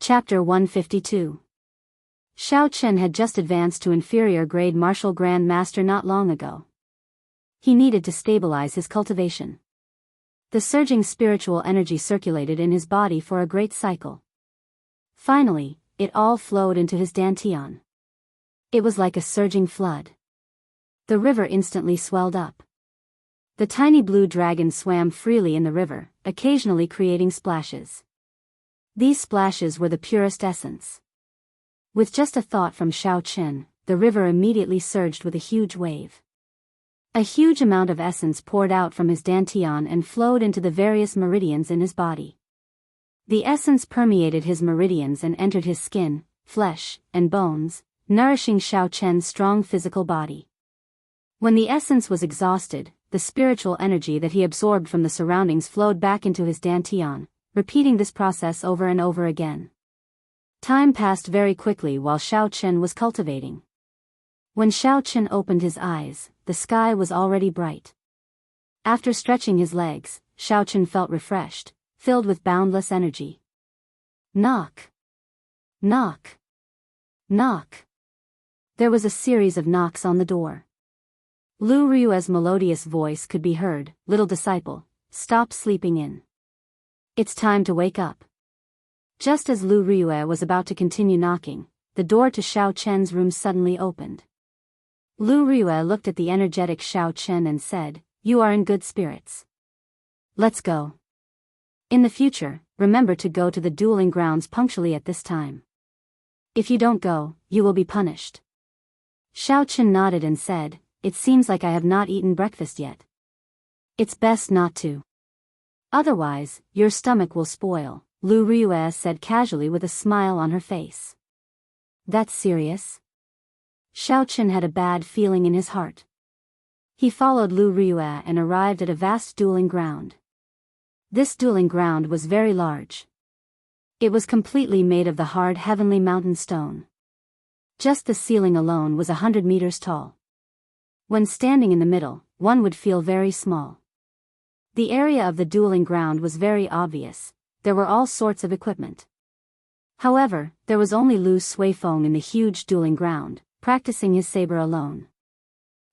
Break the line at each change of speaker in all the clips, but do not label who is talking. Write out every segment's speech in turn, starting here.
Chapter 152. Xiao Chen had just advanced to inferior grade martial Grand Master not long ago. He needed to stabilize his cultivation. The surging spiritual energy circulated in his body for a great cycle. Finally, it all flowed into his dantian. It was like a surging flood. The river instantly swelled up. The tiny blue dragon swam freely in the river, occasionally creating splashes. These splashes were the purest essence. With just a thought from Xiao Chen, the river immediately surged with a huge wave. A huge amount of essence poured out from his dantian and flowed into the various meridians in his body. The essence permeated his meridians and entered his skin, flesh, and bones, nourishing Xiao Chen's strong physical body. When the essence was exhausted, the spiritual energy that he absorbed from the surroundings flowed back into his dantian, repeating this process over and over again. Time passed very quickly while Xiao Chen was cultivating. When Xiao Chen opened his eyes, the sky was already bright. After stretching his legs, Xiao Chen felt refreshed, filled with boundless energy. Knock. Knock. Knock. There was a series of knocks on the door. Lu Ryue's melodious voice could be heard. "Little disciple, stop sleeping in. It's time to wake up." Just as Lu Ryue was about to continue knocking, the door to Xiao Chen's room suddenly opened. Lu Ryue looked at the energetic Xiao Chen and said, "You are in good spirits. Let's go. In the future, remember to go to the dueling grounds punctually at this time. If you don't go, you will be punished." Xiao Chen nodded and said, "It seems like I have not eaten breakfast yet. It's best not to. Otherwise, your stomach will spoil," Lu Ryue said casually with a smile on her face. "That's serious?" Xiao Chen had a bad feeling in his heart. He followed Lu Ryue and arrived at a vast dueling ground. This dueling ground was very large. It was completely made of the hard heavenly mountain stone. Just the ceiling alone was 100 meters tall. When standing in the middle, one would feel very small. The area of the dueling ground was very obvious. There were all sorts of equipment. However, there was only Lu Suifeng in the huge dueling ground, practicing his saber alone.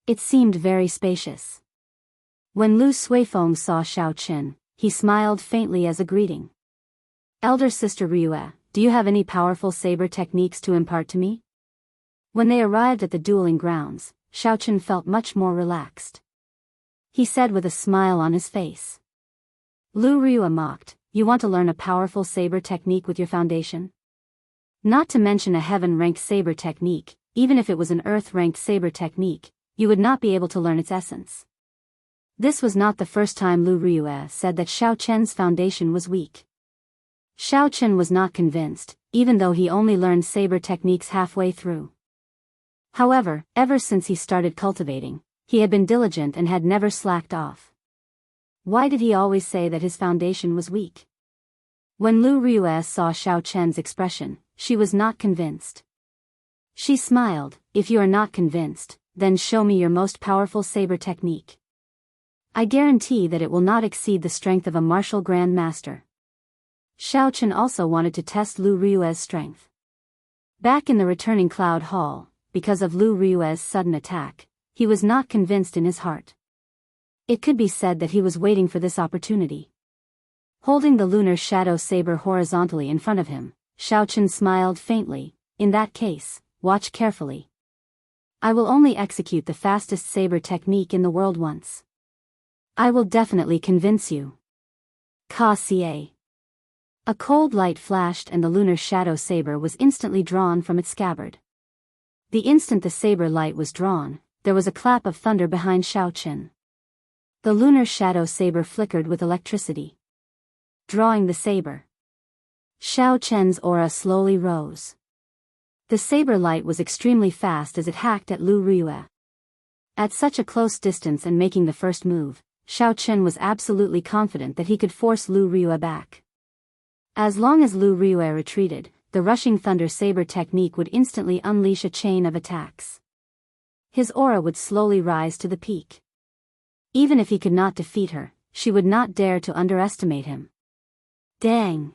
It seemed very spacious. When Lu Suifeng saw Xiao Chen, he smiled faintly as a greeting. "Elder sister Ryue, do you have any powerful saber techniques to impart to me?" When they arrived at the dueling grounds, Xiao Chen felt much more relaxed. He said with a smile on his face. Lu Ryue mocked, "You want to learn a powerful saber technique with your foundation? Not to mention a heaven-ranked saber technique, even if it was an earth-ranked saber technique, you would not be able to learn its essence." This was not the first time Lu Ryue said that Xiao Chen's foundation was weak. Xiao Chen was not convinced, even though he only learned saber techniques halfway through. However, ever since he started cultivating, he had been diligent and had never slacked off. Why did he always say that his foundation was weak? When Lu Ryue saw Xiao Chen's expression, she was not convinced. She smiled, "If you are not convinced, then show me your most powerful saber technique. I guarantee that it will not exceed the strength of a martial Grand Master." Xiao Chen also wanted to test Lu Ryue's strength. Back in the returning Cloud Hall, because of Lu Ryue's sudden attack, he was not convinced in his heart. It could be said that he was waiting for this opportunity. Holding the lunar shadow saber horizontally in front of him, Xiao Chen smiled faintly. "In that case, watch carefully. I will only execute the fastest saber technique in the world once. I will definitely convince you." Ka-ca. A cold light flashed and the lunar shadow saber was instantly drawn from its scabbard. The instant the saber light was drawn, there was a clap of thunder behind Xiao Chen. The lunar shadow saber flickered with electricity. Drawing the saber, Xiao Chen's aura slowly rose. The saber light was extremely fast as it hacked at Lu Ryue. At such a close distance and making the first move, Xiao Chen was absolutely confident that he could force Lu Ryue back. As long as Lu Ryue retreated, the rushing thunder saber technique would instantly unleash a chain of attacks. His aura would slowly rise to the peak. Even if he could not defeat her, she would not dare to underestimate him. Dang!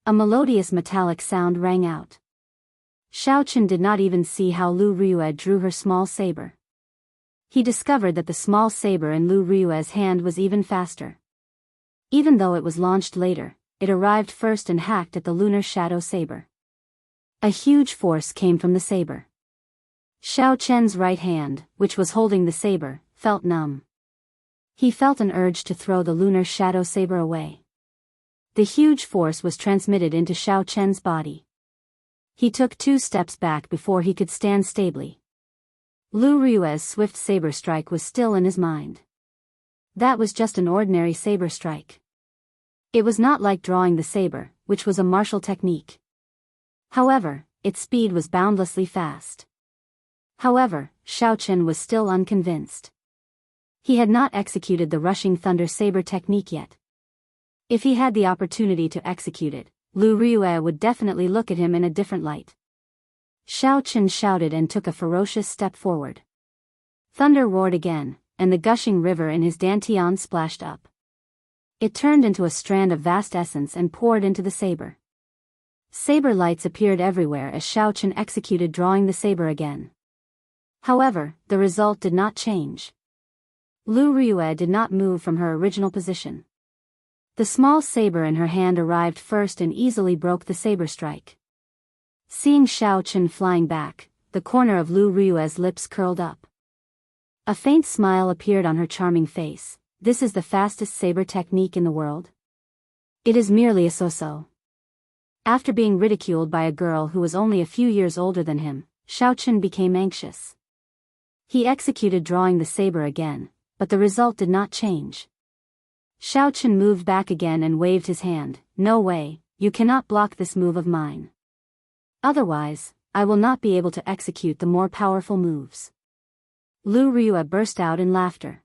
A melodious metallic sound rang out. Xiao Chen did not even see how Lu Ryue drew her small saber. He discovered that the small saber in Lu Ryue's hand was even faster. Even though it was launched later, it arrived first and hacked at the lunar shadow saber. A huge force came from the saber. Xiao Chen's right hand, which was holding the saber, felt numb. He felt an urge to throw the lunar shadow saber away. The huge force was transmitted into Xiao Chen's body. He took 2 steps back before he could stand stably. Lu Ryue's swift saber strike was still in his mind. That was just an ordinary saber strike. It was not like drawing the saber, which was a martial technique. However, its speed was boundlessly fast. However, Xiao Chen was still unconvinced. He had not executed the rushing thunder saber technique yet. If he had the opportunity to execute it, Lu Ryue would definitely look at him in a different light. Xiao Chen shouted and took a ferocious step forward. Thunder roared again, and the gushing river in his dantian splashed up. It turned into a strand of vast essence and poured into the saber. Saber lights appeared everywhere as Xiao Chen executed drawing the saber again. However, the result did not change. Lu Ryue did not move from her original position. The small saber in her hand arrived first and easily broke the saber strike. Seeing Xiao Chen flying back, the corner of Lu Ryue's lips curled up. A faint smile appeared on her charming face. This is the fastest saber technique in the world? It is merely a so-so. After being ridiculed by a girl who was only a few years older than him, Xiao Chen became anxious. He executed drawing the saber again, but the result did not change. Xiao Chen moved back again and waved his hand. No way, you cannot block this move of mine. Otherwise, I will not be able to execute the more powerful moves. Lu Ryue burst out in laughter.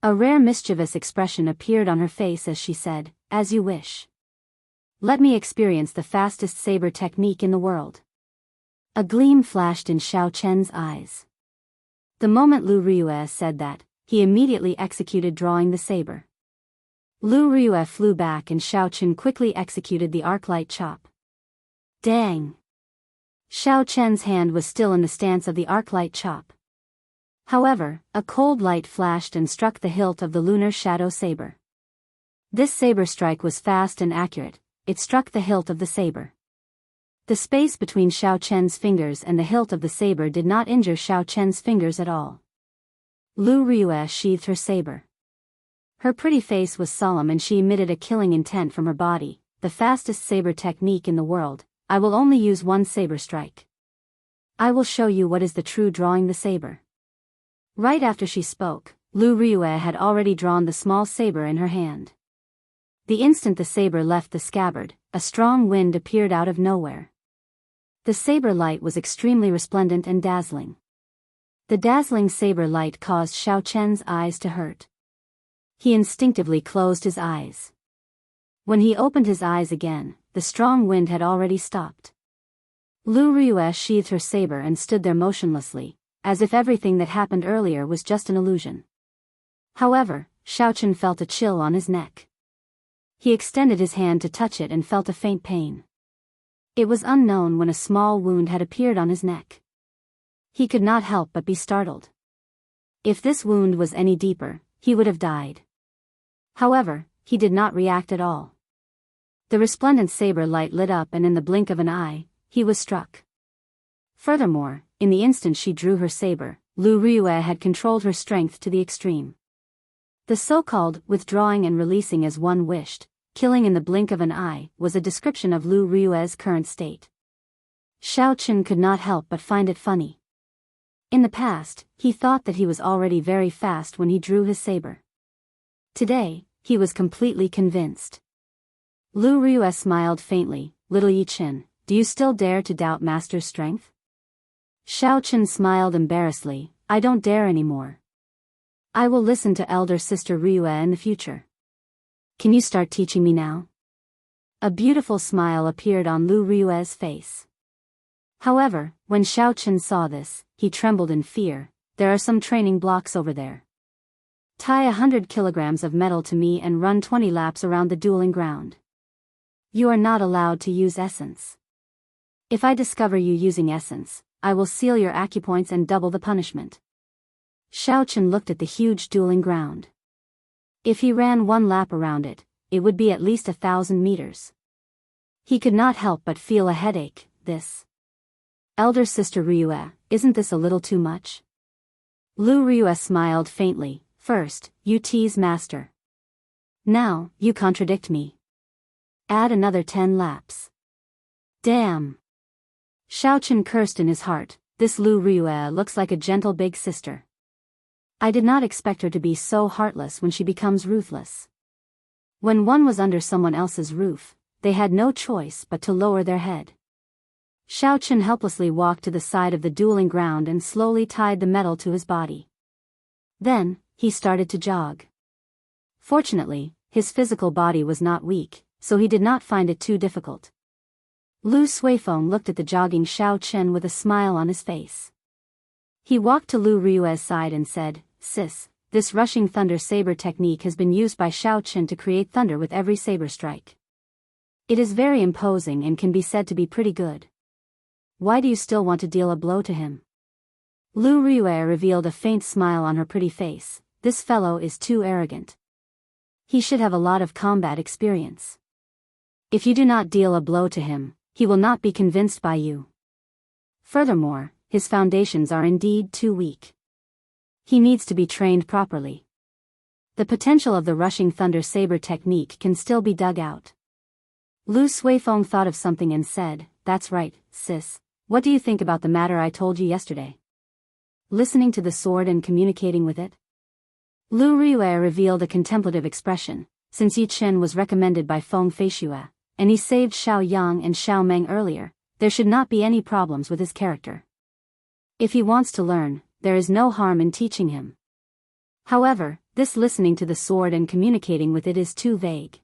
A rare mischievous expression appeared on her face as she said, "As you wish. Let me experience the fastest saber technique in the world." A gleam flashed in Xiao Chen's eyes. The moment Lu Ryue said that, he immediately executed drawing the saber. Lu Ryue flew back and Xiao Chen quickly executed the arc-light chop. Dang! Xiao Chen's hand was still in the stance of the arc-light chop. However, a cold light flashed and struck the hilt of the lunar shadow saber. This saber strike was fast and accurate. It struck the hilt of the saber. The space between Xiao Chen's fingers and the hilt of the saber did not injure Xiao Chen's fingers at all. Lu Ryue sheathed her saber. Her pretty face was solemn and she emitted a killing intent from her body. The fastest saber technique in the world. I will only use one saber strike. I will show you what is the true drawing the saber. Right after she spoke, Lu Ryue had already drawn the small saber in her hand. The instant the saber left the scabbard, a strong wind appeared out of nowhere. The saber light was extremely resplendent and dazzling. The dazzling saber light caused Xiao Chen's eyes to hurt. He instinctively closed his eyes. When he opened his eyes again, the strong wind had already stopped. Lu Ryue sheathed her saber and stood there motionlessly, as if everything that happened earlier was just an illusion. However, Xiao Chen felt a chill on his neck. He extended his hand to touch it and felt a faint pain. It was unknown when a small wound had appeared on his neck. He could not help but be startled. If this wound was any deeper, he would have died. However, he did not react at all. The resplendent saber light lit up and in the blink of an eye, he was struck. Furthermore, in the instant she drew her saber, Lu Ryue had controlled her strength to the extreme. The so-called withdrawing and releasing as one wished, killing in the blink of an eye, was a description of Lu Ryue's current state. Xiao Chen could not help but find it funny. In the past, he thought that he was already very fast when he drew his saber. Today, he was completely convinced. Lu Ryue smiled faintly. Little Yi Chen, do you still dare to doubt Master's strength? Xiao Chen smiled embarrassedly. I don't dare anymore. I will listen to elder sister Ryue in the future. Can you start teaching me now? A beautiful smile appeared on Lu Ryue's face. However, when Xiao Chen saw this, he trembled in fear. There are some training blocks over there. Tie 100 kilograms of metal to me and run 20 laps around the dueling ground. You are not allowed to use essence. If I discover you using essence, I will seal your acupoints and double the punishment. Xiao Chen looked at the huge dueling ground. If he ran one lap around it, it would be at least 1,000 meters. He could not help but feel a headache. This. Elder sister Ryue, isn't this a little too much? Lu Ryue smiled faintly. First, you tease master. Now, you contradict me. Add another 10 laps. Damn. Xiao Chen cursed in his heart. This Lu Ryue looks like a gentle big sister. I did not expect her to be so heartless when she becomes ruthless. When one was under someone else's roof, they had no choice but to lower their head. Xiao Chen helplessly walked to the side of the dueling ground and slowly tied the metal to his body. Then, he started to jog. Fortunately, his physical body was not weak, so he did not find it too difficult. Lu Suifeng looked at the jogging Xiao Chen with a smile on his face. He walked to Lu Ryue's side and said, Sis, this rushing thunder saber technique has been used by Xiao Chen to create thunder with every saber strike. It is very imposing and can be said to be pretty good. Why do you still want to deal a blow to him? Lu Ryue revealed a faint smile on her pretty face. This fellow is too arrogant. He should have a lot of combat experience. If you do not deal a blow to him, he will not be convinced by you. Furthermore, his foundations are indeed too weak. He needs to be trained properly. The potential of the rushing thunder saber technique can still be dug out. Lu Suifeng thought of something and said, That's right, sis. What do you think about the matter I told you yesterday? Listening to the sword and communicating with it? Lu Ryue revealed a contemplative expression. Since Yi Chen was recommended by Feng Feishue, and he saved Xiao Yang and Xiao Meng earlier, there should not be any problems with his character. If he wants to learn, there is no harm in teaching him. However, this listening to the sword and communicating with it is too vague.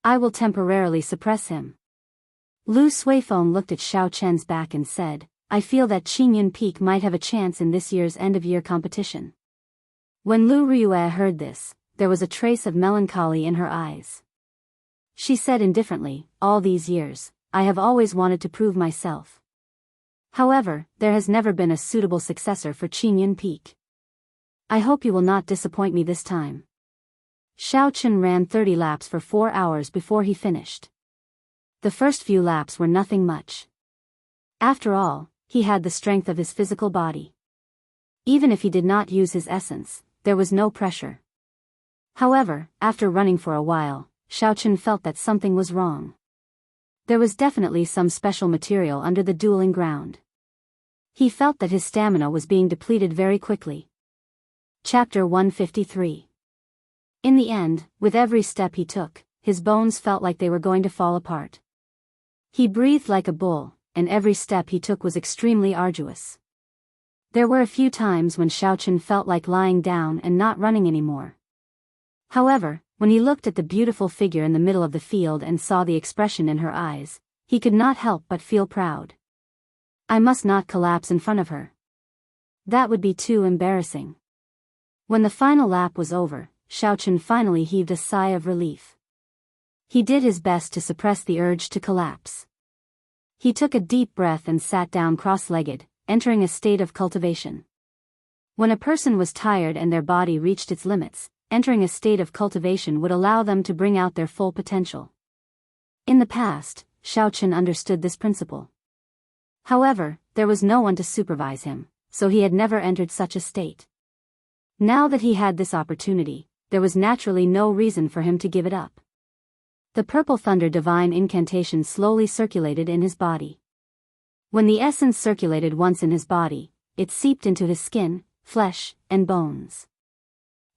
I will temporarily suppress him. Lu Suifeng looked at Xiao Chen's back and said, I feel that Qingyun Peak might have a chance in this year's end-of-year competition. When Lu Ryue heard this, there was a trace of melancholy in her eyes. She said indifferently, All these years, I have always wanted to prove myself. However, there has never been a suitable successor for Qingyun Peak. I hope you will not disappoint me this time. Xiao Chen ran 30 laps for 4 hours before he finished. The first few laps were nothing much. After all, he had the strength of his physical body. Even if he did not use his essence, there was no pressure. However, after running for a while, Xiao Chen felt that something was wrong. There was definitely some special material under the dueling ground. He felt that his stamina was being depleted very quickly. Chapter 153. In the end, with every step he took, his bones felt like they were going to fall apart. He breathed like a bull, and every step he took was extremely arduous. There were a few times when Xiao Chen felt like lying down and not running anymore. However, when he looked at the beautiful figure in the middle of the field and saw the expression in her eyes, he could not help but feel proud. I must not collapse in front of her. That would be too embarrassing. When the final lap was over, Xiao Chen finally heaved a sigh of relief. He did his best to suppress the urge to collapse. He took a deep breath and sat down cross-legged, entering a state of cultivation. When a person was tired and their body reached its limits, entering a state of cultivation would allow them to bring out their full potential. In the past, Xiao Chen understood this principle. However, there was no one to supervise him, so he had never entered such a state. Now that he had this opportunity, there was naturally no reason for him to give it up. The purple thunder divine incantation slowly circulated in his body. When the essence circulated once in his body, it seeped into his skin, flesh, and bones.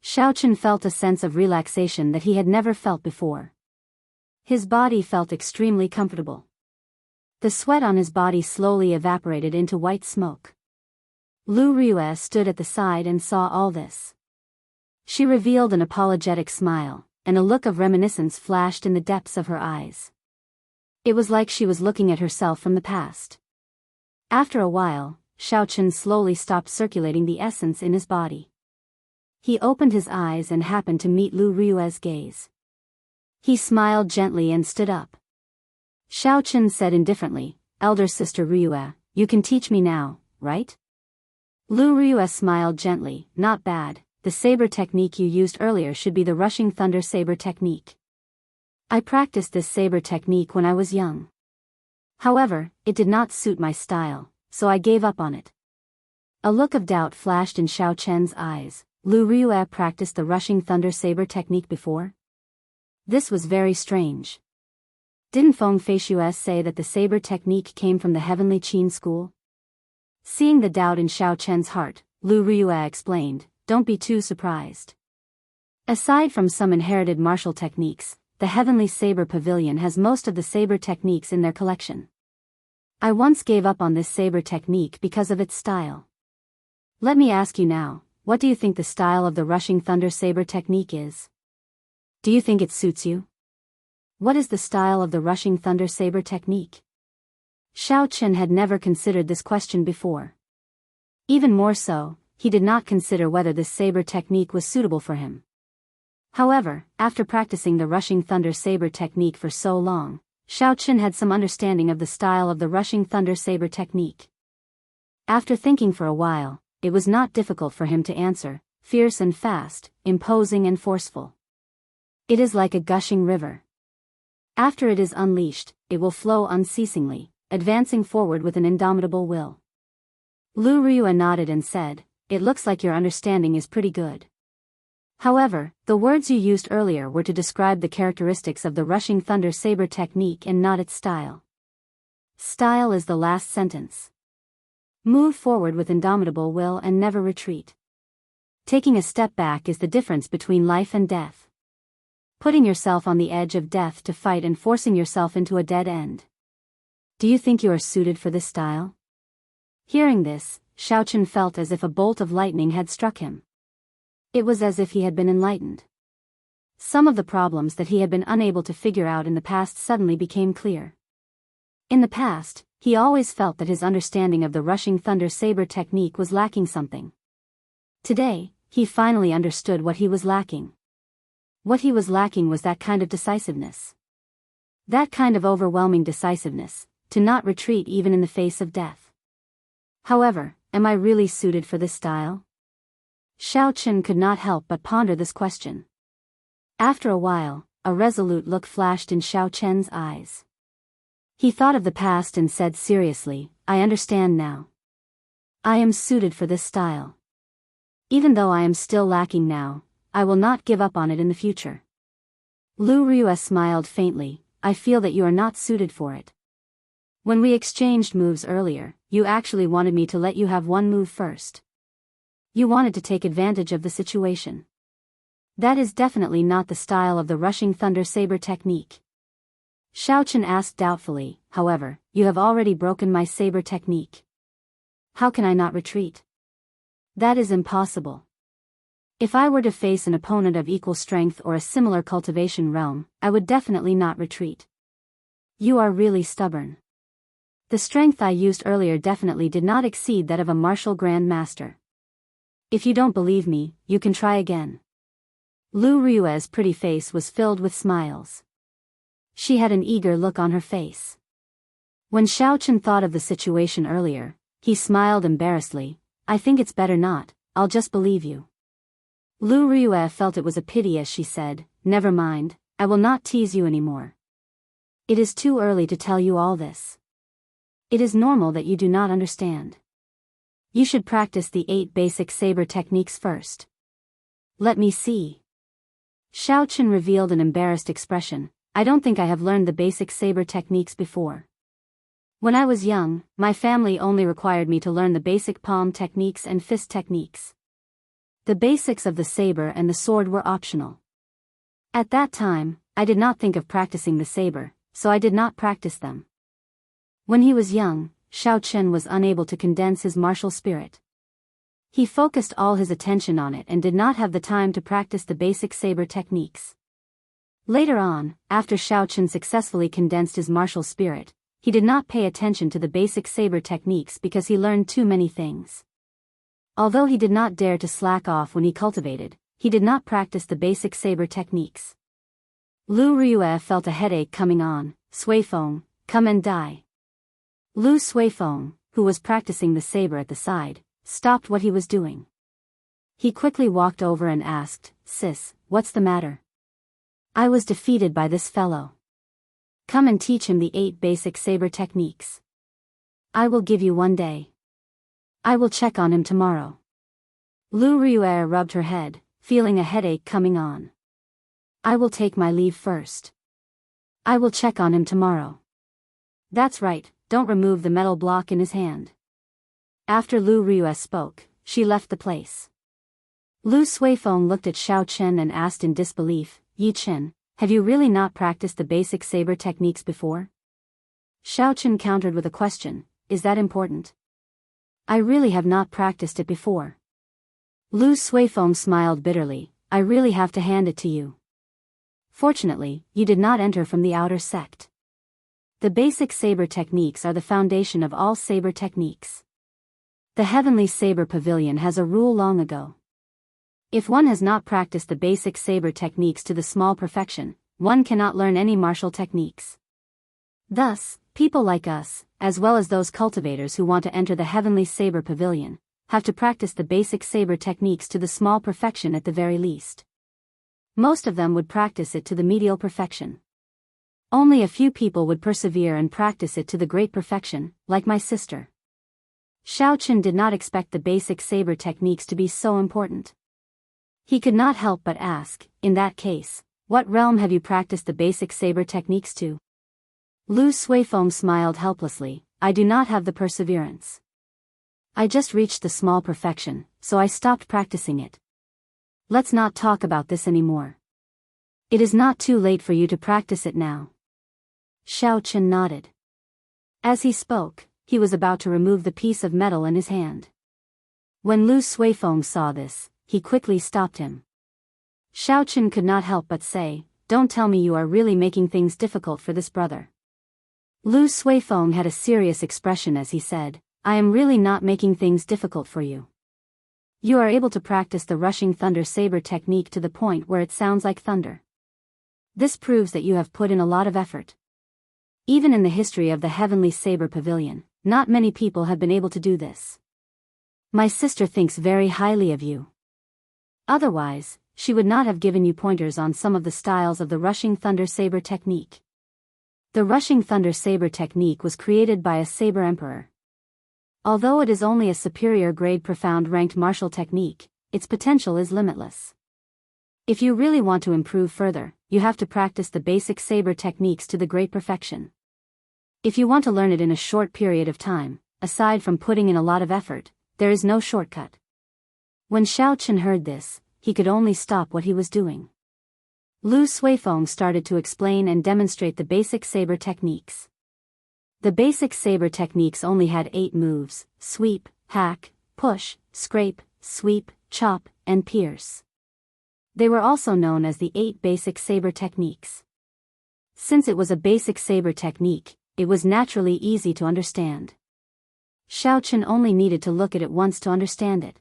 Xiao Chen felt a sense of relaxation that he had never felt before. His body felt extremely comfortable. The sweat on his body slowly evaporated into white smoke. Lu Ryue stood at the side and saw all this. She revealed an apologetic smile, and a look of reminiscence flashed in the depths of her eyes. It was like she was looking at herself from the past. After a while, Xiao Chen slowly stopped circulating the essence in his body. He opened his eyes and happened to meet Lu Ryue's gaze. He smiled gently and stood up. Xiao Chen said indifferently, "Elder sister Ryue, you can teach me now, right?" Lu Ryue smiled gently, "Not bad, the saber technique you used earlier should be the rushing thunder saber technique. I practiced this saber technique when I was young. However, it did not suit my style, so I gave up on it." A look of doubt flashed in Xiao Chen's eyes. Lu Ryue practiced the rushing thunder saber technique before? This was very strange. Didn't Feng Feishues say that the saber technique came from the Heavenly Qin school? Seeing the doubt in Xiao Chen's heart, Lu Ryue explained, "Don't be too surprised. Aside from some inherited martial techniques, the Heavenly Saber Pavilion has most of the saber techniques in their collection. I once gave up on this saber technique because of its style. Let me ask you now, what do you think the style of the rushing thunder saber technique is? Do you think it suits you? What is the style of the rushing thunder saber technique?" Xiao Chen had never considered this question before. Even more so, he did not consider whether this saber technique was suitable for him. However, after practicing the rushing thunder saber technique for so long, Xiao Chen had some understanding of the style of the rushing thunder saber technique. After thinking for a while, it was not difficult for him to answer, "Fierce and fast, imposing and forceful. It is like a gushing river. After it is unleashed, it will flow unceasingly, advancing forward with an indomitable will." Lu Ryue nodded and said, "It looks like your understanding is pretty good. However, the words you used earlier were to describe the characteristics of the rushing thunder saber technique and not its style. Style is the last sentence. Move forward with indomitable will and never retreat. Taking a step back is the difference between life and death. Putting yourself on the edge of death to fight and forcing yourself into a dead end. Do you think you are suited for this style?" Hearing this, Xiao Chen felt as if a bolt of lightning had struck him. It was as if he had been enlightened. Some of the problems that he had been unable to figure out in the past suddenly became clear. In the past, he always felt that his understanding of the rushing thunder saber technique was lacking something. Today, he finally understood what he was lacking. What he was lacking was that kind of decisiveness. That kind of overwhelming decisiveness, to not retreat even in the face of death. However, am I really suited for this style? Xiao Chen could not help but ponder this question. After a while, a resolute look flashed in Xiao Chen's eyes. He thought of the past and said seriously, "I understand now. I am suited for this style. Even though I am still lacking now, I will not give up on it in the future." Lu Ryue smiled faintly, "I feel that you are not suited for it. When we exchanged moves earlier, you actually wanted me to let you have one move first. You wanted to take advantage of the situation. That is definitely not the style of the rushing thunder saber technique." Xiao Chen asked doubtfully, "However, you have already broken my saber technique. How can I not retreat? That is impossible. If I were to face an opponent of equal strength or a similar cultivation realm, I would definitely not retreat. You are really stubborn. The strength I used earlier definitely did not exceed that of a martial grand master. If you don't believe me, you can try again." Lu Ryue's pretty face was filled with smiles. She had an eager look on her face. When Xiao Chen thought of the situation earlier, he smiled embarrassedly, "I think it's better not, I'll just believe you." Lu Ryue felt it was a pity as she said, "Never mind, I will not tease you anymore. It is too early to tell you all this. It is normal that you do not understand. You should practice the 8 basic saber techniques first." "Let me see." Xiao Chen revealed an embarrassed expression, "I don't think I have learned the basic saber techniques before. When I was young, my family only required me to learn the basic palm techniques and fist techniques. The basics of the saber and the sword were optional. At that time, I did not think of practicing the saber, so I did not practice them." When he was young, Xiao Chen was unable to condense his martial spirit. He focused all his attention on it and did not have the time to practice the basic saber techniques. Later on, after Xiao Chen successfully condensed his martial spirit, he did not pay attention to the basic saber techniques because he learned too many things. Although he did not dare to slack off when he cultivated, he did not practice the basic saber techniques. Lu Ryue felt a headache coming on. "Sui Feng, Come and die. Lu Suifeng, who was practicing the saber at the side, stopped what he was doing. He quickly walked over and asked, "Sis, what's the matter?" "I was defeated by this fellow. Come and teach him the 8 basic saber techniques. I will give you 1 day. I will check on him tomorrow." Lu Rue rubbed her head, feeling a headache coming on. "I will take my leave first. I will check on him tomorrow." "That's right, don't remove the metal block in his hand." After Lu Rue spoke, she left the place. Lu Suifeng looked at Xiao Chen and asked in disbelief, "Yi Chen, have you really not practiced the basic saber techniques before?" Xiao Chen countered with a question, "Is that important?" "I really have not practiced it before." Lu Suifeng smiled bitterly, "I really have to hand it to you. Fortunately, you did not enter from the outer sect. The basic saber techniques are the foundation of all saber techniques. The Heavenly Saber Pavilion has a rule long ago. If one has not practiced the basic saber techniques to the small perfection, one cannot learn any martial techniques. Thus, people like us, as well as those cultivators who want to enter the Heavenly Saber Pavilion, have to practice the basic saber techniques to the small perfection at the very least. Most of them would practice it to the medial perfection. Only a few people would persevere and practice it to the great perfection, like my sister." Xiao Chen did not expect the basic saber techniques to be so important. He could not help but ask, "In that case, what realm have you practiced the basic saber techniques to?" Lu Suifeng smiled helplessly, "I do not have the perseverance. I just reached the small perfection, so I stopped practicing it. Let's not talk about this anymore. It is not too late for you to practice it now." Xiao Chen nodded. As he spoke, he was about to remove the piece of metal in his hand. When Lu Suifeng saw this, he quickly stopped him. Xiao Chen could not help but say, "Don't tell me you are really making things difficult for this brother." Lu Suifeng had a serious expression as he said, "I am really not making things difficult for you. You are able to practice the rushing thunder saber technique to the point where it sounds like thunder. This proves that you have put in a lot of effort. Even in the history of the Heavenly Saber Pavilion, not many people have been able to do this. My sister thinks very highly of you. Otherwise, she would not have given you pointers on some of the styles of the rushing thunder saber technique. The rushing thunder saber technique was created by a saber emperor. Although it is only a superior grade profound ranked martial technique, its potential is limitless. If you really want to improve further, you have to practice the basic saber techniques to the great perfection. If you want to learn it in a short period of time, aside from putting in a lot of effort, there is no shortcut." When Xiao Chen heard this, he could only stop what he was doing. Lu Suifeng started to explain and demonstrate the basic saber techniques. The basic saber techniques only had 8 moves: sweep, hack, push, scrape, sweep, chop, and pierce. They were also known as the 8 basic saber techniques. Since it was a basic saber technique, it was naturally easy to understand. Xiao Chen only needed to look at it once to understand it.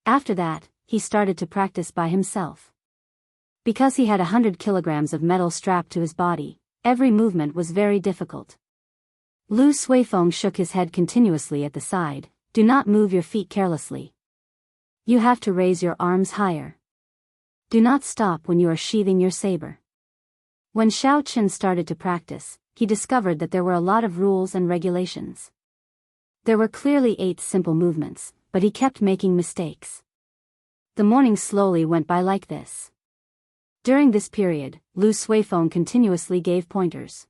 After that, he started to practice by himself. Because he had 100 kilograms of metal strapped to his body, every movement was very difficult. Lu Suifeng shook his head continuously at the side, "Do not move your feet carelessly. You have to raise your arms higher. Do not stop when you are sheathing your saber." When Xiao Chen started to practice, he discovered that there were a lot of rules and regulations. There were clearly 8 simple movements, but he kept making mistakes. The morning slowly went by like this. During this period, Lu Suifeng continuously gave pointers.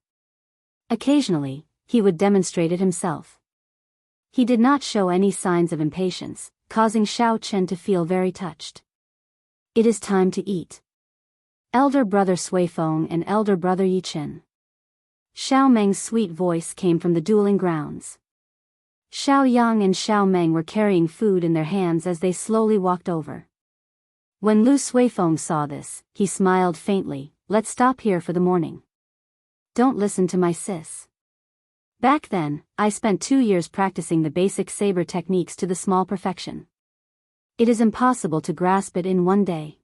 Occasionally, he would demonstrate it himself. He did not show any signs of impatience, causing Xiao Chen to feel very touched. "It is time to eat." Elder brother Suifeng and elder brother Yi Chen. Xiao Meng's sweet voice came from the dueling grounds. Xiao Yang and Xiao Meng were carrying food in their hands as they slowly walked over. When Lu Suifeng saw this, he smiled faintly, "Let's stop here for the morning. Don't listen to my sis. Back then, I spent 2 years practicing the basic saber techniques to the small perfection. It is impossible to grasp it in 1 day."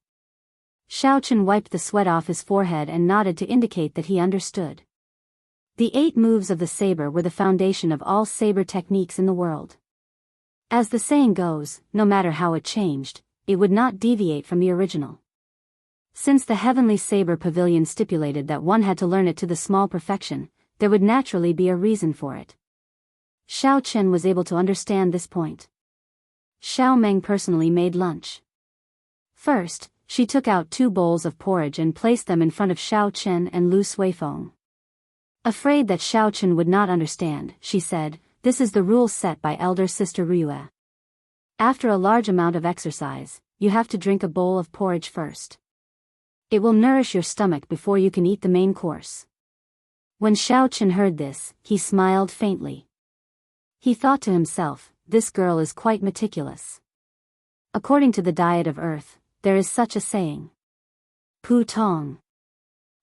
Xiao Chen wiped the sweat off his forehead and nodded to indicate that he understood. The 8 moves of the saber were the foundation of all saber techniques in the world. As the saying goes, no matter how it changed, it would not deviate from the original. Since the Heavenly Saber Pavilion stipulated that one had to learn it to the small perfection, there would naturally be a reason for it. Xiao Chen was able to understand this point. Xiao Meng personally made lunch. First, she took out 2 bowls of porridge and placed them in front of Xiao Chen and Lu Suifeng. Afraid that Xiao Chen would not understand, she said, "This is the rule set by elder sister Ryue. After a large amount of exercise, you have to drink a bowl of porridge first. It will nourish your stomach before you can eat the main course." When Xiao Chen heard this, he smiled faintly. He thought to himself, this girl is quite meticulous. According to the diet of earth, there is such a saying. Pu Tong.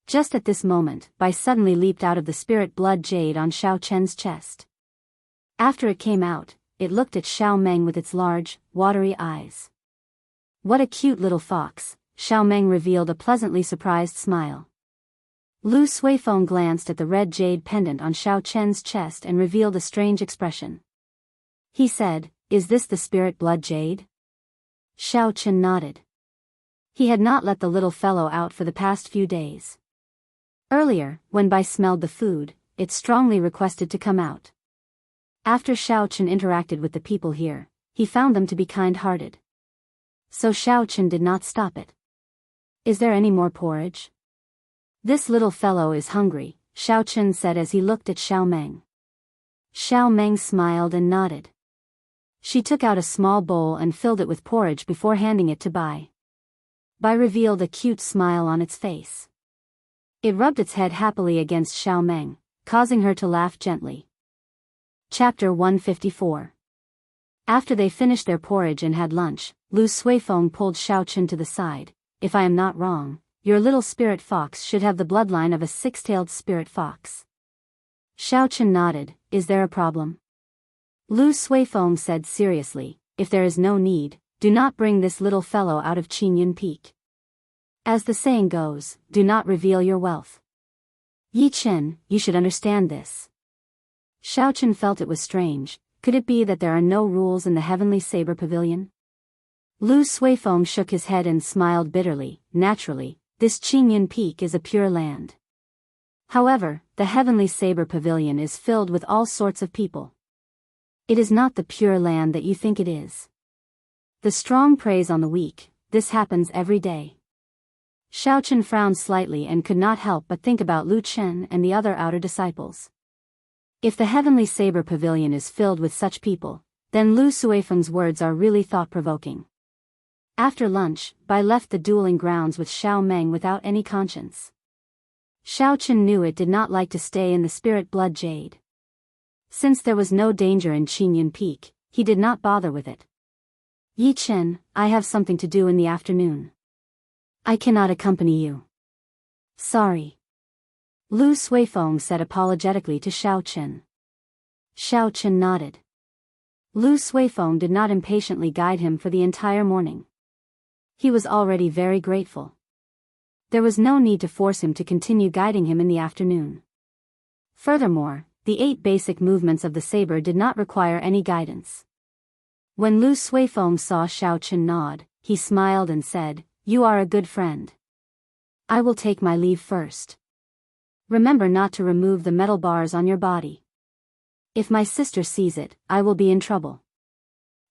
Just at this moment, Bai suddenly leaped out of the spirit blood jade on Xiao Chen's chest. After it came out, it looked at Xiao Meng with its large, watery eyes. "What a cute little fox," Xiao Meng revealed a pleasantly surprised smile. Lu Suifeng glanced at the red jade pendant on Xiao Chen's chest and revealed a strange expression. He said, "Is this the spirit blood jade?" Xiao Chen nodded. He had not let the little fellow out for the past few days. Earlier, when Bai smelled the food, it strongly requested to come out. After Xiao Chen interacted with the people here, he found them to be kind-hearted. So Xiao Chen did not stop it. "Is there any more porridge?" "This little fellow is hungry," Xiao Chen said as he looked at Xiao Meng. Xiao Meng smiled and nodded. She took out a small bowl and filled it with porridge before handing it to Bai. Bai revealed a cute smile on its face. It rubbed its head happily against Xiao Meng, causing her to laugh gently. Chapter 154. After they finished their porridge and had lunch, Lu Suifeng pulled Xiao Chen to the side. "If I am not wrong, your little spirit fox should have the bloodline of a 6-tailed spirit fox." Xiao Chen nodded. "Is there a problem?" Lu Suifeng said seriously, "If there is no need, do not bring this little fellow out of Qingyun Peak. As the saying goes, do not reveal your wealth. Yi Chen, you should understand this." Xiao Chen felt it was strange. Could it be that there are no rules in the Heavenly Saber Pavilion? Lu Suifeng shook his head and smiled bitterly. "Naturally, this Qingyun Peak is a pure land. However, the Heavenly Saber Pavilion is filled with all sorts of people. It is not the pure land that you think it is. The strong preys on the weak. This happens every day." Xiao Chen frowned slightly and could not help but think about Lu Chen and the other outer disciples. If the Heavenly Saber Pavilion is filled with such people, then Lu Suifeng's words are really thought-provoking. After lunch, Bai left the dueling grounds with Xiao Meng without any conscience. Xiao Chen knew it did not like to stay in the spirit blood jade. Since there was no danger in Qingyun Peak, he did not bother with it. "Yi Chen, I have something to do in the afternoon. I cannot accompany you." "Sorry." Lu Suifeng said apologetically to Xiao Chen. Xiao Chen nodded. Lu Suifeng did not impatiently guide him for the entire morning. He was already very grateful. There was no need to force him to continue guiding him in the afternoon. Furthermore, the 8 basic movements of the saber did not require any guidance. When Lu Suifeng saw Xiao Chen nod, he smiled and said, "You are a good friend. I will take my leave first. Remember not to remove the metal bars on your body. If my sister sees it, I will be in trouble."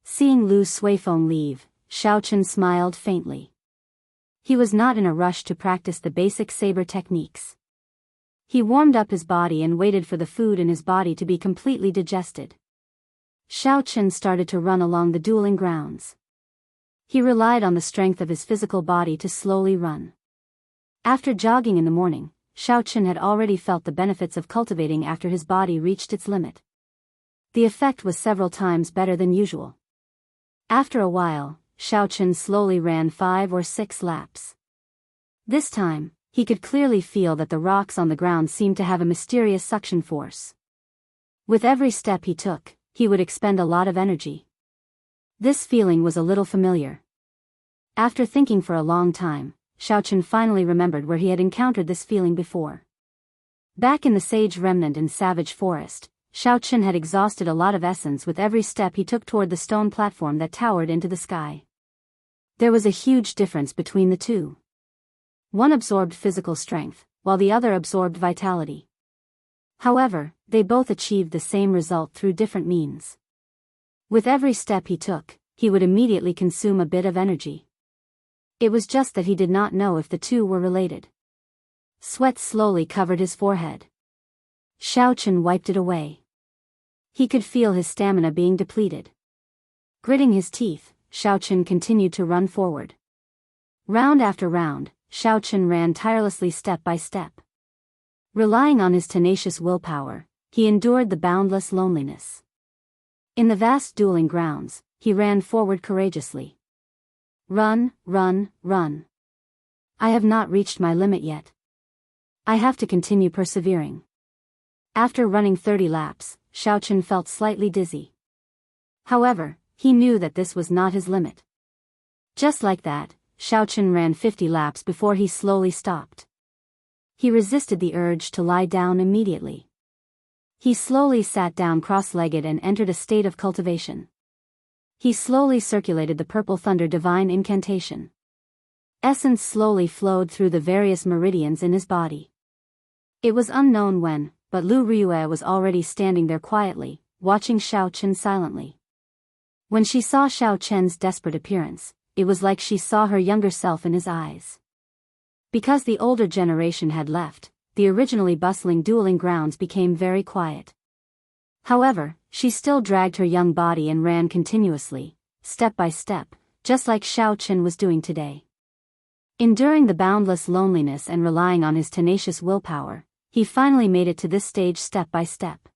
Seeing Lu Suifeng leave, Xiao Chen smiled faintly. He was not in a rush to practice the basic saber techniques. He warmed up his body and waited for the food in his body to be completely digested. Xiao Chen started to run along the dueling grounds. He relied on the strength of his physical body to slowly run. After jogging in the morning, Xiao Chen had already felt the benefits of cultivating after his body reached its limit. The effect was several times better than usual. After a while, Xiao Chen slowly ran 5 or 6 laps. This time, he could clearly feel that the rocks on the ground seemed to have a mysterious suction force. With every step he took, he would expend a lot of energy. This feeling was a little familiar. After thinking for a long time, Xiao Chen finally remembered where he had encountered this feeling before. Back in the sage remnant in Savage Forest, Xiaochen had exhausted a lot of essence with every step he took toward the stone platform that towered into the sky. There was a huge difference between the two. One absorbed physical strength, while the other absorbed vitality. However, they both achieved the same result through different means. With every step he took, he would immediately consume a bit of energy. It was just that he did not know if the two were related. Sweat slowly covered his forehead. Xiaochen wiped it away. He could feel his stamina being depleted. Gritting his teeth, Xiaochen continued to run forward. Round after round, Xiaochen ran tirelessly step by step. Relying on his tenacious willpower, he endured the boundless loneliness. In the vast dueling grounds, he ran forward courageously. Run, run, run. I have not reached my limit yet. I have to continue persevering. After running 30 laps, Xiaochen felt slightly dizzy. However, he knew that this was not his limit. Just like that, Xiaochen ran 50 laps before he slowly stopped. He resisted the urge to lie down immediately. He slowly sat down cross-legged and entered a state of cultivation. He slowly circulated the Purple Thunder Divine Incantation. Essence slowly flowed through the various meridians in his body. It was unknown when, but Lu Ryue was already standing there quietly, watching Xiaochen silently. When she saw Xiaochen's desperate appearance, it was like she saw her younger self in his eyes. Because the older generation had left, the originally bustling dueling grounds became very quiet. However, she still dragged her young body and ran continuously, step by step, just like Xiaochen was doing today. Enduring the boundless loneliness and relying on his tenacious willpower, he finally made it to this stage step by step.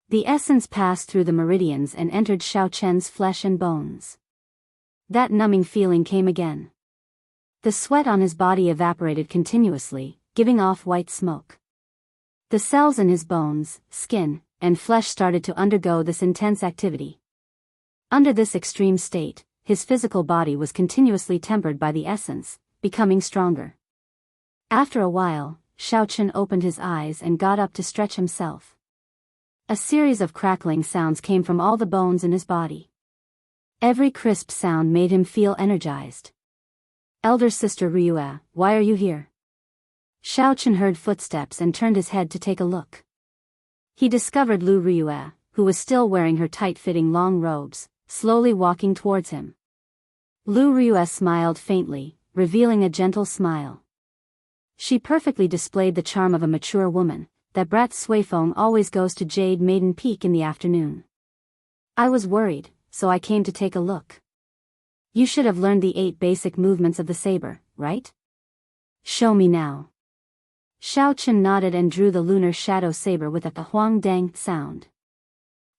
The essence passed through the meridians and entered Xiaochen's flesh and bones. That numbing feeling came again. The sweat on his body evaporated continuously, giving off white smoke. The cells in his bones, skin, and flesh started to undergo this intense activity. Under this extreme state, his physical body was continuously tempered by the essence, becoming stronger. After a while, Xiaochen opened his eyes and got up to stretch himself. A series of crackling sounds came from all the bones in his body. Every crisp sound made him feel energized. Elder sister Ryue, why are you here? Xiaochen heard footsteps and turned his head to take a look. He discovered Lu Ryue, who was still wearing her tight-fitting long robes, slowly walking towards him. Lu Ryue smiled faintly, revealing a gentle smile. She perfectly displayed the charm of a mature woman. That brat Suifeng always goes to Jade Maiden Peak in the afternoon. I was worried, so I came to take a look. You should have learned the 8 basic movements of the saber, right? Show me now. Xiaochen nodded and drew the lunar shadow saber with a huang dang sound.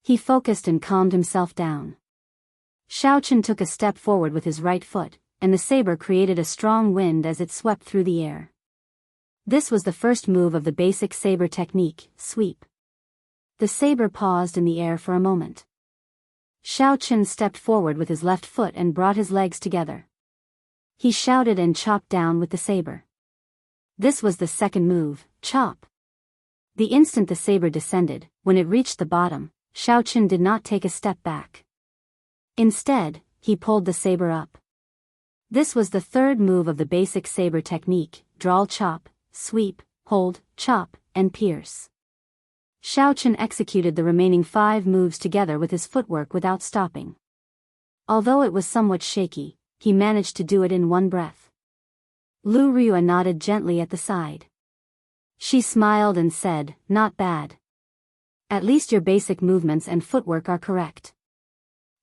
He focused and calmed himself down. Xiaochen took a step forward with his right foot, and the saber created a strong wind as it swept through the air. This was the first move of the basic saber technique, sweep. The saber paused in the air for a moment. Xiaochen stepped forward with his left foot and brought his legs together. He shouted and chopped down with the saber. This was the second move, chop. The instant the saber descended, when it reached the bottom, Xiaochen did not take a step back. Instead, he pulled the saber up. This was the third move of the basic saber technique, drawl chop, sweep, hold, chop, and pierce. Xiaochen executed the remaining 5 moves together with his footwork without stopping. Although it was somewhat shaky, he managed to do it in one breath. Lu Ryue nodded gently at the side. She smiled and said, "Not bad. At least your basic movements and footwork are correct.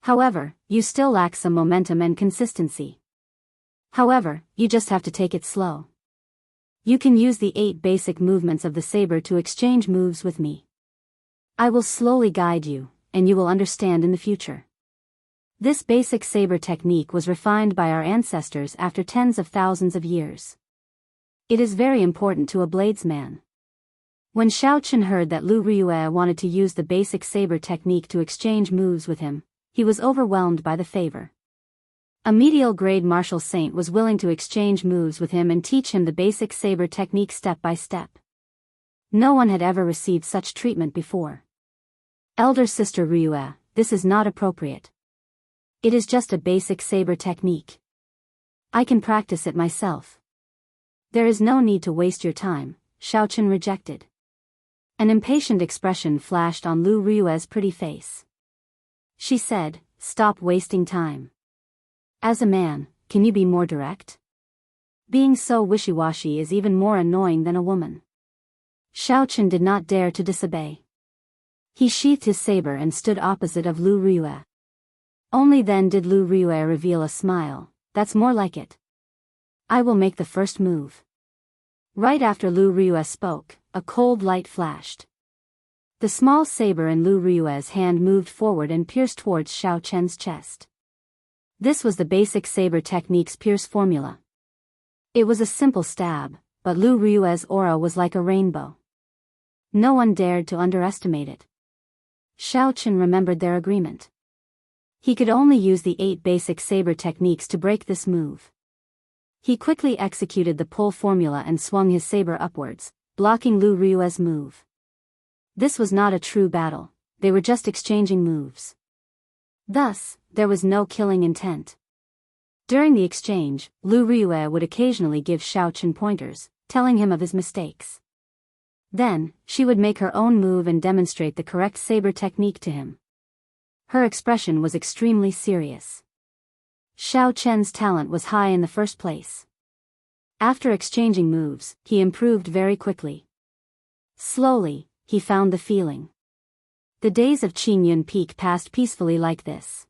However, you still lack some momentum and consistency. However, you just have to take it slow. You can use the 8 basic movements of the saber to exchange moves with me. I will slowly guide you, and you will understand in the future." This basic saber technique was refined by our ancestors after tens of thousands of years. It is very important to a bladesman. When Xiaochen heard that Lu Ryue wanted to use the basic saber technique to exchange moves with him, he was overwhelmed by the favor. A medial grade martial saint was willing to exchange moves with him and teach him the basic saber technique step by step. No one had ever received such treatment before. Elder Sister Ryue, this is not appropriate. It is just a basic saber technique. I can practice it myself. There is no need to waste your time, Xiaochen rejected. An impatient expression flashed on Lu Ryue's pretty face. She said, stop wasting time. As a man, can you be more direct? Being so wishy-washy is even more annoying than a woman. Xiaochen did not dare to disobey. He sheathed his saber and stood opposite of Lu Ryue. Only then did Lu Ryue reveal a smile. That's more like it. I will make the first move. Right after Lu Ryue spoke, a cold light flashed. The small saber in Lu Ryue's hand moved forward and pierced towards Xiaochen's chest. This was the basic saber technique's pierce formula. It was a simple stab, but Lu Ryue's aura was like a rainbow. No one dared to underestimate it. Xiaochen remembered their agreement. He could only use the 8 basic saber techniques to break this move. He quickly executed the pull formula and swung his saber upwards, blocking Lu Ryue's move. This was not a true battle, they were just exchanging moves. Thus, there was no killing intent. During the exchange, Lu Ryue would occasionally give Xiaochen pointers, telling him of his mistakes. Then, she would make her own move and demonstrate the correct saber technique to him. Her expression was extremely serious. Xiaochen's talent was high in the first place. After exchanging moves, he improved very quickly. Slowly, he found the feeling. The days of Qingyun Peak passed peacefully like this.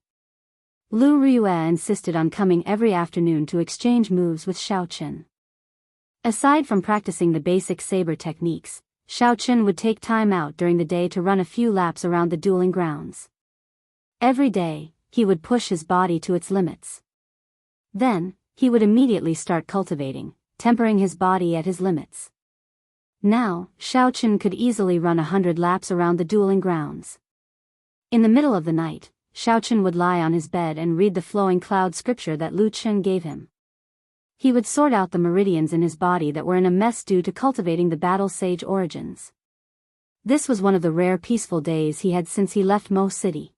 Lu Ryue insisted on coming every afternoon to exchange moves with Xiaochen. Aside from practicing the basic saber techniques, Xiaochen would take time out during the day to run a few laps around the dueling grounds. Every day, he would push his body to its limits. Then, he would immediately start cultivating, tempering his body at his limits. Now, Xiaochen could easily run 100 laps around the dueling grounds. In the middle of the night, Xiaochen would lie on his bed and read the flowing cloud scripture that Lu Chen gave him. He would sort out the meridians in his body that were in a mess due to cultivating the battle sage origins. This was one of the rare peaceful days he had since he left Mo City.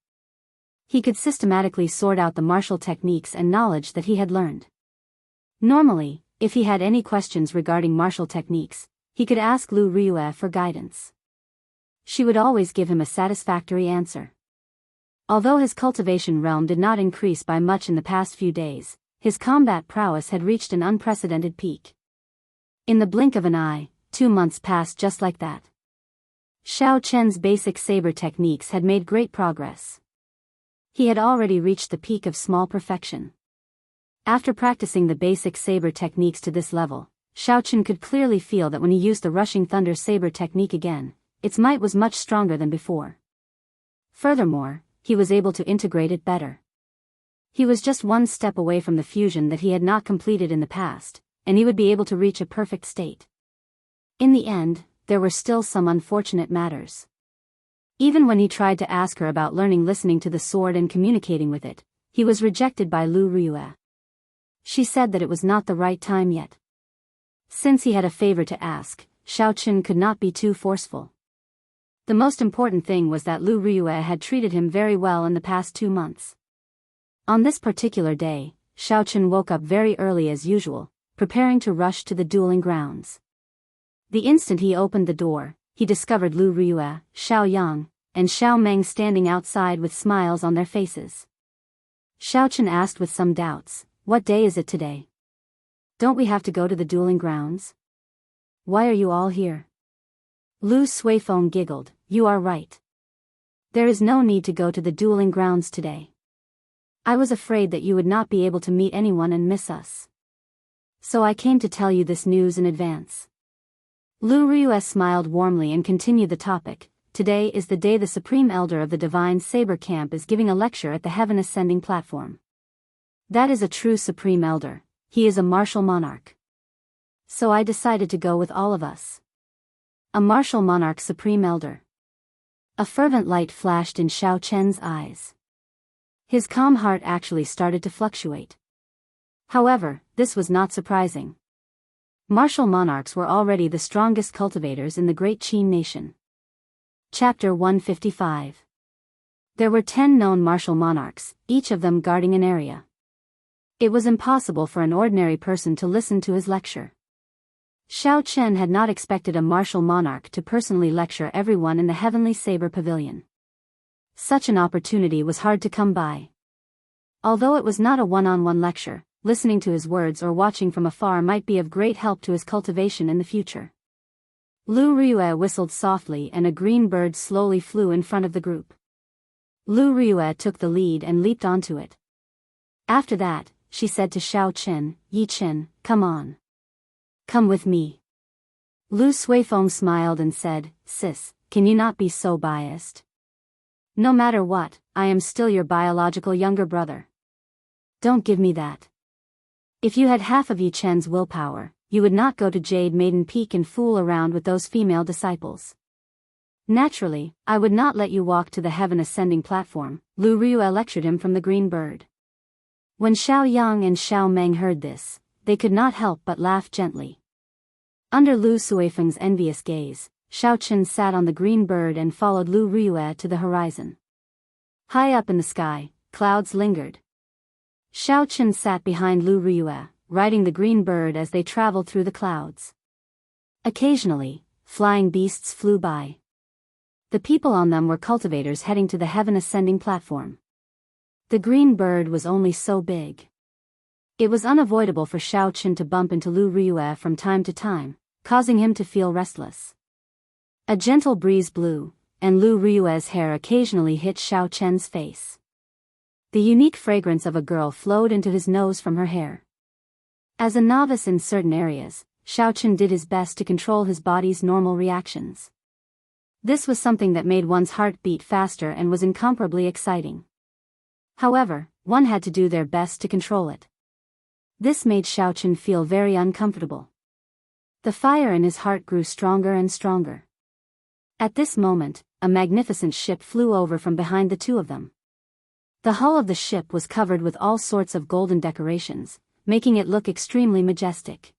He could systematically sort out the martial techniques and knowledge that he had learned. Normally, if he had any questions regarding martial techniques, he could ask Lu Ryue for guidance. She would always give him a satisfactory answer. Although his cultivation realm did not increase by much in the past few days, his combat prowess had reached an unprecedented peak. In the blink of an eye, 2 months passed just like that. Xiaochen's basic saber techniques had made great progress. He had already reached the peak of small perfection. After practicing the basic saber techniques to this level, Xiaochen could clearly feel that when he used the rushing thunder saber technique again, its might was much stronger than before. Furthermore, he was able to integrate it better. He was just one step away from the fusion that he had not completed in the past, and he would be able to reach a perfect state. In the end, there were still some unfortunate matters. Even when he tried to ask her about learning listening to the sword and communicating with it, he was rejected by Lu Ryue. She said that it was not the right time yet. Since he had a favor to ask, Xiaochen could not be too forceful. The most important thing was that Lu Ryue had treated him very well in the past 2 months. On this particular day, Xiaochen woke up very early as usual, preparing to rush to the dueling grounds. The instant he opened the door, he discovered Lu Ryue, Xiao Yang, and Xiao Meng standing outside with smiles on their faces. Xiaochen asked with some doubts, "What day is it today? Don't we have to go to the dueling grounds? Why are you all here?" Lu Suifeng giggled, "You are right. There is no need to go to the dueling grounds today. I was afraid that you would not be able to meet anyone and miss us. So I came to tell you this news in advance." Lu Ryue smiled warmly and continued the topic. "Today is the day the Supreme Elder of the Divine Saber Camp is giving a lecture at the Heaven Ascending platform. That is a true Supreme Elder, he is a martial monarch. So I decided to go with all of us." A martial monarch Supreme Elder. A fervent light flashed in Xiaochen's eyes. His calm heart actually started to fluctuate. However, this was not surprising. Martial monarchs were already the strongest cultivators in the great Qin nation. Chapter 155. There were 10 known martial monarchs, each of them guarding an area. It was impossible for an ordinary person to listen to his lecture. Xiao Chen had not expected a martial monarch to personally lecture everyone in the Heavenly Saber Pavilion. Such an opportunity was hard to come by. Although it was not a one-on-one lecture, listening to his words or watching from afar might be of great help to his cultivation in the future. Lu Ryue whistled softly and a green bird slowly flew in front of the group. Lu Ryue took the lead and leaped onto it. After that, she said to Xiao Chen, "Yi Chen, come on. Come with me." Lu Suifeng smiled and said, "Sis, can you not be so biased? No matter what, I am still your biological younger brother. Don't give me that. If you had half of Yi Chen's willpower, you would not go to Jade Maiden Peak and fool around with those female disciples. Naturally, I would not let you walk to the heaven ascending platform," Lu Ryue lectured him from the green bird. When Xiao Yang and Xiao Meng heard this, they could not help but laugh gently. Under Lu Suifeng's envious gaze, Xiao Chen sat on the green bird and followed Lu Ryue to the horizon. High up in the sky, clouds lingered. Xiao Chen sat behind Lu Ryue, riding the green bird as they traveled through the clouds. Occasionally, flying beasts flew by. The people on them were cultivators heading to the heaven ascending platform. The green bird was only so big. It was unavoidable for Xiao Chen to bump into Lu Ryue from time to time, causing him to feel restless. A gentle breeze blew, and Lu Ryue's hair occasionally hit Xiao Chen's face. The unique fragrance of a girl flowed into his nose from her hair. As a novice in certain areas, Xiao Chen did his best to control his body's normal reactions. This was something that made one's heart beat faster and was incomparably exciting. However, one had to do their best to control it. This made Xiao Chen feel very uncomfortable. The fire in his heart grew stronger and stronger. At this moment, a magnificent ship flew over from behind the two of them. The hull of the ship was covered with all sorts of golden decorations, making it look extremely majestic.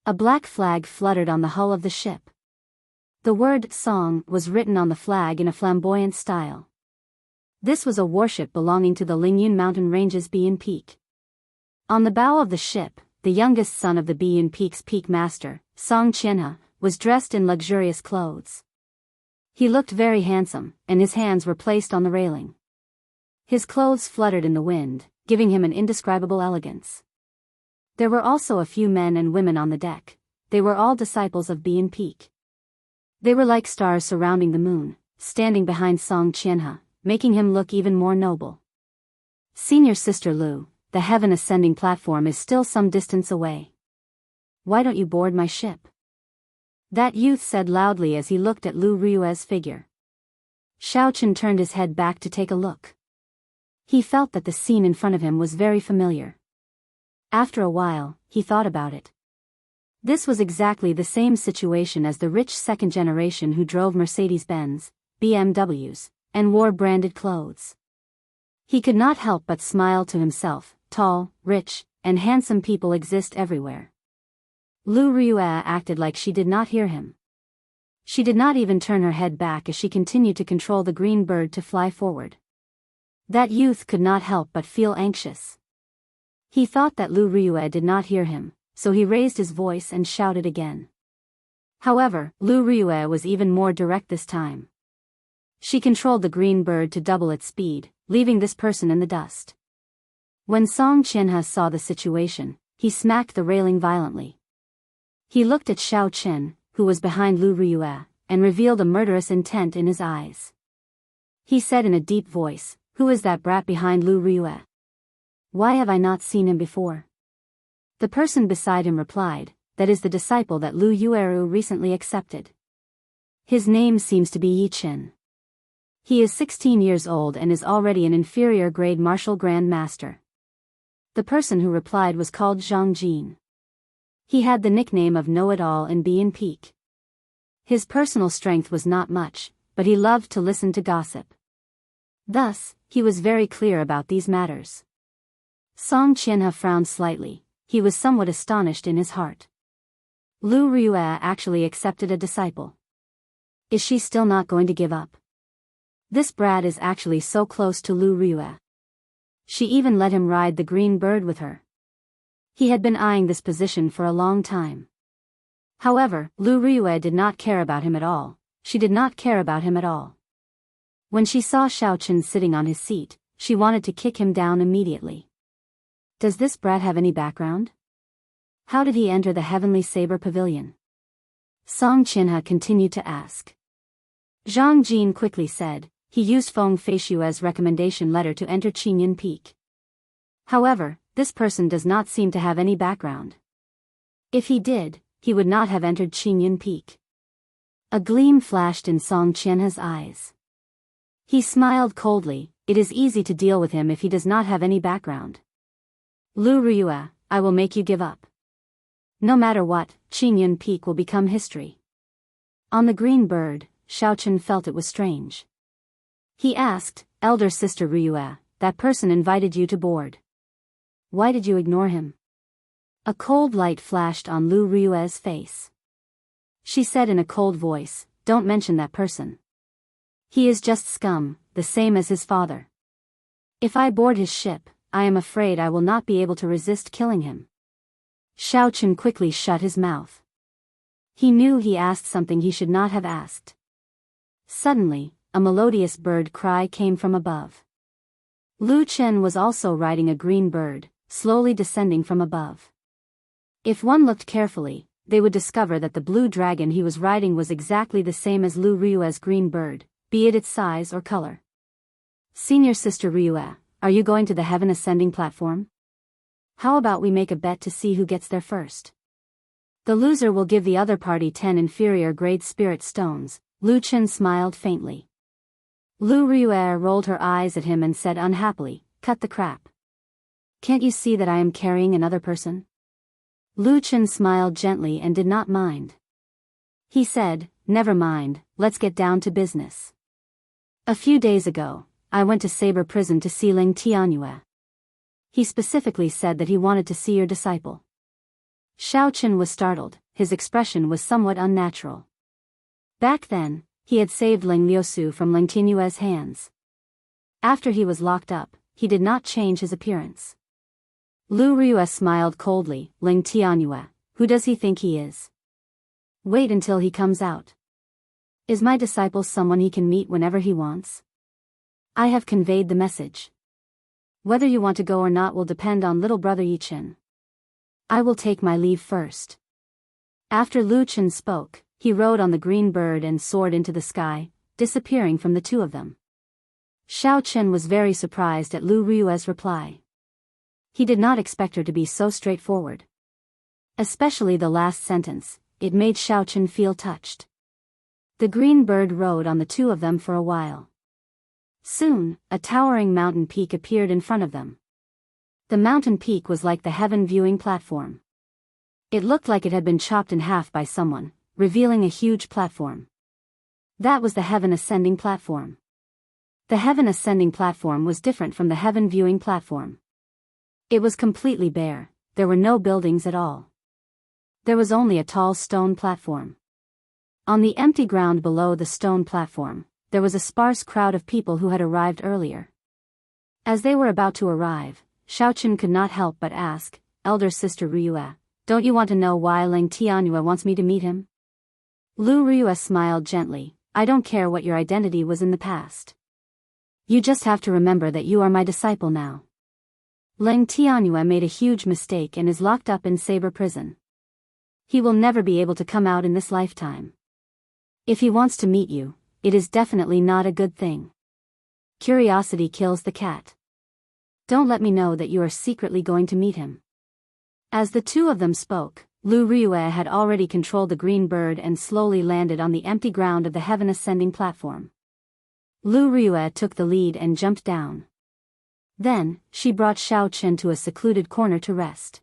A black flag fluttered on the hull of the ship. The word "Song" was written on the flag in a flamboyant style. This was a warship belonging to the Lingyun Mountain Range's Biyun Peak. On the bow of the ship, the youngest son of the Biyun Peak's peak master, Song Qianhe, was dressed in luxurious clothes. He looked very handsome, and his hands were placed on the railing. His clothes fluttered in the wind, giving him an indescribable elegance. There were also a few men and women on the deck. They were all disciples of Biyun Peak. They were like stars surrounding the moon, standing behind Song Qianhe, making him look even more noble. "Senior Sister Lu, the heaven ascending platform is still some distance away. Why don't you board my ship?" That youth said loudly as he looked at Lu Ryue's figure. Xiao Chen turned his head back to take a look. He felt that the scene in front of him was very familiar. After a while, he thought about it. This was exactly the same situation as the rich second generation who drove Mercedes-Benz, BMWs, and wore branded clothes. He could not help but smile to himself. Tall, rich, and handsome people exist everywhere. Lu Ryue acted like she did not hear him. She did not even turn her head back as she continued to control the green bird to fly forward. That youth could not help but feel anxious. He thought that Lu Ryue did not hear him, so he raised his voice and shouted again. However, Lu Ryue was even more direct this time. She controlled the green bird to double its speed, leaving this person in the dust. When Song Qianhe saw the situation, he smacked the railing violently. He looked at Xiao Chen, who was behind Lu Ryue, and revealed a murderous intent in his eyes. He said in a deep voice, "Who is that brat behind Lu Ryue? Why have I not seen him before?" The person beside him replied, "That is the disciple that Lu Yueru recently accepted. His name seems to be Yi Chen. He is 16 years old and is already an inferior grade martial grand master." The person who replied was called Zhang Jin. He had the nickname of Know-It-All in Biyun Peak. His personal strength was not much, but he loved to listen to gossip. Thus, he was very clear about these matters. Song Qianhe frowned slightly. He was somewhat astonished in his heart. Lu Rue actually accepted a disciple. Is she still not going to give up? This brat is actually so close to Lu Rue. She even let him ride the green bird with her. He had been eyeing this position for a long time. However, Lu Rue did not care about him at all. She did not care about him at all. When she saw Xiaochen sitting on his seat, she wanted to kick him down immediately. Does this brat have any background? How did he enter the Heavenly Saber Pavilion? Song Qinhe continued to ask. Zhang Jin quickly said, he used Feng Feishue's recommendation letter to enter Qingyun Peak. However, this person does not seem to have any background. If he did, he would not have entered Qingyun Peak. A gleam flashed in Song Qianhe's eyes. He smiled coldly. It is easy to deal with him if he does not have any background. Lu Rue, I will make you give up. No matter what, Qingyun Peak will become history. On the green bird, Xiaochen felt it was strange. He asked, Elder Sister Rue, that person invited you to board. Why did you ignore him? A cold light flashed on Lu Rue's face. She said in a cold voice, don't mention that person. He is just scum, the same as his father. If I board his ship, I am afraid I will not be able to resist killing him. Xiaochen quickly shut his mouth. He knew he asked something he should not have asked. Suddenly, a melodious bird cry came from above. Lu Chen was also riding a green bird, slowly descending from above. If one looked carefully, they would discover that the blue dragon he was riding was exactly the same as Lu Rue's green bird, be it its size or color. Senior Sister Rue, are you going to the Heaven Ascending platform? How about we make a bet to see who gets there first? The loser will give the other party 10 inferior grade spirit stones. Lu Chen smiled faintly. Lu Rue rolled her eyes at him and said unhappily, cut the crap. Can't you see that I am carrying another person? Lu Chen smiled gently and did not mind. He said, never mind, let's get down to business. A few days ago, I went to Saber Prison to see Ling Tianyue. He specifically said that he wanted to see your disciple. Xiaochen was startled, his expression was somewhat unnatural. Back then, he had saved Ling Liusu from Ling Tianyue's hands. After he was locked up, he did not change his appearance. Lu Rue smiled coldly, Ling Tianyue, who does he think he is? Wait until he comes out. Is my disciple someone he can meet whenever he wants? I have conveyed the message. Whether you want to go or not will depend on little brother Yichen. I will take my leave first. After Lu Chen spoke, he rode on the green bird and soared into the sky, disappearing from the two of them. Xiaochen was very surprised at Lu Rue's reply. He did not expect her to be so straightforward. Especially the last sentence, it made Xiaochen feel touched. The green bird rode on the two of them for a while. Soon, a towering mountain peak appeared in front of them. The mountain peak was like the heaven viewing platform. It looked like it had been chopped in half by someone, revealing a huge platform. That was the heaven ascending platform. The heaven ascending platform was different from the heaven viewing platform. It was completely bare, there were no buildings at all. There was only a tall stone platform. On the empty ground below the stone platform, there was a sparse crowd of people who had arrived earlier. As they were about to arrive, Xiaochen could not help but ask, Elder Sister Rue, don't you want to know why Ling Tianyue wants me to meet him? Lu Rue smiled gently, I don't care what your identity was in the past. You just have to remember that you are my disciple now. Ling Tianyue made a huge mistake and is locked up in Saber Prison. He will never be able to come out in this lifetime. If he wants to meet you, it is definitely not a good thing. Curiosity kills the cat. Don't let me know that you are secretly going to meet him. As the two of them spoke, Lu Rue had already controlled the green bird and slowly landed on the empty ground of the heaven ascending platform. Lu Rue took the lead and jumped down. Then, she brought Xiaochen to a secluded corner to rest.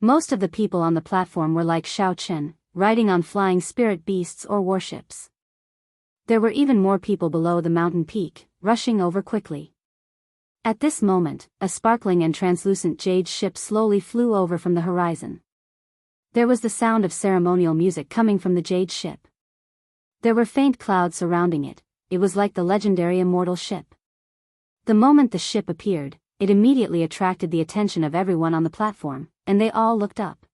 Most of the people on the platform were like Xiaochen, riding on flying spirit beasts or warships. There were even more people below the mountain peak, rushing over quickly. At this moment, a sparkling and translucent jade ship slowly flew over from the horizon. There was the sound of ceremonial music coming from the jade ship. There were faint clouds surrounding it. It was like the legendary Immortal ship. The moment the ship appeared, it immediately attracted the attention of everyone on the platform, and they all looked up.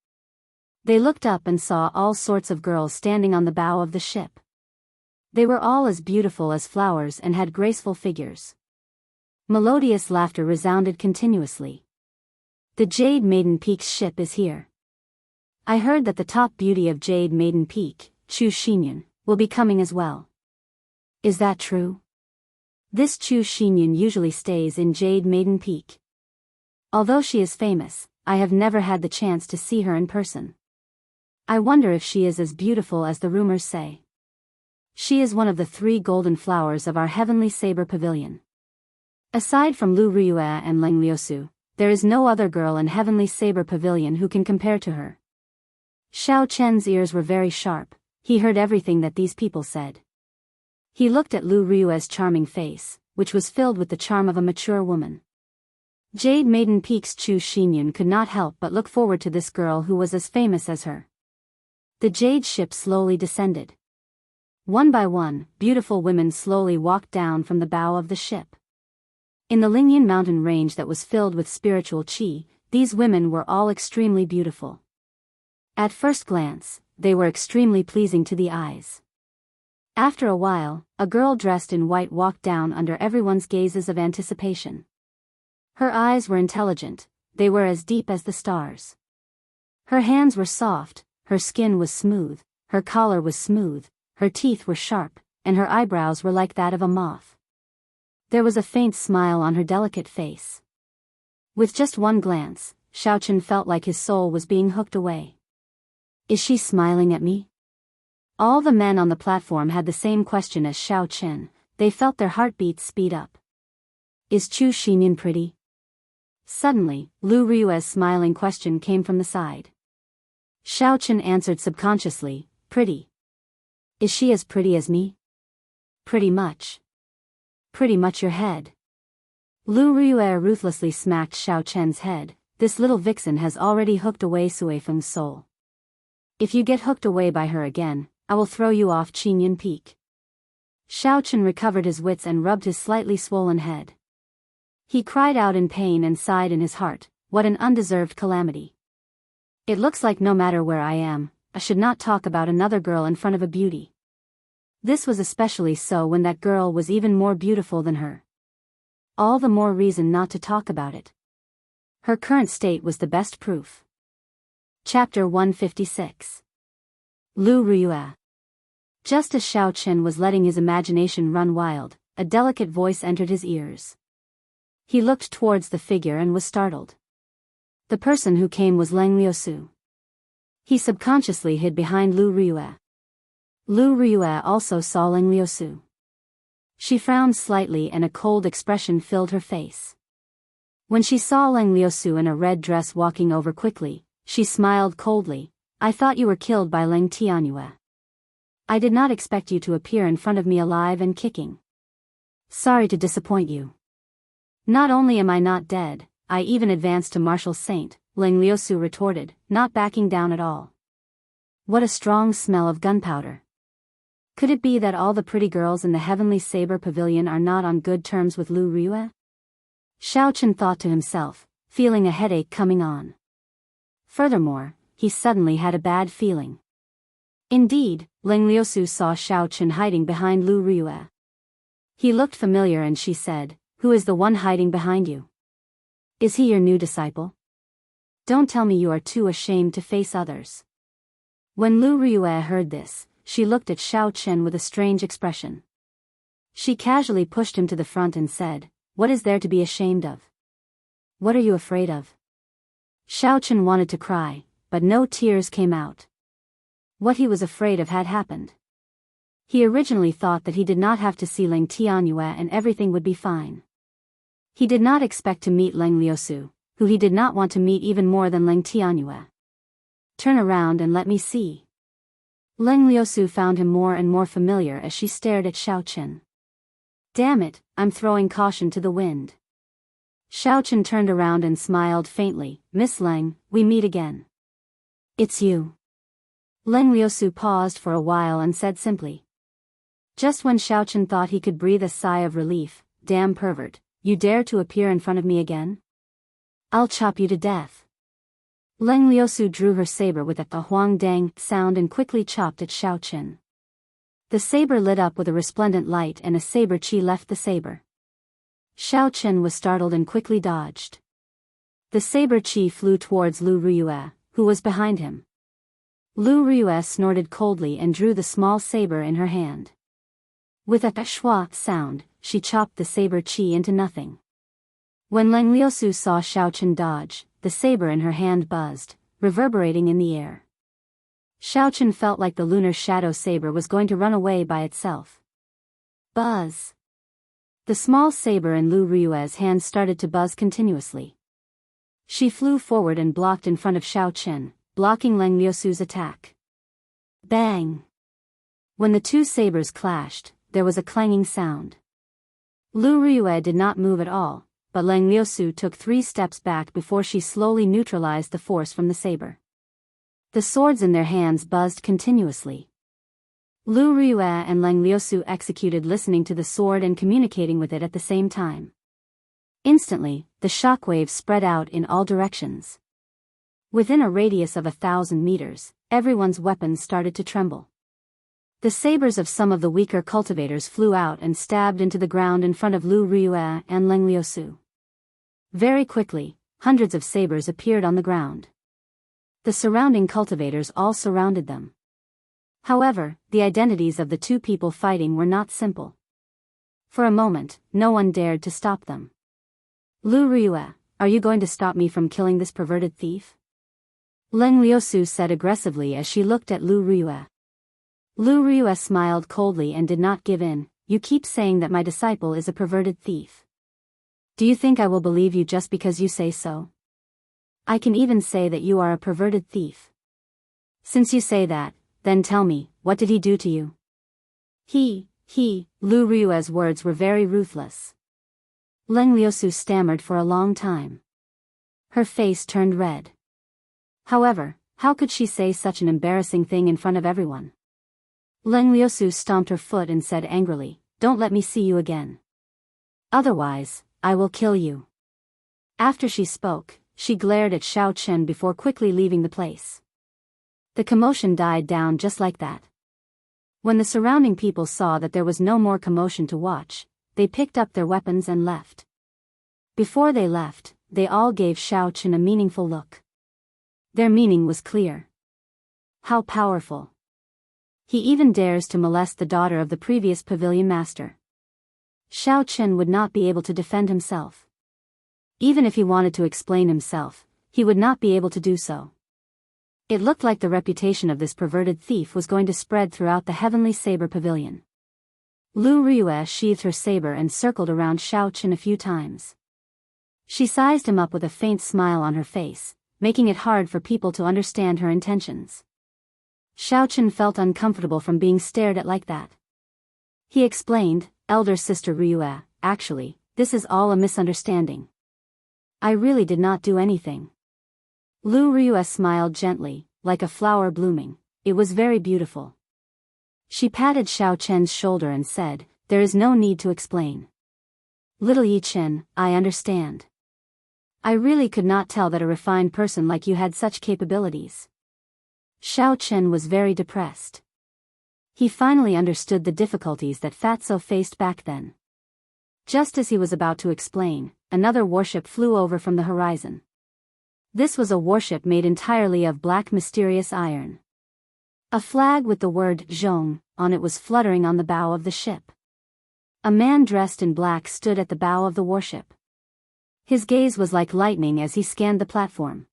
They looked up and saw all sorts of girls standing on the bow of the ship. They were all as beautiful as flowers and had graceful figures. Melodious laughter resounded continuously. The Jade Maiden Peak's ship is here. I heard that the top beauty of Jade Maiden Peak, Chu Xinyan, will be coming as well. Is that true? This Chu Xinyan usually stays in Jade Maiden Peak. Although she is famous, I have never had the chance to see her in person. I wonder if she is as beautiful as the rumors say. She is one of the 3 golden flowers of our heavenly saber pavilion. Aside from Lu Ryue and Leng Liusu, there is no other girl in heavenly saber pavilion who can compare to her. Xiao Chen's ears were very sharp. He heard everything that these people said. He looked at Lu Ryue's charming face, which was filled with the charm of a mature woman. Jade Maiden Peak's Chu Xinyan could not help but look forward to this girl who was as famous as her. The jade ship slowly descended. One by one, beautiful women slowly walked down from the bow of the ship. In the Lingyan mountain range that was filled with spiritual qi, these women were all extremely beautiful. At first glance, they were extremely pleasing to the eyes. After a while, a girl dressed in white walked down under everyone's gazes of anticipation. Her eyes were intelligent, they were as deep as the stars. Her hands were soft, her skin was smooth, her collar was smooth, her teeth were sharp, and her eyebrows were like that of a moth. There was a faint smile on her delicate face. With just one glance, Xiao Chen felt like his soul was being hooked away. Is she smiling at me? All the men on the platform had the same question as Xiao Chen. They felt their heartbeats speed up. Is Chu Xinyan pretty? Suddenly, Lu Ryue's smiling question came from the side. Xiao Chen answered subconsciously, pretty. Is she as pretty as me? Pretty much. Pretty much your head. Lu Ryue ruthlessly smacked Xiao Chen's head. This little vixen has already hooked away Sui Feng's soul. If you get hooked away by her again, I will throw you off Qinyan Peak. Xiao Chen recovered his wits and rubbed his slightly swollen head. He cried out in pain and sighed in his heart, what an undeserved calamity. It looks like no matter where I am, I should not talk about another girl in front of a beauty. This was especially so when that girl was even more beautiful than her. All the more reason not to talk about it. Her current state was the best proof. Chapter 156. Lu Ryue. Just as Xiao Chen was letting his imagination run wild, a delicate voice entered his ears. He looked towards the figure and was startled. The person who came was Leng Liusu. He subconsciously hid behind Lu Ryue. Lu Ryue also saw Leng Liusu. She frowned slightly and a cold expression filled her face. When she saw Leng Liusu in a red dress walking over quickly, she smiled coldly. I thought you were killed by Leng Tianyue. I did not expect you to appear in front of me alive and kicking. Sorry to disappoint you. Not only am I not dead, I even advanced to martial saint, Leng Liusu retorted, not backing down at all. What a strong smell of gunpowder. Could it be that all the pretty girls in the Heavenly Saber Pavilion are not on good terms with Lu Ryue? Xiao Chen thought to himself, feeling a headache coming on. Furthermore, he suddenly had a bad feeling. Indeed, Leng Liusu saw Xiao Chen hiding behind Lu Ryue. He looked familiar and she said, who is the one hiding behind you? Is he your new disciple? Don't tell me you are too ashamed to face others. When Lu Ryue heard this, she looked at Xiao Chen with a strange expression. She casually pushed him to the front and said, what is there to be ashamed of? What are you afraid of? Xiao Chen wanted to cry, but no tears came out. What he was afraid of had happened. He originally thought that he did not have to see Leng Tianyue and everything would be fine. He did not expect to meet Leng Liusu, who he did not want to meet even more than Leng Tianyue. Turn around and let me see. Leng Liusu found him more and more familiar as she stared at Xiao Chen. Damn it, I'm throwing caution to the wind. Xiao Chen turned around and smiled faintly, Miss Leng, we meet again. It's you. Leng Liusu paused for a while and said simply. Just when Xiaochen thought he could breathe a sigh of relief, damn pervert, you dare to appear in front of me again? I'll chop you to death. Leng Liusu drew her saber with a huang dang sound and quickly chopped at Xiaochen. The saber lit up with a resplendent light and a saber chi left the saber. Xiaochen was startled and quickly dodged. The saber chi flew towards Lu Ruyue, who was behind him. Lu Ruyue snorted coldly and drew the small saber in her hand. With a schwa sound, she chopped the saber chi into nothing. When Leng Liusu saw Xiaochen dodge, the saber in her hand buzzed, reverberating in the air. Xiaochen felt like the lunar shadow saber was going to run away by itself. Buzz! The small saber in Lu Ruyue's hand started to buzz continuously. She flew forward and blocked in front of Xiaochen, blocking Leng Liusu's attack. Bang! When the two sabers clashed, there was a clanging sound. Lu Ruyue did not move at all, but Leng Liusu took 3 steps back before she slowly neutralized the force from the saber. The swords in their hands buzzed continuously. Lu Ruyue and Leng Liusu executed listening to the sword and communicating with it at the same time. Instantly, the shockwaves spread out in all directions. Within a radius of 1,000 meters, everyone's weapons started to tremble. The sabers of some of the weaker cultivators flew out and stabbed into the ground in front of Lu Ruyue and Leng Liusu. Very quickly, hundreds of sabers appeared on the ground. The surrounding cultivators all surrounded them. However, the identities of the two people fighting were not simple. For a moment, no one dared to stop them. Lu Ruyue, are you going to stop me from killing this perverted thief? Leng Liusu said aggressively as she looked at Lu Ruyue. Lu Ruyue smiled coldly and did not give in. You keep saying that my disciple is a perverted thief. Do you think I will believe you just because you say so? I can even say that you are a perverted thief. Since you say that, then tell me, what did he do to you? Lu Ruyue's words were very ruthless. Leng Liusu stammered for a long time. Her face turned red. However, how could she say such an embarrassing thing in front of everyone? Leng Liusu stomped her foot and said angrily, "Don't let me see you again. Otherwise, I will kill you." After she spoke, she glared at Xiaochen before quickly leaving the place. The commotion died down just like that. When the surrounding people saw that there was no more commotion to watch, they picked up their weapons and left. Before they left, they all gave Xiaochen a meaningful look. Their meaning was clear. How powerful. He even dares to molest the daughter of the previous pavilion master. Xiaochen would not be able to defend himself. Even if he wanted to explain himself, he would not be able to do so. It looked like the reputation of this perverted thief was going to spread throughout the heavenly saber pavilion. Lu Ruyue sheathed her saber and circled around Xiaochen a few times. She sized him up with a faint smile on her face, making it hard for people to understand her intentions. Xiaochen felt uncomfortable from being stared at like that. He explained, "Elder sister Ruyue, actually, this is all a misunderstanding. I really did not do anything." Lu Ruyue smiled gently, like a flower blooming. It was very beautiful. She patted Xiaochen's shoulder and said, "There is no need to explain. Little Yi Chen, I understand. I really could not tell that a refined person like you had such capabilities." Xiaochen was very depressed. He finally understood the difficulties that Fatso faced back then. Just as he was about to explain, another warship flew over from the horizon. This was a warship made entirely of black mysterious iron. A flag with the word Zhong on it was fluttering on the bow of the ship. A man dressed in black stood at the bow of the warship. His gaze was like lightning as he scanned the platform.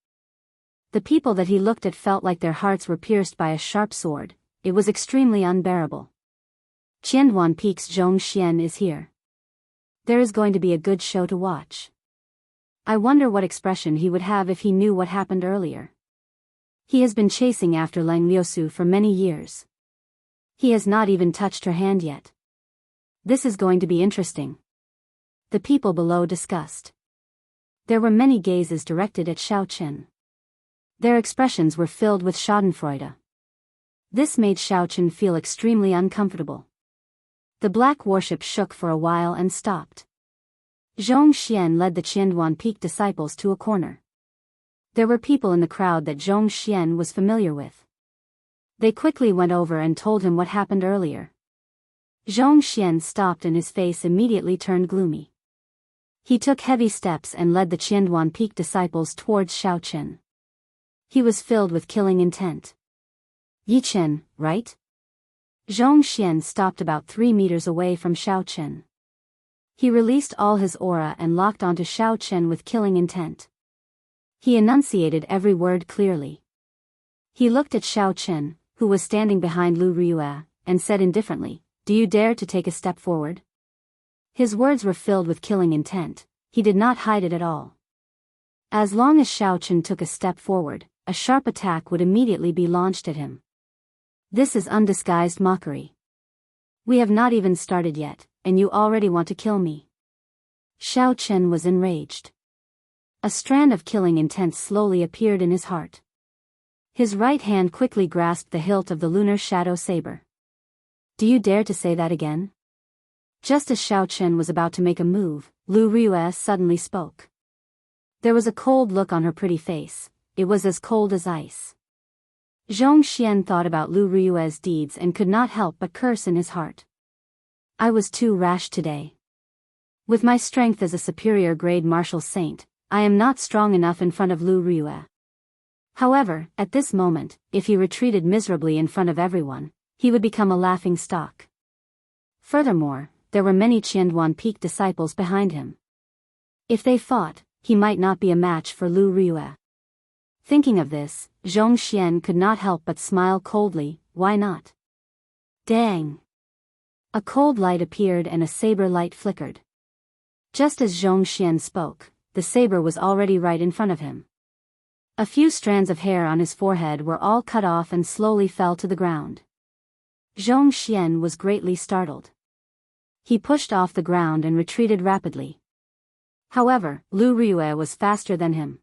The people that he looked at felt like their hearts were pierced by a sharp sword. It was extremely unbearable. Qianduan Peak's Zhong Xian is here. There is going to be a good show to watch. I wonder what expression he would have if he knew what happened earlier. He has been chasing after Leng Liusu for many years. He has not even touched her hand yet. This is going to be interesting. The people below discussed. There were many gazes directed at Xiaochen. Their expressions were filled with schadenfreude. This made Xiaochen feel extremely uncomfortable. The black warship shook for a while and stopped. Zhong Xian led the Qianduan Peak disciples to a corner. There were people in the crowd that Zhong Xian was familiar with. They quickly went over and told him what happened earlier. Zhong Xian stopped and his face immediately turned gloomy. He took heavy steps and led the Qianduan Peak disciples towards Xiaochen. He was filled with killing intent. Yichen, right? Zhong Xian stopped about 3 meters away from Xiaochen. He released all his aura and locked onto Xiaochen with killing intent. He enunciated every word clearly. He looked at Xiaochen, who was standing behind Lu Riyue, and said indifferently, "Do you dare to take a step forward?" His words were filled with killing intent. He did not hide it at all. As long as Xiaochen took a step forward, a sharp attack would immediately be launched at him. This is undisguised mockery. We have not even started yet, and you already want to kill me. Xiaochen was enraged. A strand of killing intent slowly appeared in his heart. His right hand quickly grasped the hilt of the lunar shadow saber. Do you dare to say that again? Just as Xiaochen was about to make a move, Lu Riyue suddenly spoke. There was a cold look on her pretty face. It was as cold as ice. Zhong Xian thought about Lu Riyue's deeds and could not help but curse in his heart. I was too rash today. With my strength as a superior grade martial saint, I am not strong enough in front of Lu Riyue. However, at this moment, if he retreated miserably in front of everyone, he would become a laughing stock. Furthermore, there were many Qianduan Peak disciples behind him. If they fought, he might not be a match for Lu Riyue. Thinking of this, Zhong Xian could not help but smile coldly. Why not? Dang! A cold light appeared and a saber light flickered. Just as Zhong Xian spoke, the saber was already right in front of him. A few strands of hair on his forehead were all cut off and slowly fell to the ground. Zhong Xian was greatly startled. He pushed off the ground and retreated rapidly. However, Lu Riyue was faster than him.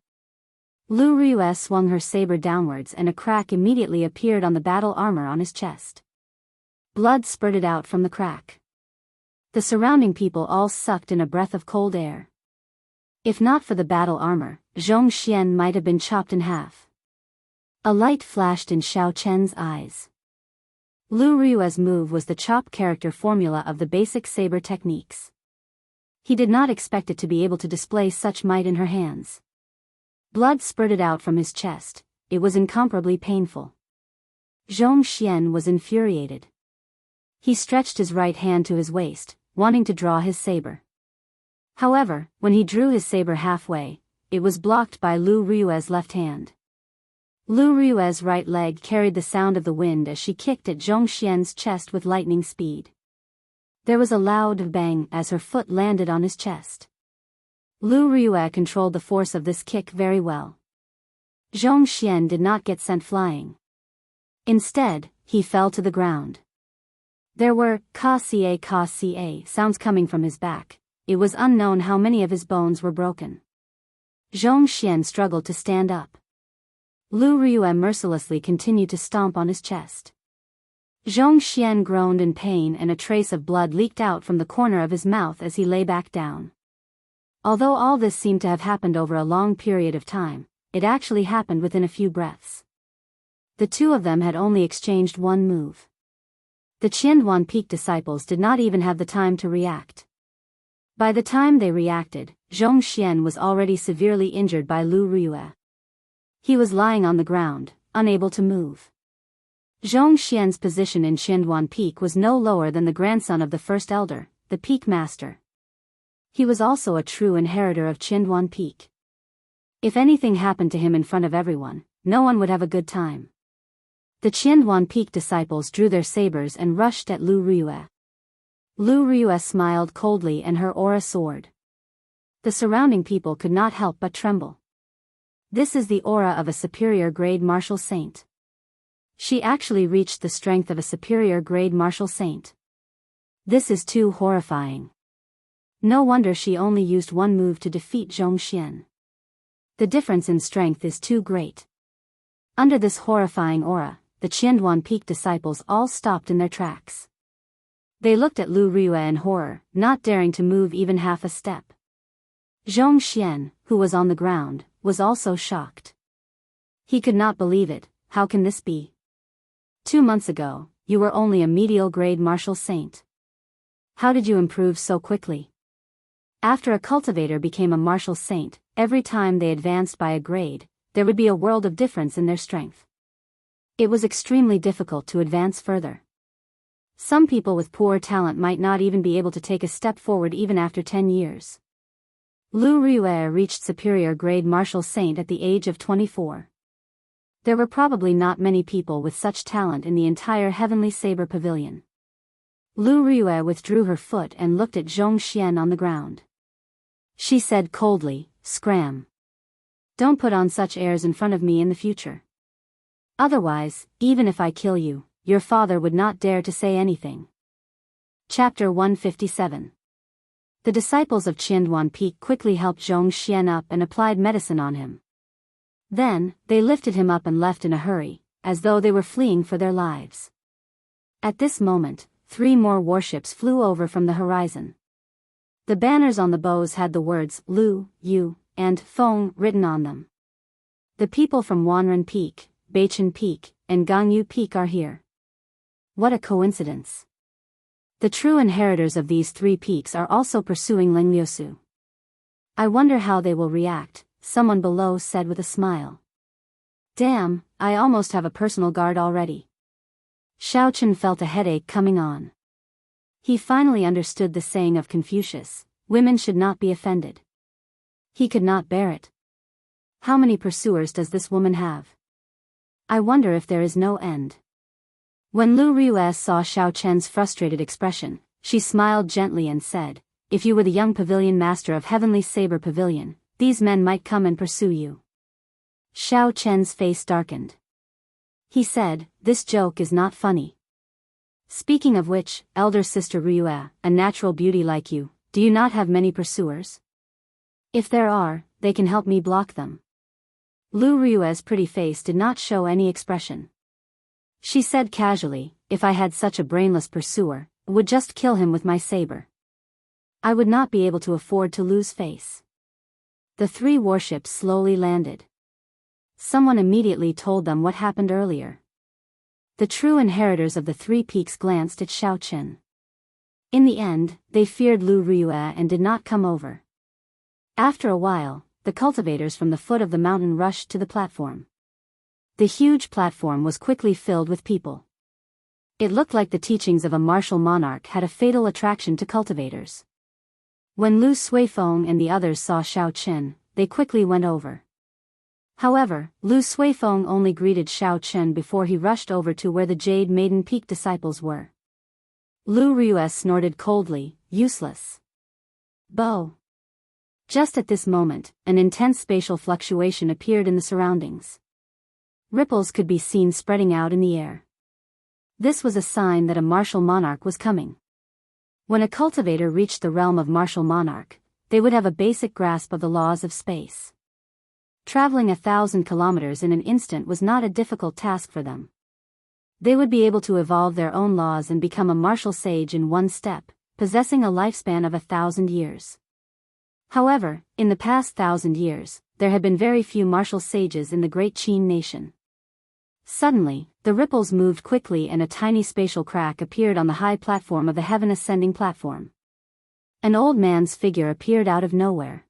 Lu Riyue swung her saber downwards and a crack immediately appeared on the battle armor on his chest. Blood spurted out from the crack. The surrounding people all sucked in a breath of cold air. If not for the battle armor, Zhong Xian might have been chopped in half. A light flashed in Xiaochen's eyes. Lu Riyue's move was the chop character formula of the basic saber techniques. He did not expect it to be able to display such might in her hands. Blood spurted out from his chest. It was incomparably painful. Zhong Xian was infuriated. He stretched his right hand to his waist, wanting to draw his saber. However, when he drew his saber halfway, it was blocked by Lu Riyue's left hand. Lu Riyue's right leg carried the sound of the wind as she kicked at Zhong Xian's chest with lightning speed. There was a loud bang as her foot landed on his chest. Lu Riyue controlled the force of this kick very well. Zhong Xian did not get sent flying. Instead, he fell to the ground. There were ka-ca sounds coming from his back. It was unknown how many of his bones were broken. Zhong Xian struggled to stand up. Lu Riyue mercilessly continued to stomp on his chest. Zhong Xian groaned in pain and a trace of blood leaked out from the corner of his mouth as he lay back down. Although all this seemed to have happened over a long period of time, it actually happened within a few breaths. The two of them had only exchanged one move. The Qianduan Peak disciples did not even have the time to react. By the time they reacted, Zhong Xian was already severely injured by Lu Riyue. He was lying on the ground, unable to move. Zhong Xian's position in Qianduan Peak was no lower than the grandson of the first elder, the Peak Master. He was also a true inheritor of Qianduan Peak. If anything happened to him in front of everyone, no one would have a good time. The Qianduan Peak disciples drew their sabers and rushed at Lu Riyue. Lu Riyue smiled coldly and her aura soared. The surrounding people could not help but tremble. This is the aura of a superior grade martial saint. She actually reached the strength of a superior grade martial saint. This is too horrifying. No wonder she only used one move to defeat Zhong Xian. The difference in strength is too great. Under this horrifying aura, the Qianduan Peak disciples all stopped in their tracks. They looked at Lu Riyue in horror, not daring to move even half a step. Zhong Xian, who was on the ground, was also shocked. He could not believe it. How can this be? 2 months ago, you were only a medial grade martial saint. How did you improve so quickly? After a cultivator became a martial saint, every time they advanced by a grade, there would be a world of difference in their strength. It was extremely difficult to advance further. Some people with poor talent might not even be able to take a step forward even after 10 years. Lu Riyue reached superior grade martial saint at the age of 24. There were probably not many people with such talent in the entire Heavenly Saber Pavilion. Lu Riyue withdrew her foot and looked at Zhong Xian on the ground. She said coldly, "Scram. Don't put on such airs in front of me in the future. Otherwise, even if I kill you, your father would not dare to say anything." Chapter 157. The disciples of Qianduan Peak quickly helped Zhong Xian up and applied medicine on him. Then, they lifted him up and left in a hurry, as though they were fleeing for their lives. At this moment, 3 more warships flew over from the horizon. The banners on the bows had the words Lu, Yu, and Feng written on them. The people from Wanren Peak, Beichen Peak, and Gangyu Peak are here. What a coincidence. The true inheritors of these 3 peaks are also pursuing Lingliusu. I wonder how they will react, someone below said with a smile. Damn, I almost have a personal guard already. Xiaochen felt a headache coming on. He finally understood the saying of Confucius, women should not be offended. He could not bear it. How many pursuers does this woman have? I wonder if there is no end. When Lu Riyue saw Xiaochen's frustrated expression, she smiled gently and said, "If you were the young pavilion master of Heavenly Saber Pavilion, these men might come and pursue you." Xiaochen's face darkened. He said, "This joke is not funny. Speaking of which, elder sister Riyue, a natural beauty like you, do you not have many pursuers? If there are, they can help me block them." Lu Riyue's pretty face did not show any expression. She said casually, "If I had such a brainless pursuer, I would just kill him with my saber. I would not be able to afford to lose face." The 3 warships slowly landed. Someone immediately told them what happened earlier. The true inheritors of the 3 peaks glanced at Xiaochen. In the end, they feared Lu Riyue and did not come over. After a while, the cultivators from the foot of the mountain rushed to the platform. The huge platform was quickly filled with people. It looked like the teachings of a martial monarch had a fatal attraction to cultivators. When Lu Suifeng and the others saw Xiaochen, they quickly went over. However, Lu Suifeng only greeted Xiaochen before he rushed over to where the Jade Maiden Peak disciples were. Lu Riyue snorted coldly, "Useless. Bo." Just at this moment, an intense spatial fluctuation appeared in the surroundings. Ripples could be seen spreading out in the air. This was a sign that a martial monarch was coming. When a cultivator reached the realm of martial monarch, they would have a basic grasp of the laws of space. Traveling 1,000 kilometers in an instant was not a difficult task for them. They would be able to evolve their own laws and become a martial sage in one step, possessing a lifespan of 1,000 years. However, in the past 1,000 years, there had been very few martial sages in the great Qin nation. Suddenly, the ripples moved quickly and a tiny spatial crack appeared on the high platform of the heaven ascending platform. An old man's figure appeared out of nowhere.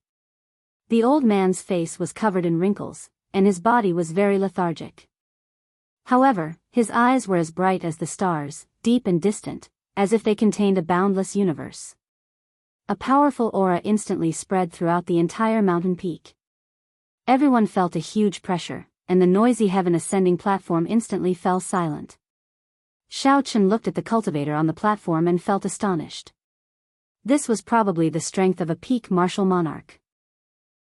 The old man's face was covered in wrinkles, and his body was very lethargic. However, his eyes were as bright as the stars, deep and distant, as if they contained a boundless universe. A powerful aura instantly spread throughout the entire mountain peak. Everyone felt a huge pressure, and the noisy heaven ascending platform instantly fell silent. Xiaochen looked at the cultivator on the platform and felt astonished. This was probably the strength of a peak martial monarch.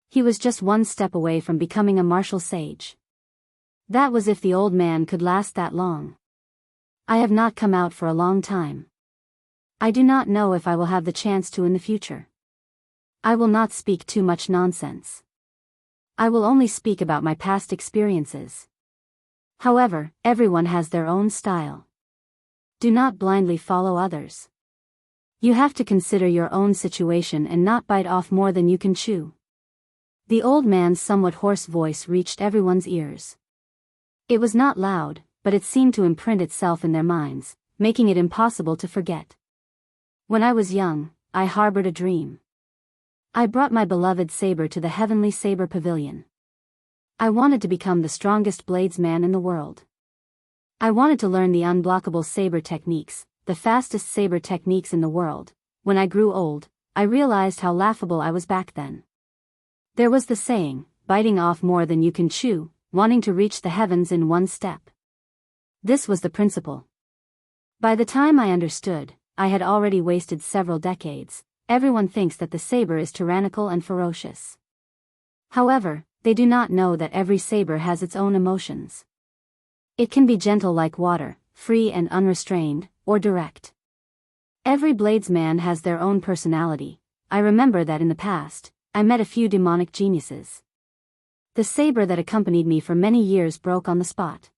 He was just 1 step away from becoming a martial sage. That was if the old man could last that long. I have not come out for a long time. I do not know if I will have the chance to in the future. I will not speak too much nonsense. I will only speak about my past experiences. However, everyone has their own style. Do not blindly follow others. You have to consider your own situation and not bite off more than you can chew. The old man's somewhat hoarse voice reached everyone's ears. It was not loud, but it seemed to imprint itself in their minds, making it impossible to forget. When I was young, I harbored a dream. I brought my beloved saber to the heavenly saber pavilion. I wanted to become the strongest bladesman in the world. I wanted to learn the unblockable saber techniques, the fastest saber techniques in the world. When I grew old, I realized how laughable I was back then. There was the saying, biting off more than you can chew, wanting to reach the heavens in one step. This was the principle. By the time I understood, I had already wasted several decades. Everyone thinks that the saber is tyrannical and ferocious. However, they do not know that every saber has its own emotions. It can be gentle like water, free and unrestrained, or direct. Every bladesman has their own personality. I remember that in the past, I met a few demonic geniuses. The saber that accompanied me for many years broke on the spot.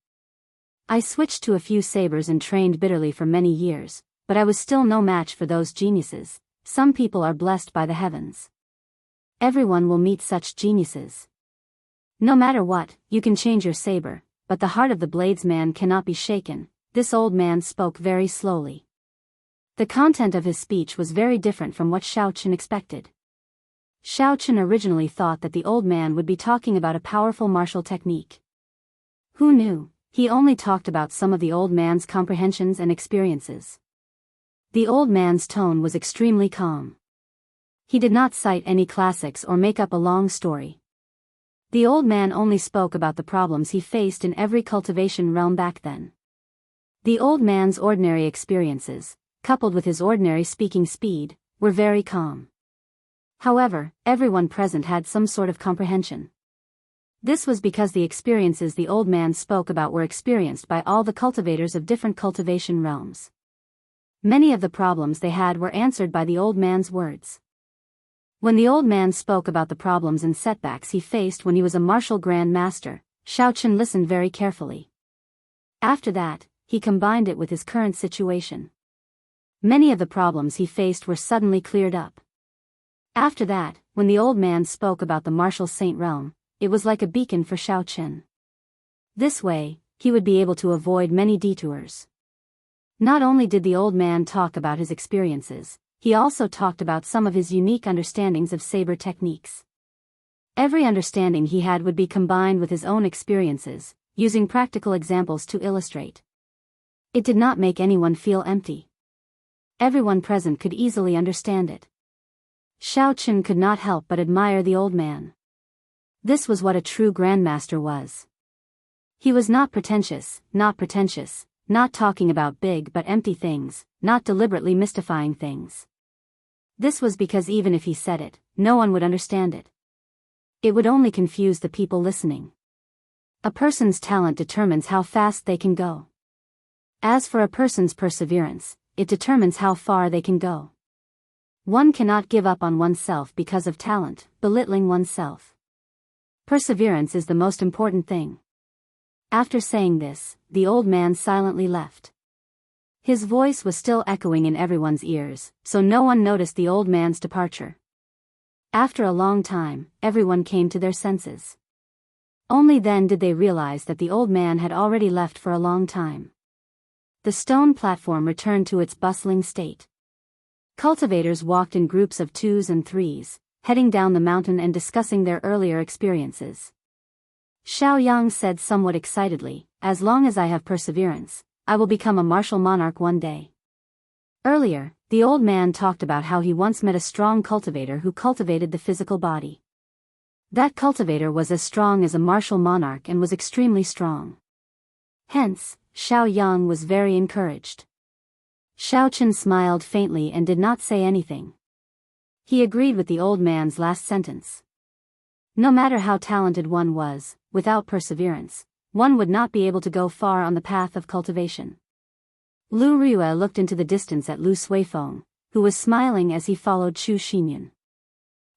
I switched to a few sabers and trained bitterly for many years, but I was still no match for those geniuses. Some people are blessed by the heavens. Everyone will meet such geniuses. No matter what, you can change your saber, but the heart of the bladesman cannot be shaken. This old man spoke very slowly. The content of his speech was very different from what Xiao Chen expected. Xiao Chen originally thought that the old man would be talking about a powerful martial technique. Who knew? He only talked about some of the old man's comprehensions and experiences. The old man's tone was extremely calm. He did not cite any classics or make up a long story. The old man only spoke about the problems he faced in every cultivation realm back then. The old man's ordinary experiences, coupled with his ordinary speaking speed, were very calm. However, everyone present had some sort of comprehension. This was because the experiences the old man spoke about were experienced by all the cultivators of different cultivation realms. Many of the problems they had were answered by the old man's words. When the old man spoke about the problems and setbacks he faced when he was a martial grand master, Xiao Chen listened very carefully. After that, he combined it with his current situation. Many of the problems he faced were suddenly cleared up. After that, when the old man spoke about the martial saint realm, it was like a beacon for Xiao Chen. This way, he would be able to avoid many detours. Not only did the old man talk about his experiences, he also talked about some of his unique understandings of saber techniques. Every understanding he had would be combined with his own experiences, using practical examples to illustrate. It did not make anyone feel empty. Everyone present could easily understand it. Xiao Chen could not help but admire the old man. This was what a true grandmaster was. He was not pretentious, not talking about big but empty things, not deliberately mystifying things. This was because even if he said it, no one would understand it. It would only confuse the people listening. A person's talent determines how fast they can go. As for a person's perseverance, it determines how far they can go. One cannot give up on oneself because of talent, belittling oneself. Perseverance is the most important thing. After saying this, the old man silently left. His voice was still echoing in everyone's ears, so no one noticed the old man's departure. After a long time, everyone came to their senses. Only then did they realize that the old man had already left for a long time. The stone platform returned to its bustling state. Cultivators walked in groups of 2s and 3s, heading down the mountain and discussing their earlier experiences. Xiao Yang said somewhat excitedly, "As long as I have perseverance, I will become a martial monarch one day." Earlier, the old man talked about how he once met a strong cultivator who cultivated the physical body. That cultivator was as strong as a martial monarch and was extremely strong. Hence, Xiao Yang was very encouraged. Xiao Chen smiled faintly and did not say anything. He agreed with the old man's last sentence. No matter how talented one was, without perseverance, one would not be able to go far on the path of cultivation. Lu Riyue looked into the distance at Lu Suifeng, who was smiling as he followed Chu Xinyan.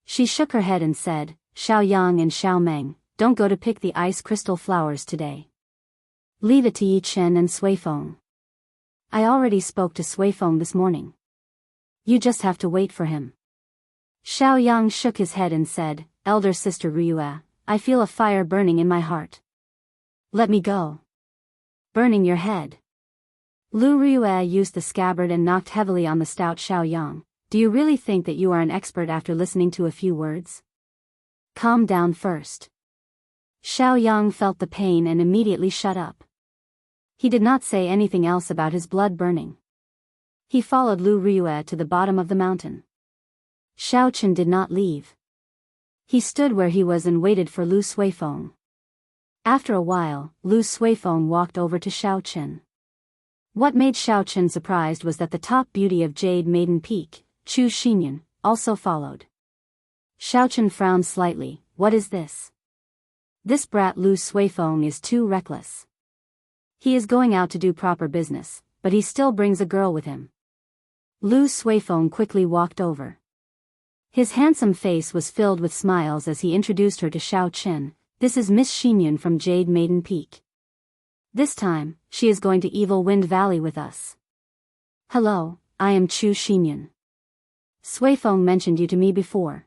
She shook her head and said, "Xiao Yang and Xiao Meng, don't go to pick the ice crystal flowers today. Leave it to Yi Chen and Sui Feng. I already spoke to Sui Feng this morning. You just have to wait for him. Xiao Yang shook his head and said, Elder Sister Ryue, I feel a fire burning in my heart. Let me go. Burning your head. Lu Ryue used the scabbard and knocked heavily on the stout Xiao Yang. Do you really think that you are an expert after listening to a few words? Calm down first. Xiao Yang felt the pain and immediately shut up. He did not say anything else about his blood burning. He followed Lu Ryue to the bottom of the mountain. Xiao Chen did not leave. He stood where he was and waited for Lu Suifeng. After a while, Lu Suifeng walked over to Xiao Chen. What made Xiao Chen surprised was that the top beauty of Jade Maiden Peak, Chu Xinyan, also followed. Xiao Chen frowned slightly. What is this? This brat Lu Suifeng is too reckless. He is going out to do proper business, but he still brings a girl with him. Lu Suifeng quickly walked over. His handsome face was filled with smiles as he introduced her to Xiao Chen. This is Miss Xinyan from Jade Maiden Peak. This time, she is going to Evil Wind Valley with us. Hello, I am Chu Xinyan. Suifeng mentioned you to me before.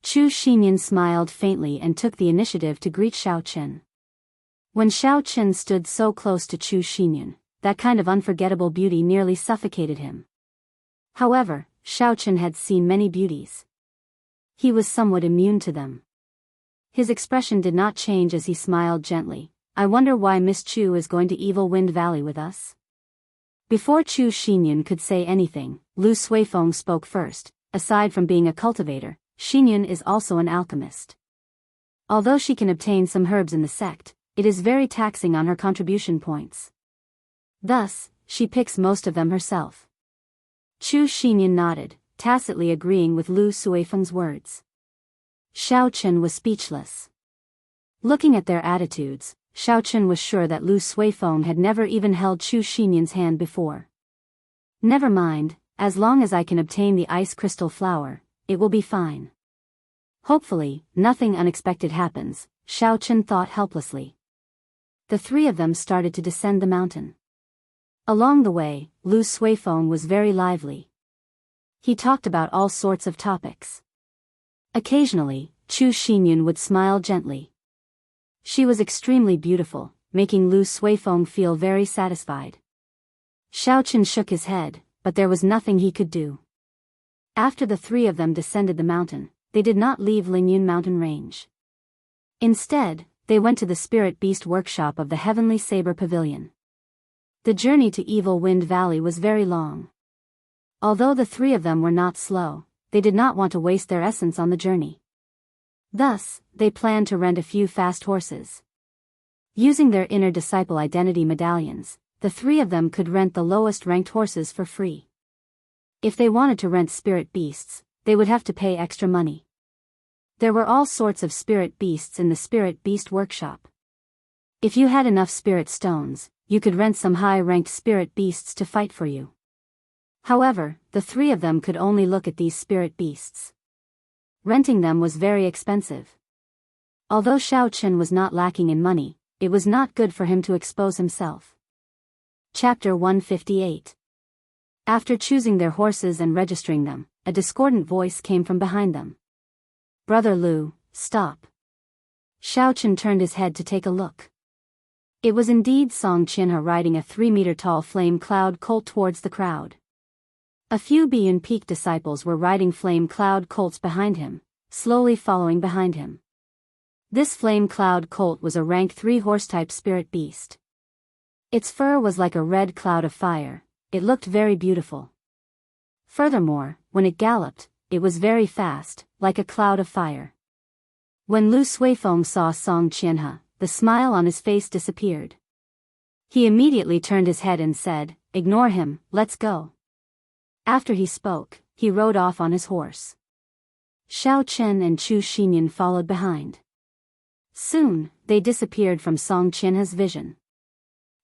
Chu Xinyan smiled faintly and took the initiative to greet Xiao Chen. When Xiao Chen stood so close to Chu Xinyan, that kind of unforgettable beauty nearly suffocated him. However, Xiao Chen had seen many beauties. He was somewhat immune to them. His expression did not change as he smiled gently. I wonder why Miss Chu is going to Evil Wind Valley with us? Before Chu Xinyan could say anything, Lu Suifeng spoke first. Aside from being a cultivator, Xinyan is also an alchemist. Although she can obtain some herbs in the sect, it is very taxing on her contribution points. Thus, she picks most of them herself. Chu Xinyan nodded, tacitly agreeing with Lu Suifeng's words. Xiao Chen was speechless. Looking at their attitudes, Xiao Chen was sure that Lu Suifeng had never even held Chu Xinyan's hand before. Never mind, as long as I can obtain the ice crystal flower, it will be fine. Hopefully, nothing unexpected happens, Xiao Chen thought helplessly. The three of them started to descend the mountain. Along the way, Lu Suifeng was very lively. He talked about all sorts of topics. Occasionally, Chu Xinyan would smile gently. She was extremely beautiful, making Lu Suifeng feel very satisfied. Xiao Chen shook his head, but there was nothing he could do. After the three of them descended the mountain, they did not leave Lingyun mountain range. Instead, they went to the spirit beast workshop of the Heavenly Saber Pavilion. The journey to Evil Wind Valley was very long. Although the three of them were not slow, they did not want to waste their essence on the journey. Thus, they planned to rent a few fast horses. Using their inner disciple identity medallions, the three of them could rent the lowest ranked horses for free. If they wanted to rent spirit beasts, they would have to pay extra money. There were all sorts of spirit beasts in the spirit beast workshop. If you had enough spirit stones, you could rent some high-ranked spirit beasts to fight for you. However, the three of them could only look at these spirit beasts. Renting them was very expensive. Although Xiao Chen was not lacking in money, it was not good for him to expose himself. Chapter 158. After choosing their horses and registering them, a discordant voice came from behind them. Brother Lu, stop. Xiao Chen turned his head to take a look. It was indeed Song Qianhe riding a 3-meter-tall flame cloud colt towards the crowd. A few Biyun Peak disciples were riding flame cloud colts behind him, slowly following behind him. This flame cloud colt was a rank 3 horse-type spirit beast. Its fur was like a red cloud of fire. It looked very beautiful. Furthermore, when it galloped, it was very fast, like a cloud of fire. When Lu Suifeng saw Song Qianhe, the smile on his face disappeared. He immediately turned his head and said, "Ignore him, let's go." After he spoke, he rode off on his horse. Xiao Chen and Chu Xinyan followed behind. Soon, they disappeared from Song Qianhe's vision.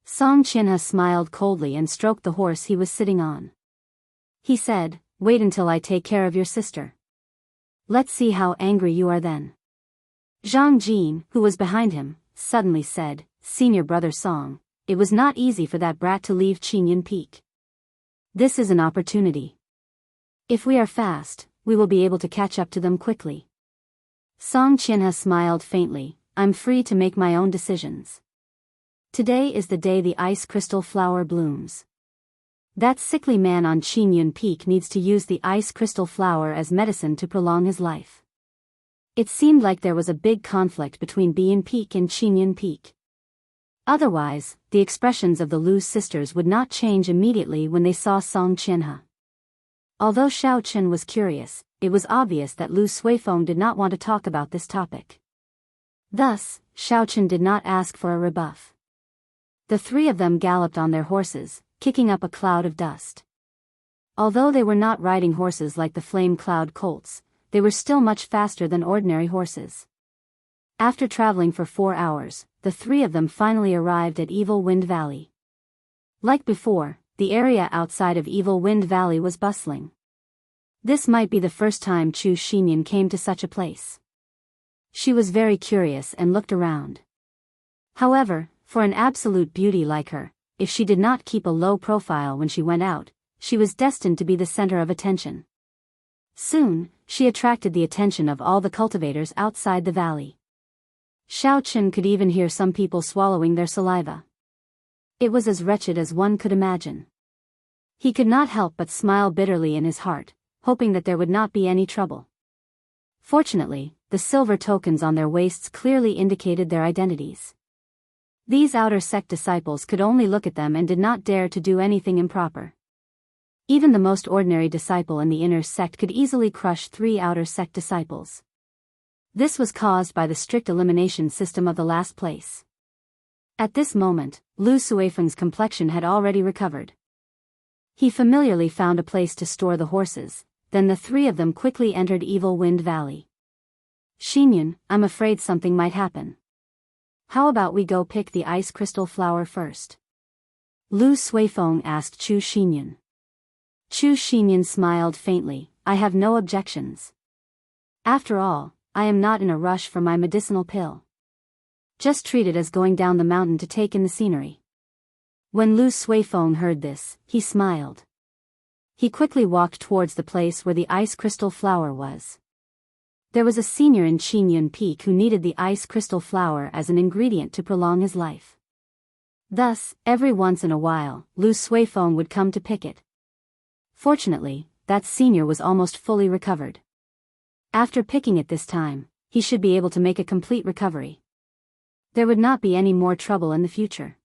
Song Qianhe smiled coldly and stroked the horse he was sitting on. He said, "Wait until I take care of your sister. Let's see how angry you are then." Zhang Jin, who was behind him, suddenly said, senior brother Song, it was not easy for that brat to leave Qingyun Peak. This is an opportunity. If we are fast, we will be able to catch up to them quickly. Song Qianhe smiled faintly. I'm free to make my own decisions. Today is the day the ice crystal flower blooms. That sickly man on Qingyun Peak needs to use the ice crystal flower as medicine to prolong his life. It seemed like there was a big conflict between Bian Peak and Qingyun Peak. Otherwise, the expressions of the Lu sisters would not change immediately when they saw Song Qianhe. Although Xiao Chen was curious, it was obvious that Lu Suifeng did not want to talk about this topic. Thus, Xiao Chen did not ask for a rebuff. The three of them galloped on their horses, kicking up a cloud of dust. Although they were not riding horses like the Flame Cloud colts, they were still much faster than ordinary horses. After traveling for 4 hours, the three of them finally arrived at Evil Wind Valley. Like before, the area outside of Evil Wind Valley was bustling. This might be the first time Chu Xinyan came to such a place. She was very curious and looked around. However, for an absolute beauty like her, if she did not keep a low profile when she went out, she was destined to be the center of attention. Soon, she attracted the attention of all the cultivators outside the valley. Xiao Chen could even hear some people swallowing their saliva. It was as wretched as one could imagine. He could not help but smile bitterly in his heart, hoping that there would not be any trouble. Fortunately, the silver tokens on their waists clearly indicated their identities. These outer sect disciples could only look at them and did not dare to do anything improper. Even the most ordinary disciple in the inner sect could easily crush 3 outer sect disciples. This was caused by the strict elimination system of the last place. At this moment, Lu Suifeng's complexion had already recovered. He familiarly found a place to store the horses, then the three of them quickly entered Evil Wind Valley. Xinyan, I'm afraid something might happen. How about we go pick the ice crystal flower first? Lu Suifeng asked Chu Xinyan. Chu Xinyan smiled faintly. I have no objections. After all, I am not in a rush for my medicinal pill. Just treat it as going down the mountain to take in the scenery. When Lu Suifeng heard this, he smiled. He quickly walked towards the place where the ice crystal flower was. There was a senior in Qingyun Peak who needed the ice crystal flower as an ingredient to prolong his life. Thus, every once in a while, Lu Suifeng would come to pick it. Fortunately, that senior was almost fully recovered. After picking it this time, he should be able to make a complete recovery. There would not be any more trouble in the future.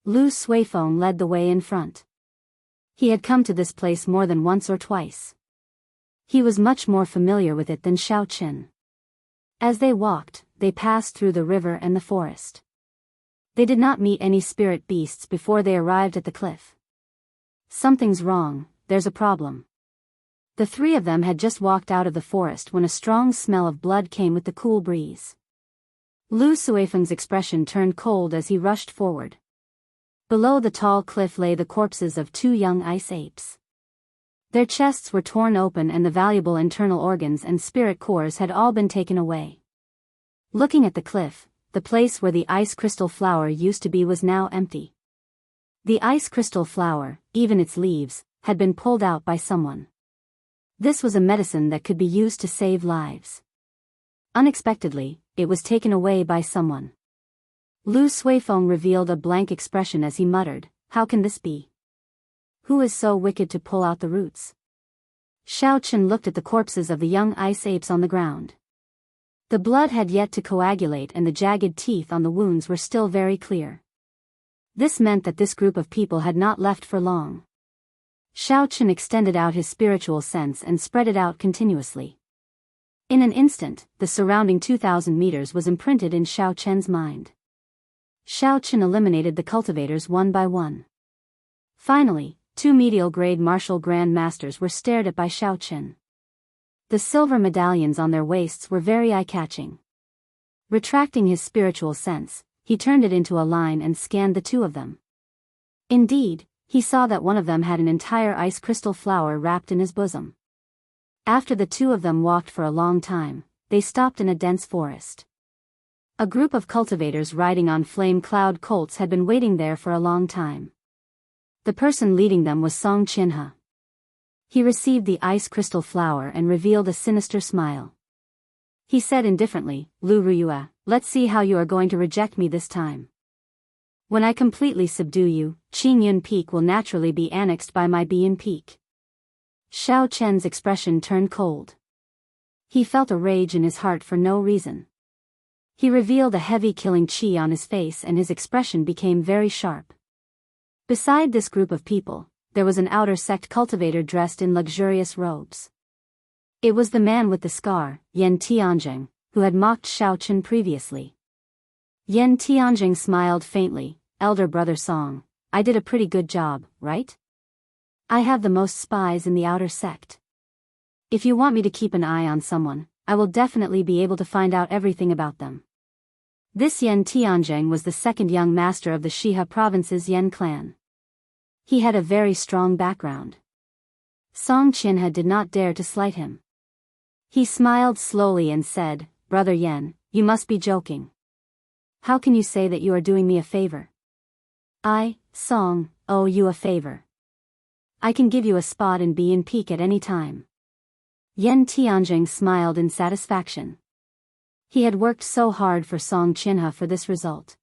Lu Suifeng led the way in front. He had come to this place more than once or twice. He was much more familiar with it than Xiao Chen. As they walked, they passed through the river and the forest. They did not meet any spirit beasts before they arrived at the cliff. Something's wrong, there's a problem. The three of them had just walked out of the forest when a strong smell of blood came with the cool breeze. Lu Suifeng's expression turned cold as he rushed forward. Below the tall cliff lay the corpses of 2 young ice apes. Their chests were torn open and the valuable internal organs and spirit cores had all been taken away. Looking at the cliff, the place where the ice crystal flower used to be was now empty. The ice crystal flower, even its leaves, had been pulled out by someone. This was a medicine that could be used to save lives. Unexpectedly, it was taken away by someone. Lu Suifeng revealed a blank expression as he muttered, "How can this be? Who is so wicked to pull out the roots?" Xiao Chen looked at the corpses of the young ice apes on the ground. The blood had yet to coagulate and the jagged teeth on the wounds were still very clear. This meant that this group of people had not left for long. Xiao Chen extended out his spiritual sense and spread it out continuously. In an instant, the surrounding 2,000 meters was imprinted in Xiao Chen's mind. Xiao Chen eliminated the cultivators one by one. Finally, 2 medial-grade martial grand masters were stared at by Xiao Chen. The silver medallions on their waists were very eye-catching. Retracting his spiritual sense, he turned it into a line and scanned the 2 of them. Indeed, he saw that one of them had an entire ice crystal flower wrapped in his bosom. After the 2 of them walked for a long time, they stopped in a dense forest. A group of cultivators riding on flame cloud colts had been waiting there for a long time. The person leading them was Song Chinha. He received the ice crystal flower and revealed a sinister smile. He said indifferently, "Lu Ruyue, let's see how you are going to reject me this time. When I completely subdue you, Qingyun Peak will naturally be annexed by my Bian Peak." Xiao Chen's expression turned cold. He felt a rage in his heart for no reason. He revealed a heavy killing chi on his face and his expression became very sharp. Beside this group of people, there was an outer sect cultivator dressed in luxurious robes. It was the man with the scar, Yan Tianjing, who had mocked Xiao Chen previously. Yan Tianjing smiled faintly. "Elder brother Song, I did a pretty good job, right? I have the most spies in the outer sect. If you want me to keep an eye on someone, I will definitely be able to find out everything about them." This Yan Tianjing was the second young master of the Shiha province's Yan clan. He had a very strong background. Song Chinha did not dare to slight him. He smiled slowly and said, "Brother Yan, you must be joking. How can you say that you are doing me a favor? I, Song, owe you a favor. I can give you a spot in Bian Peak at any time." Yan Tianjing smiled in satisfaction. He had worked so hard for Song Chinha for this result.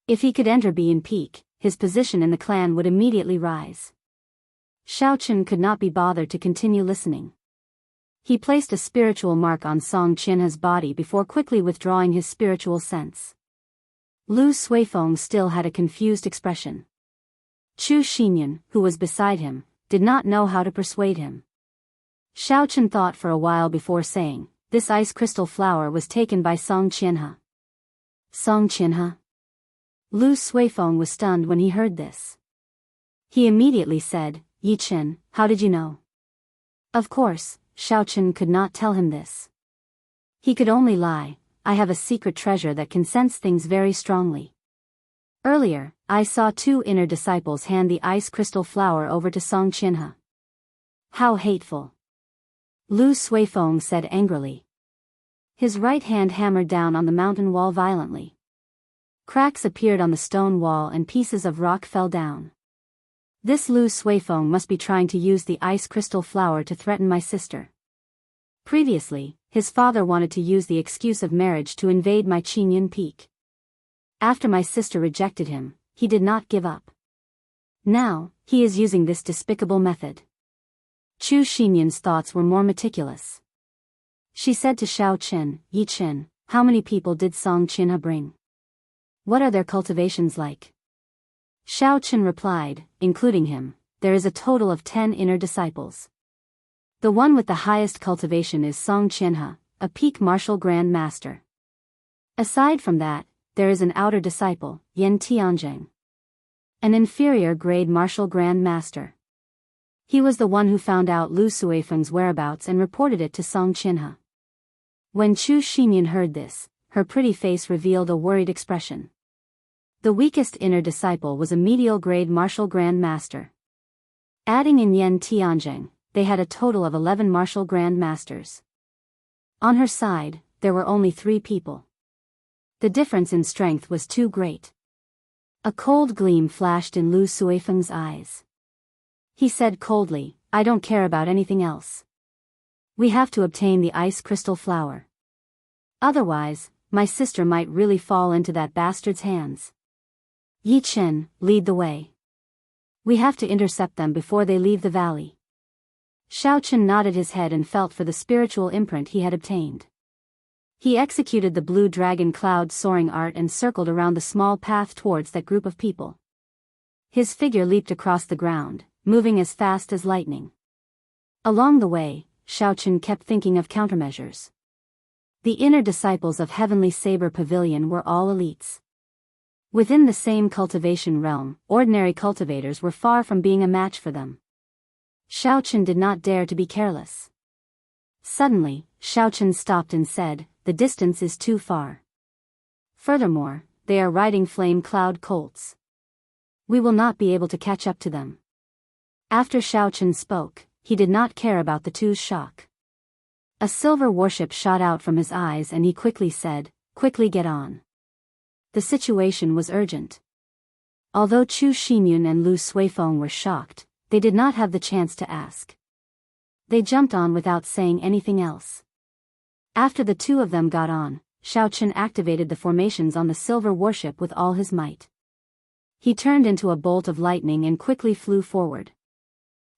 If he could enter Bian Peak, his position in the clan would immediately rise. Xiao Chen could not be bothered to continue listening. He placed a spiritual mark on Song Chinha's body before quickly withdrawing his spiritual sense. Lu Suifeng still had a confused expression. Chu Xinyan, who was beside him, did not know how to persuade him. Xiao Chen thought for a while before saying, "This ice crystal flower was taken by Song Chinha." Song Chinha? Lu Suifeng was stunned when he heard this. He immediately said, "Yi Chen, how did you know?" Of course, Xiao Chen could not tell him this. He could only lie, "I have a secret treasure that can sense things very strongly. Earlier, I saw 2 inner disciples hand the ice crystal flower over to Song Chinha." "How hateful!" Lu Suifeng said angrily. His right hand hammered down on the mountain wall violently. Cracks appeared on the stone wall and pieces of rock fell down. "This Lu Suifeng must be trying to use the ice crystal flower to threaten my sister. Previously, his father wanted to use the excuse of marriage to invade my Qingyun Peak. After my sister rejected him, he did not give up. Now, he is using this despicable method." Chu Xinyan's thoughts were more meticulous. She said to Xiao Chen, "Yi Chen, how many people did Song Chinha bring? What are their cultivations like?" Xiao Chen replied, "Including him, there is a total of 10 inner disciples. The one with the highest cultivation is Song Chinha, a peak martial grand master. Aside from that, there is an outer disciple, Yan Tianjing, an inferior grade martial grand master. He was the one who found out Lu Suifeng's whereabouts and reported it to Song Chinha." When Chu Xinyan heard this, her pretty face revealed a worried expression. The weakest inner disciple was a medial grade martial grand master. Adding in Yan Tianjing, they had a total of 11 martial grand masters. On her side, there were only 3 people. The difference in strength was too great. A cold gleam flashed in Lu Suifeng's eyes. He said coldly, "I don't care about anything else. We have to obtain the ice crystal flower. Otherwise, my sister might really fall into that bastard's hands. Yi Chen, lead the way. We have to intercept them before they leave the valley." Xiao Chen nodded his head and felt for the spiritual imprint he had obtained. He executed the blue dragon cloud soaring art and circled around the small path towards that group of people. His figure leaped across the ground, moving as fast as lightning. Along the way, Xiao Chen kept thinking of countermeasures. The inner disciples of Heavenly Saber Pavilion were all elites. Within the same cultivation realm, ordinary cultivators were far from being a match for them. Xiao Chen did not dare to be careless. Suddenly, Xiao Chen stopped and said, "The distance is too far. Furthermore, they are riding flame cloud colts. We will not be able to catch up to them." After Xiao Chen spoke, he did not care about the two's shock. A silver warship shot out from his eyes and he quickly said, quickly get on. The situation was urgent. Although Chu Xinyun and Lu Suifeng were shocked, they did not have the chance to ask. They jumped on without saying anything else. After the two of them got on, Xiaochen activated the formations on the silver warship with all his might. He turned into a bolt of lightning and quickly flew forward.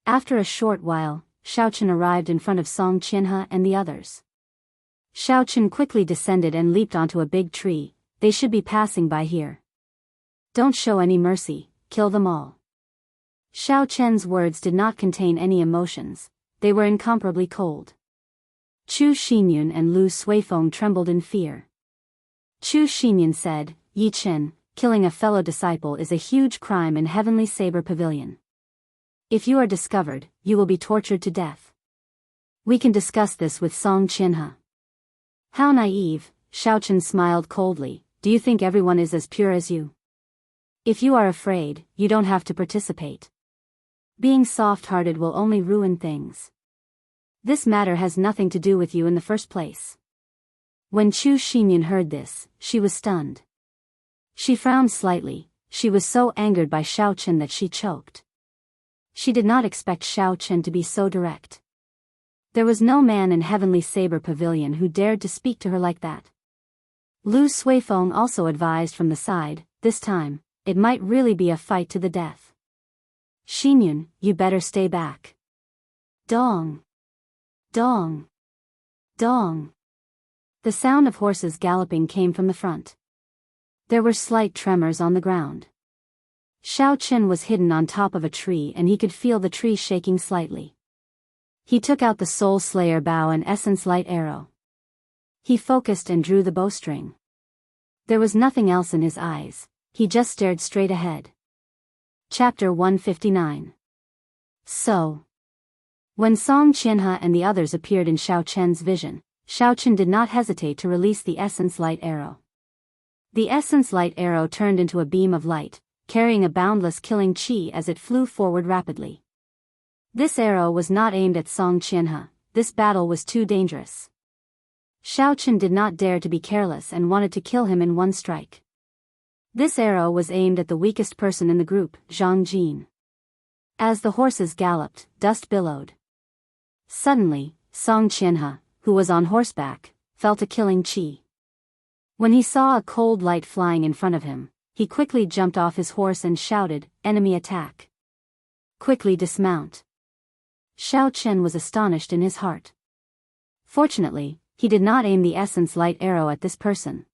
After a short while, Xiaochen arrived in front of Song Qianhe and the others. Xiaochen quickly descended and leaped onto a big tree. They should be passing by here. Don't show any mercy, kill them all. Xiaochen's words did not contain any emotions, they were incomparably cold. Chu Xinyun and Lu Suifeng trembled in fear. Chu Xinyun said, Yi Chen, killing a fellow disciple is a huge crime in Heavenly Saber Pavilion. If you are discovered, you will be tortured to death. We can discuss this with Song Qianhe. How naive, Xiaochen smiled coldly, do you think everyone is as pure as you? If you are afraid, you don't have to participate. Being soft-hearted will only ruin things. This matter has nothing to do with you in the first place. When Chu Xinyun heard this, she was stunned. She frowned slightly, she was so angered by Xiaochen that she choked. She did not expect Xiaochen to be so direct. There was no man in Heavenly Saber Pavilion who dared to speak to her like that. Lu Suifeng also advised from the side, this time, it might really be a fight to the death. Xinyun, you better stay back. Dong. Dong. Dong. The sound of horses galloping came from the front. There were slight tremors on the ground. Xiaochen was hidden on top of a tree and he could feel the tree shaking slightly. He took out the Soul Slayer bow and Essence Light arrow. He focused and drew the bowstring. There was nothing else in his eyes, he just stared straight ahead. Chapter 159. So. When Song Qianhe and the others appeared in Xiaochen's vision, Xiaochen did not hesitate to release the Essence Light arrow. The Essence Light arrow turned into a beam of light, carrying a boundless killing chi as it flew forward rapidly. This arrow was not aimed at Song Qianhe, this battle was too dangerous. Xiaochen did not dare to be careless and wanted to kill him in one strike. This arrow was aimed at the weakest person in the group, Zhang Jin. As the horses galloped, dust billowed. Suddenly, Song Qianhe, who was on horseback, felt a killing chi. When he saw a cold light flying in front of him, he quickly jumped off his horse and shouted, "Enemy attack! Quickly dismount!" Xiaochen was astonished in his heart. Fortunately, he did not aim the Essence Light arrow at this person.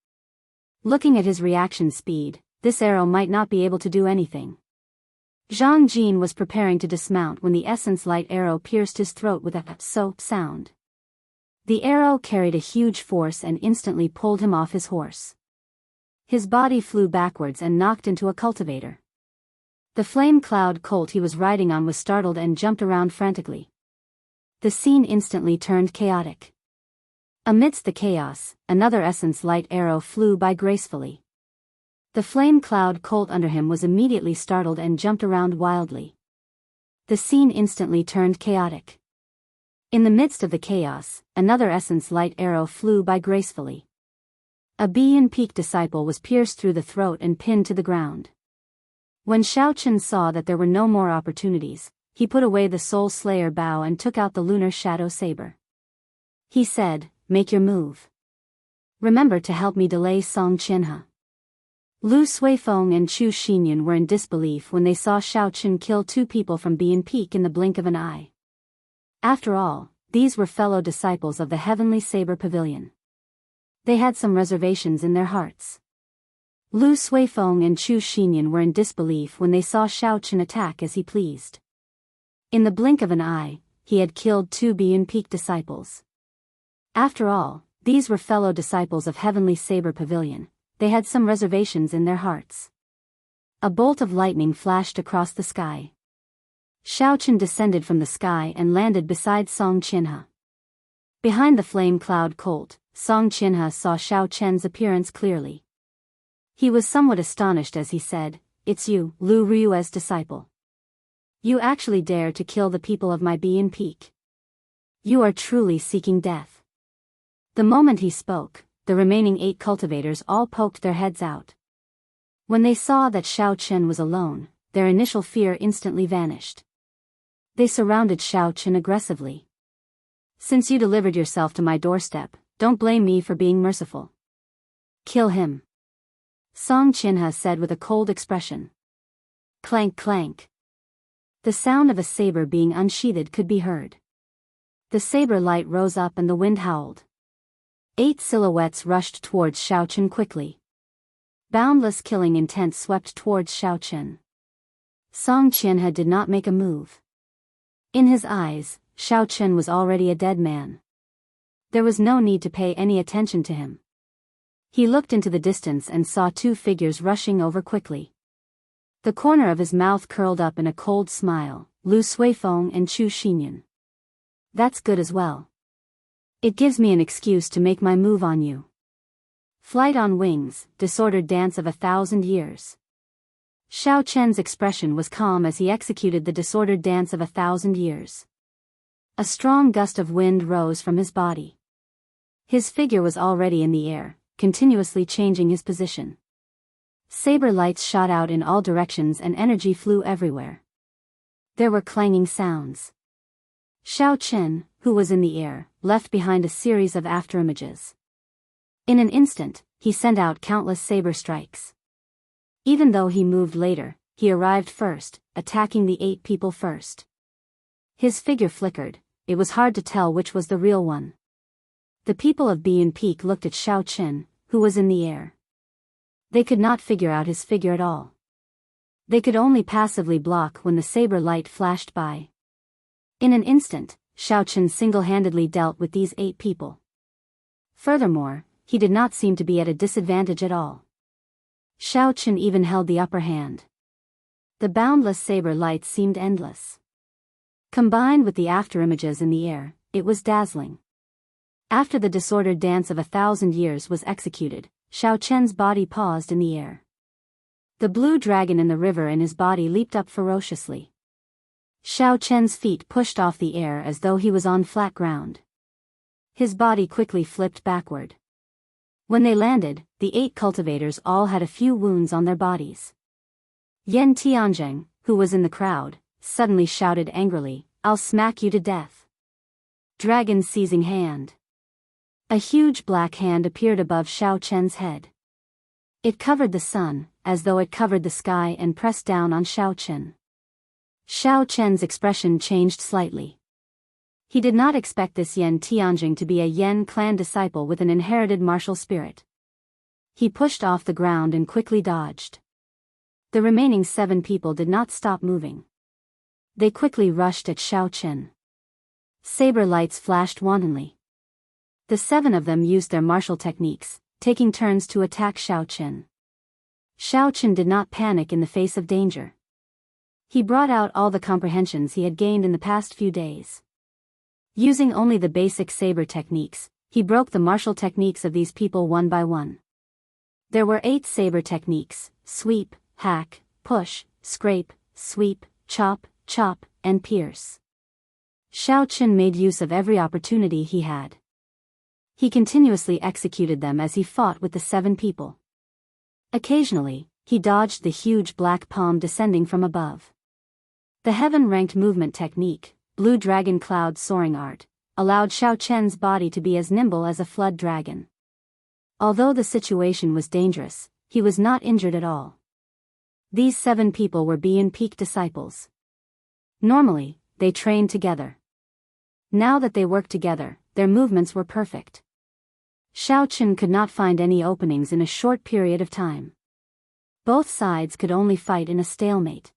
Looking at his reaction speed, this arrow might not be able to do anything. Zhang Jin was preparing to dismount when the Essence Light arrow pierced his throat with a "so" sound. The arrow carried a huge force and instantly pulled him off his horse. His body flew backwards and knocked into a cultivator. The flame cloud colt he was riding on was startled and jumped around frantically. The scene instantly turned chaotic. Amidst the chaos, another Essence Light arrow flew by gracefully. The flame cloud colt under him was immediately startled and jumped around wildly. The scene instantly turned chaotic. In the midst of the chaos, another Essence Light arrow flew by gracefully. A Bian Peak disciple was pierced through the throat and pinned to the ground. When Xiaochen saw that there were no more opportunities, he put away the Soul Slayer bow and took out the Lunar Shadow Saber. He said, "Make your move. Remember to help me delay Song Qianhe." Lu Suifeng and Chu Xinyun were in disbelief when they saw Xiaochen kill two people from Bian Peak in the blink of an eye. After all, these were fellow disciples of the Heavenly Saber Pavilion. They had some reservations in their hearts. Lu Suifeng and Chu Xinyun were in disbelief when they saw Xiaochen attack as he pleased. In the blink of an eye, he had killed two Bian Peak disciples. After all, these were fellow disciples of Heavenly Saber Pavilion, they had some reservations in their hearts. A bolt of lightning flashed across the sky. Xiaochen descended from the sky and landed beside Song Qianhe. Behind the flame cloud colt, Song Qianhe saw Xiaochen's appearance clearly. He was somewhat astonished as he said, "It's you, Lu Ryue's disciple. You actually dare to kill the people of my Bian Peak. You are truly seeking death." The moment he spoke, the remaining 8 cultivators all poked their heads out. When they saw that Xiao Chen was alone, their initial fear instantly vanished. They surrounded Xiao Chen aggressively. "Since you delivered yourself to my doorstep, don't blame me for being merciful. Kill him," Song Qinhe said with a cold expression. Clank clank. The sound of a saber being unsheathed could be heard. The saber light rose up and the wind howled. 8 silhouettes rushed towards Xiao Chen quickly. Boundless killing intent swept towards Xiao Chen. Song Qinhe did not make a move. In his eyes, Xiao Chen was already a dead man. There was no need to pay any attention to him. He looked into the distance and saw 2 figures rushing over quickly. The corner of his mouth curled up in a cold smile, Lu Suifeng and Chu Xinyan. "That's good as well. It gives me an excuse to make my move on you." Flight on wings, disordered dance of 1,000 years. Xiao Chen's expression was calm as he executed the disordered dance of 1,000 years. A strong gust of wind rose from his body. His figure was already in the air, continuously changing his position. Saber lights shot out in all directions and energy flew everywhere. There were clanging sounds. Xiao Chen, who was in the air, left behind a series of afterimages. In an instant, he sent out countless saber strikes. Even though he moved later, he arrived first, attacking the 8 people first. His figure flickered, it was hard to tell which was the real one. The people of Bian Peak looked at Xiao Chen, who was in the air. They could not figure out his figure at all. They could only passively block when the saber light flashed by. In an instant, Xiao Chen single-handedly dealt with these 8 people. Furthermore, he did not seem to be at a disadvantage at all. Xiao Chen even held the upper hand. The boundless saber light seemed endless. Combined with the afterimages in the air, it was dazzling. After the disordered dance of 1,000 years was executed, Xiao Chen's body paused in the air. The blue dragon in the river in his body leaped up ferociously. Xiao Chen's feet pushed off the air as though he was on flat ground. His body quickly flipped backward. When they landed, the 8 cultivators all had a few wounds on their bodies. Yan Tianzheng, who was in the crowd, suddenly shouted angrily, "I'll smack you to death." Dragon seizing hand. A huge black hand appeared above Xiao Chen's head. It covered the sun, as though it covered the sky and pressed down on Xiao Chen. Xiao Chen's expression changed slightly. He did not expect this Yan Tianjing to be a Yan clan disciple with an inherited martial spirit. He pushed off the ground and quickly dodged. The remaining 7 people did not stop moving. They quickly rushed at Xiao Chen. Saber lights flashed wantonly. The 7 of them used their martial techniques, taking turns to attack Xiao Chen. Xiao Chen did not panic in the face of danger. He brought out all the comprehensions he had gained in the past few days. Using only the basic saber techniques, he broke the martial techniques of these people one by one. There were 8 saber techniques: sweep, hack, push, scrape, sweep, chop, chop, and pierce. Xiao Chen made use of every opportunity he had. He continuously executed them as he fought with the 7 people. Occasionally, he dodged the huge black palm descending from above. The heaven-ranked movement technique, Blue Dragon Cloud Soaring Art, allowed Xiao Chen's body to be as nimble as a flood dragon. Although the situation was dangerous, he was not injured at all. These 7 people were Bian Peak disciples. Normally, they trained together. Now that they worked together, their movements were perfect. Xiao Chen could not find any openings in a short period of time. Both sides could only fight in a stalemate.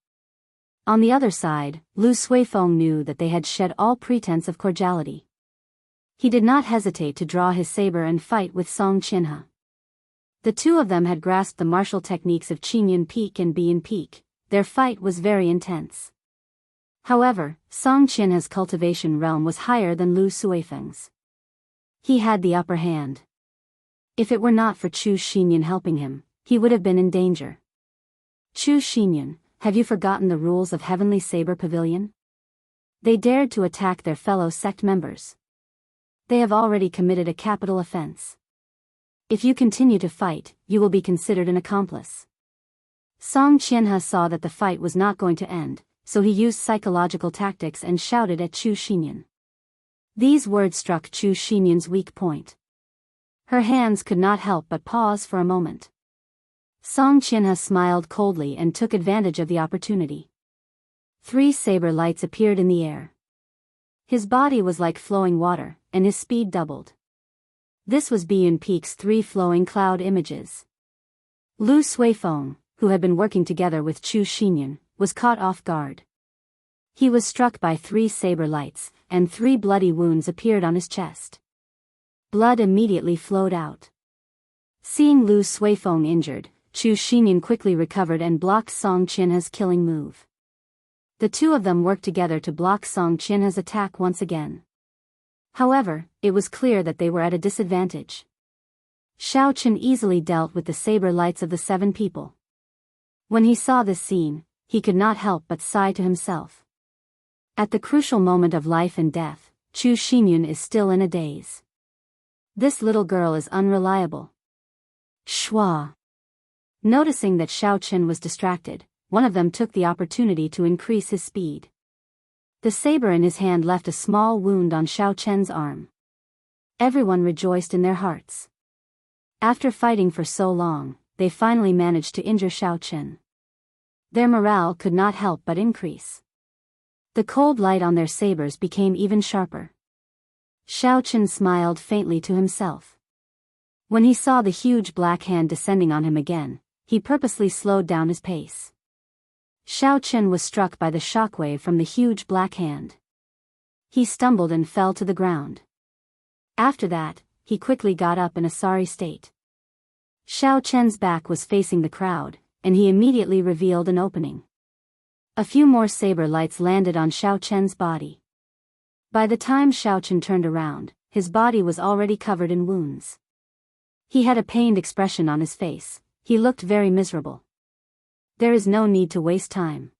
On the other side, Lu Suifeng knew that they had shed all pretense of cordiality. He did not hesitate to draw his saber and fight with Song Qinhe. The 2 of them had grasped the martial techniques of Qinyan Peak and Bian Peak. Their fight was very intense. However, Song Qinhe's cultivation realm was higher than Lu Suifeng's. He had the upper hand. If it were not for Chu Xinyan helping him, he would have been in danger. "Chu Xinyan, have you forgotten the rules of Heavenly Saber Pavilion?" They dared to attack their fellow sect members. They have already committed a capital offense. If you continue to fight, you will be considered an accomplice. Song Qianhe saw that the fight was not going to end, so he used psychological tactics and shouted at Chu Xinyan. These words struck Chu Xinyan's weak point. Her hands could not help but pause for a moment. Song Qianhe smiled coldly and took advantage of the opportunity. 3 saber lights appeared in the air. His body was like flowing water, and his speed doubled. This was Biyun Peak's 3 flowing cloud images. Lu Suifeng, who had been working together with Chu Xinyan, was caught off guard. He was struck by 3 saber lights, and 3 bloody wounds appeared on his chest. Blood immediately flowed out. Seeing Lu Suifeng injured, Chu Xinyan quickly recovered and blocked Song Qianhe's killing move. The 2 of them worked together to block Song Qianhe's attack once again. However, it was clear that they were at a disadvantage. Xiaochen easily dealt with the saber lights of the 7 people. When he saw this scene, he could not help but sigh to himself. At the crucial moment of life and death, Chu Xinyan is still in a daze. This little girl is unreliable. Shua. Noticing that Xiaochen was distracted, one of them took the opportunity to increase his speed. The saber in his hand left a small wound on Xiaochen's arm. Everyone rejoiced in their hearts. After fighting for so long, they finally managed to injure Xiaochen. Their morale could not help but increase. The cold light on their sabers became even sharper. Xiaochen smiled faintly to himself. When he saw the huge black hand descending on him again, he purposely slowed down his pace. Xiaochen was struck by the shockwave from the huge black hand. He stumbled and fell to the ground. After that, he quickly got up in a sorry state. Xiaochen's back was facing the crowd, and he immediately revealed an opening. A few more saber lights landed on Xiaochen's body. By the time Xiaochen turned around, his body was already covered in wounds. He had a pained expression on his face. He looked very miserable. There is no need to waste time.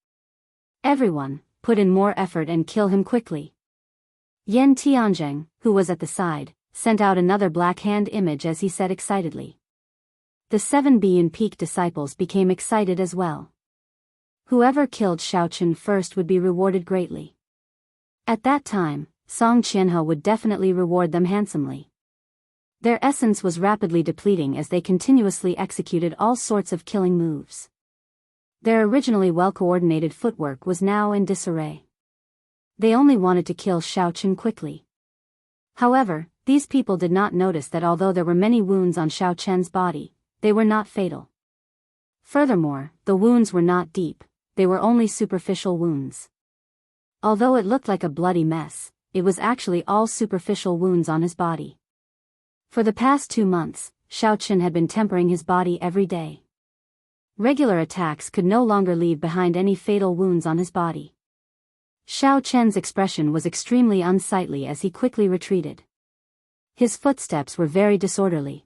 Everyone, put in more effort and kill him quickly. Yan Tianzheng, who was at the side, sent out another black hand image as he said excitedly. The 7 Biyun Peak disciples became excited as well. Whoever killed Xiaochen first would be rewarded greatly. At that time, Song Qianhe would definitely reward them handsomely. Their essence was rapidly depleting as they continuously executed all sorts of killing moves. Their originally well-coordinated footwork was now in disarray. They only wanted to kill Xiaochen quickly. However, these people did not notice that although there were many wounds on Xiaochen's body, they were not fatal. Furthermore, the wounds were not deep, they were only superficial wounds. Although it looked like a bloody mess, it was actually all superficial wounds on his body. For the past 2 months, Xiaochen had been tempering his body every day. Regular attacks could no longer leave behind any fatal wounds on his body. Xiaochen's expression was extremely unsightly as he quickly retreated. His footsteps were very disorderly.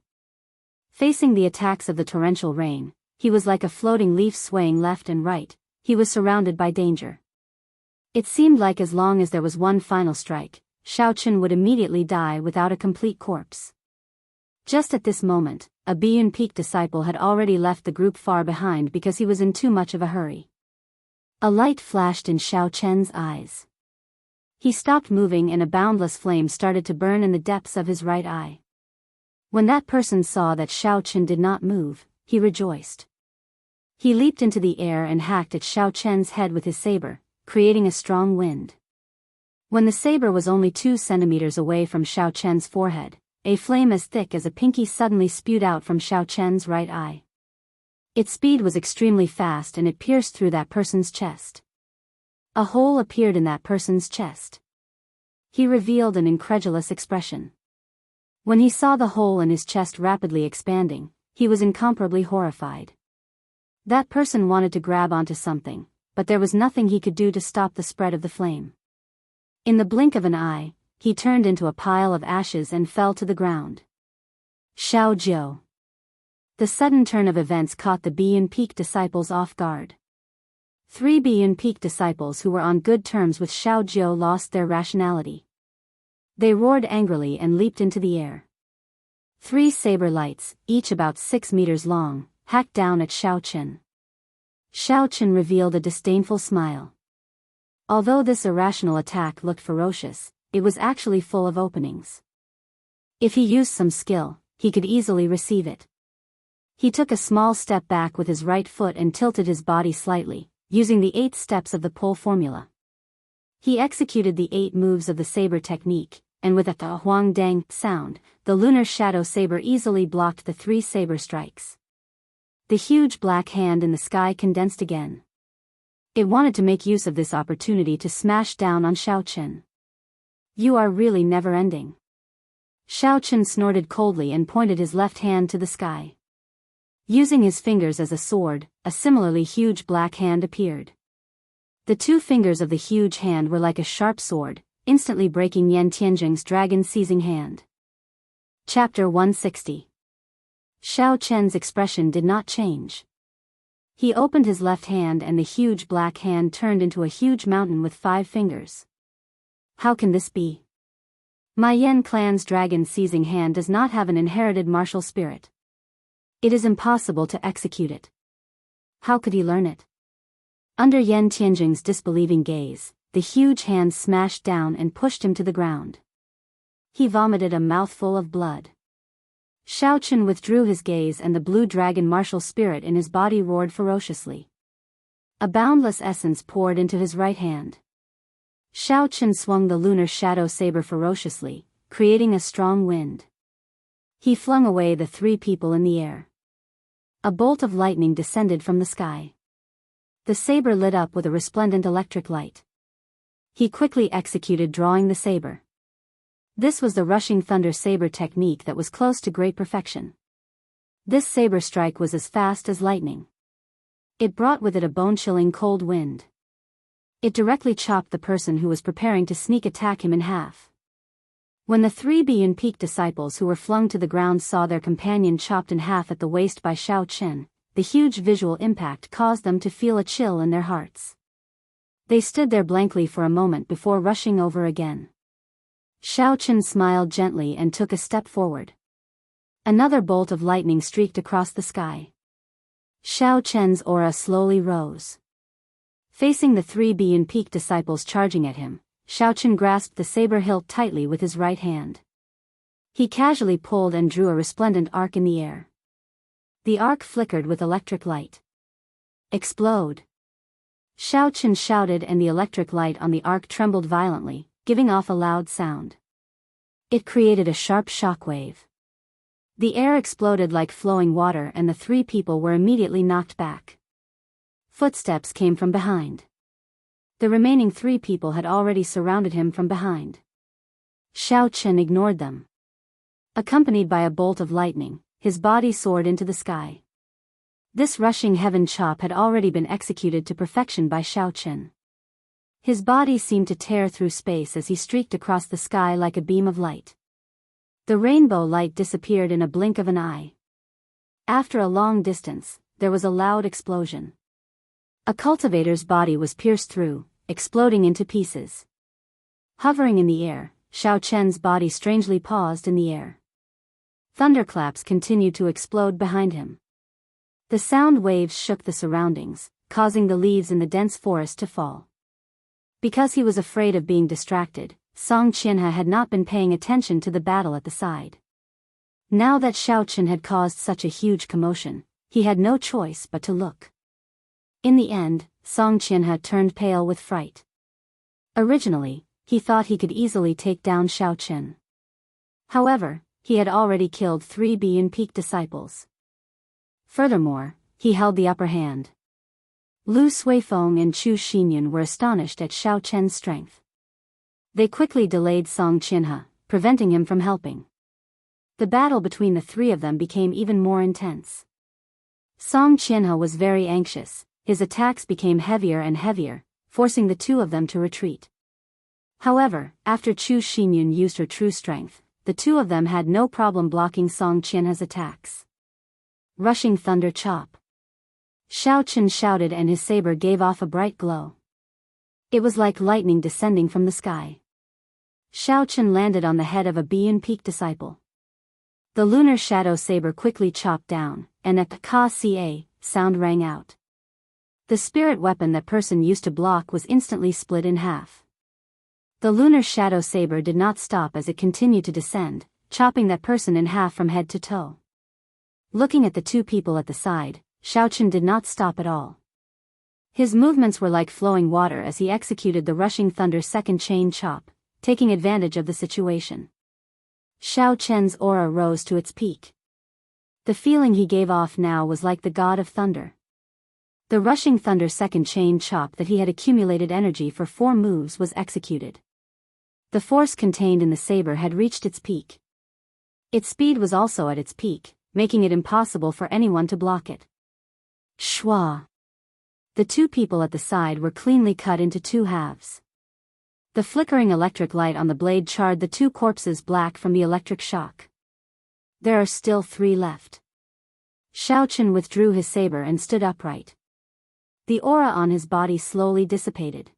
Facing the attacks of the torrential rain, he was like a floating leaf swaying left and right. He was surrounded by danger. It seemed like as long as there was one final strike, Xiaochen would immediately die without a complete corpse. Just at this moment, a Biyun Peak disciple had already left the group far behind because he was in too much of a hurry. A light flashed in Xiaochen's eyes. He stopped moving and a boundless flame started to burn in the depths of his right eye. When that person saw that Xiaochen did not move, he rejoiced. He leaped into the air and hacked at Xiaochen's head with his saber, creating a strong wind. When the saber was only 2 centimeters away from Xiaochen's forehead, a flame as thick as a pinky suddenly spewed out from Xiaochen's right eye. Its speed was extremely fast and it pierced through that person's chest. A hole appeared in that person's chest. He revealed an incredulous expression. When he saw the hole in his chest rapidly expanding, he was incomparably horrified. That person wanted to grab onto something, but there was nothing he could do to stop the spread of the flame. In the blink of an eye, he turned into a pile of ashes and fell to the ground. Xiao Jiu. The sudden turn of events caught the Biyun Peak disciples off guard. 3 Biyun Peak disciples who were on good terms with Xiao Jiu lost their rationality. They roared angrily and leaped into the air. 3 saber lights, each about 6 meters long, hacked down at Xiao Chen. Xiao Chen revealed a disdainful smile. Although this irrational attack looked ferocious, it was actually full of openings. If he used some skill, he could easily receive it. He took a small step back with his right foot and tilted his body slightly, using the 8 steps of the pole formula. He executed the 8 moves of the saber technique, and with a huang dang sound, the lunar shadow saber easily blocked the 3 saber strikes. The huge black hand in the sky condensed again. It wanted to make use of this opportunity to smash down on Xiao Chen. You are really never-ending. Xiao Chen snorted coldly and pointed his left hand to the sky. Using his fingers as a sword, a similarly huge black hand appeared. The 2 fingers of the huge hand were like a sharp sword, instantly breaking Yan Tianjing's dragon-seizing hand. Chapter 160. Xiao Chen's expression did not change. He opened his left hand and the huge black hand turned into a huge mountain with 5 fingers. How can this be? My Yan clan's dragon-seizing hand does not have an inherited martial spirit. It is impossible to execute it. How could he learn it? Under Yan Tianjing's disbelieving gaze, the huge hand smashed down and pushed him to the ground. He vomited a mouthful of blood. Xiao Chen withdrew his gaze and the blue dragon martial spirit in his body roared ferociously. A boundless essence poured into his right hand. Xiao Chen swung the lunar shadow saber ferociously, creating a strong wind. He flung away the 3 people in the air. A bolt of lightning descended from the sky. The saber lit up with a resplendent electric light. He quickly executed drawing the saber. This was the rushing thunder saber technique that was close to great perfection. This saber strike was as fast as lightning. It brought with it a bone-chilling cold wind. It directly chopped the person who was preparing to sneak attack him in half. When the 3 Biyun Peak disciples who were flung to the ground saw their companion chopped in half at the waist by Xiao Chen, the huge visual impact caused them to feel a chill in their hearts. They stood there blankly for a moment before rushing over again. Xiao Chen smiled gently and took a step forward. Another bolt of lightning streaked across the sky. Xiao Chen's aura slowly rose. Facing the 3 Biyun Peak disciples charging at him, Xiao Chen grasped the saber hilt tightly with his right hand. He casually pulled and drew a resplendent arc in the air. The arc flickered with electric light. Explode! Xiao Chen shouted and the electric light on the arc trembled violently, giving off a loud sound. It created a sharp shockwave. The air exploded like flowing water and the 3 people were immediately knocked back. Footsteps came from behind. The remaining 3 people had already surrounded him from behind. Xiao Chen ignored them. Accompanied by a bolt of lightning, his body soared into the sky. This rushing heaven chop had already been executed to perfection by Xiao Chen. His body seemed to tear through space as he streaked across the sky like a beam of light. The rainbow light disappeared in a blink of an eye. After a long distance, there was a loud explosion. A cultivator's body was pierced through, exploding into pieces. Hovering in the air, Xiao Chen's body strangely paused in the air. Thunderclaps continued to explode behind him. The sound waves shook the surroundings, causing the leaves in the dense forest to fall. Because he was afraid of being distracted, Song Qianhe had not been paying attention to the battle at the side. Now that Xiao Chen had caused such a huge commotion, he had no choice but to look. In the end, Song Qianhe turned pale with fright. Originally, he thought he could easily take down Xiao Chen. However, he had already killed 3 Biyun Peak disciples. Furthermore, he held the upper hand. Lu Suifeng and Chu Xinyun were astonished at Xiao Chen's strength. They quickly delayed Song Qianhe, preventing him from helping. The battle between the 3 of them became even more intense. Song Qianhe was very anxious, his attacks became heavier and heavier, forcing the 2 of them to retreat. However, after Chu Xinyun used her true strength, the 2 of them had no problem blocking Song Qianhe's attacks. Rushing thunder chop. Xiao Chen shouted and his saber gave off a bright glow. It was like lightning descending from the sky. Xiao Chen landed on the head of a Biyun Peak disciple. The lunar shadow saber quickly chopped down, and a ka-ca sound rang out. The spirit weapon that person used to block was instantly split in half. The lunar shadow saber did not stop as it continued to descend, chopping that person in half from head to toe. Looking at the two people at the side, Xiaochen did not stop at all. His movements were like flowing water as he executed the rushing thunder second chain chop, taking advantage of the situation. Xiaochen's aura rose to its peak. The feeling he gave off now was like the god of thunder. The rushing thunder second chain chop that he had accumulated energy for 4 moves was executed. The force contained in the saber had reached its peak. Its speed was also at its peak, making it impossible for anyone to block it. Shwa! The two people at the side were cleanly cut into 2 halves. The flickering electric light on the blade charred the 2 corpses black from the electric shock. There are still 3 left. Xiaochen withdrew his saber and stood upright. The aura on his body slowly dissipated.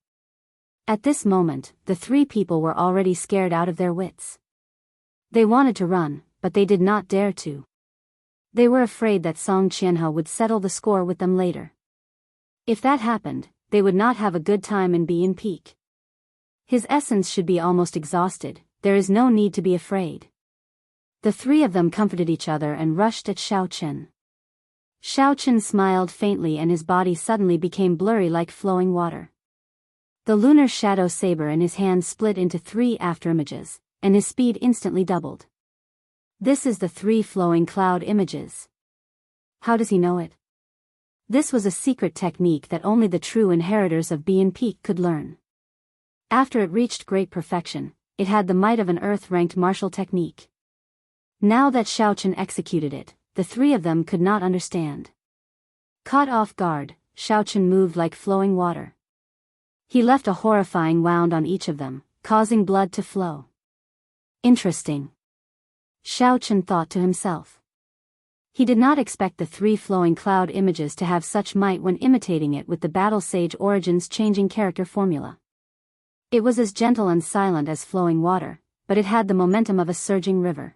At this moment, the 3 people were already scared out of their wits. They wanted to run, but they did not dare to. They were afraid that Song Qianhe would settle the score with them later. If that happened, they would not have a good time and be in peak. His essence should be almost exhausted, there is no need to be afraid. The 3 of them comforted each other and rushed at Xiaochen. Xiaochen smiled faintly and his body suddenly became blurry like flowing water. The lunar shadow saber in his hand split into 3 afterimages, and his speed instantly doubled. This is the 3 flowing cloud images. How does he know it? This was a secret technique that only the true inheritors of Bian Peak could learn. After it reached great perfection, it had the might of an earth-ranked martial technique. Now that Xiaochen executed it, the 3 of them could not understand. Caught off guard, Xiaochen moved like flowing water. He left a horrifying wound on each of them, causing blood to flow. Interesting. Xiaochen thought to himself. He did not expect the 3 flowing cloud images to have such might when imitating it with the Battle Sage Origins changing character formula. It was as gentle and silent as flowing water, but it had the momentum of a surging river.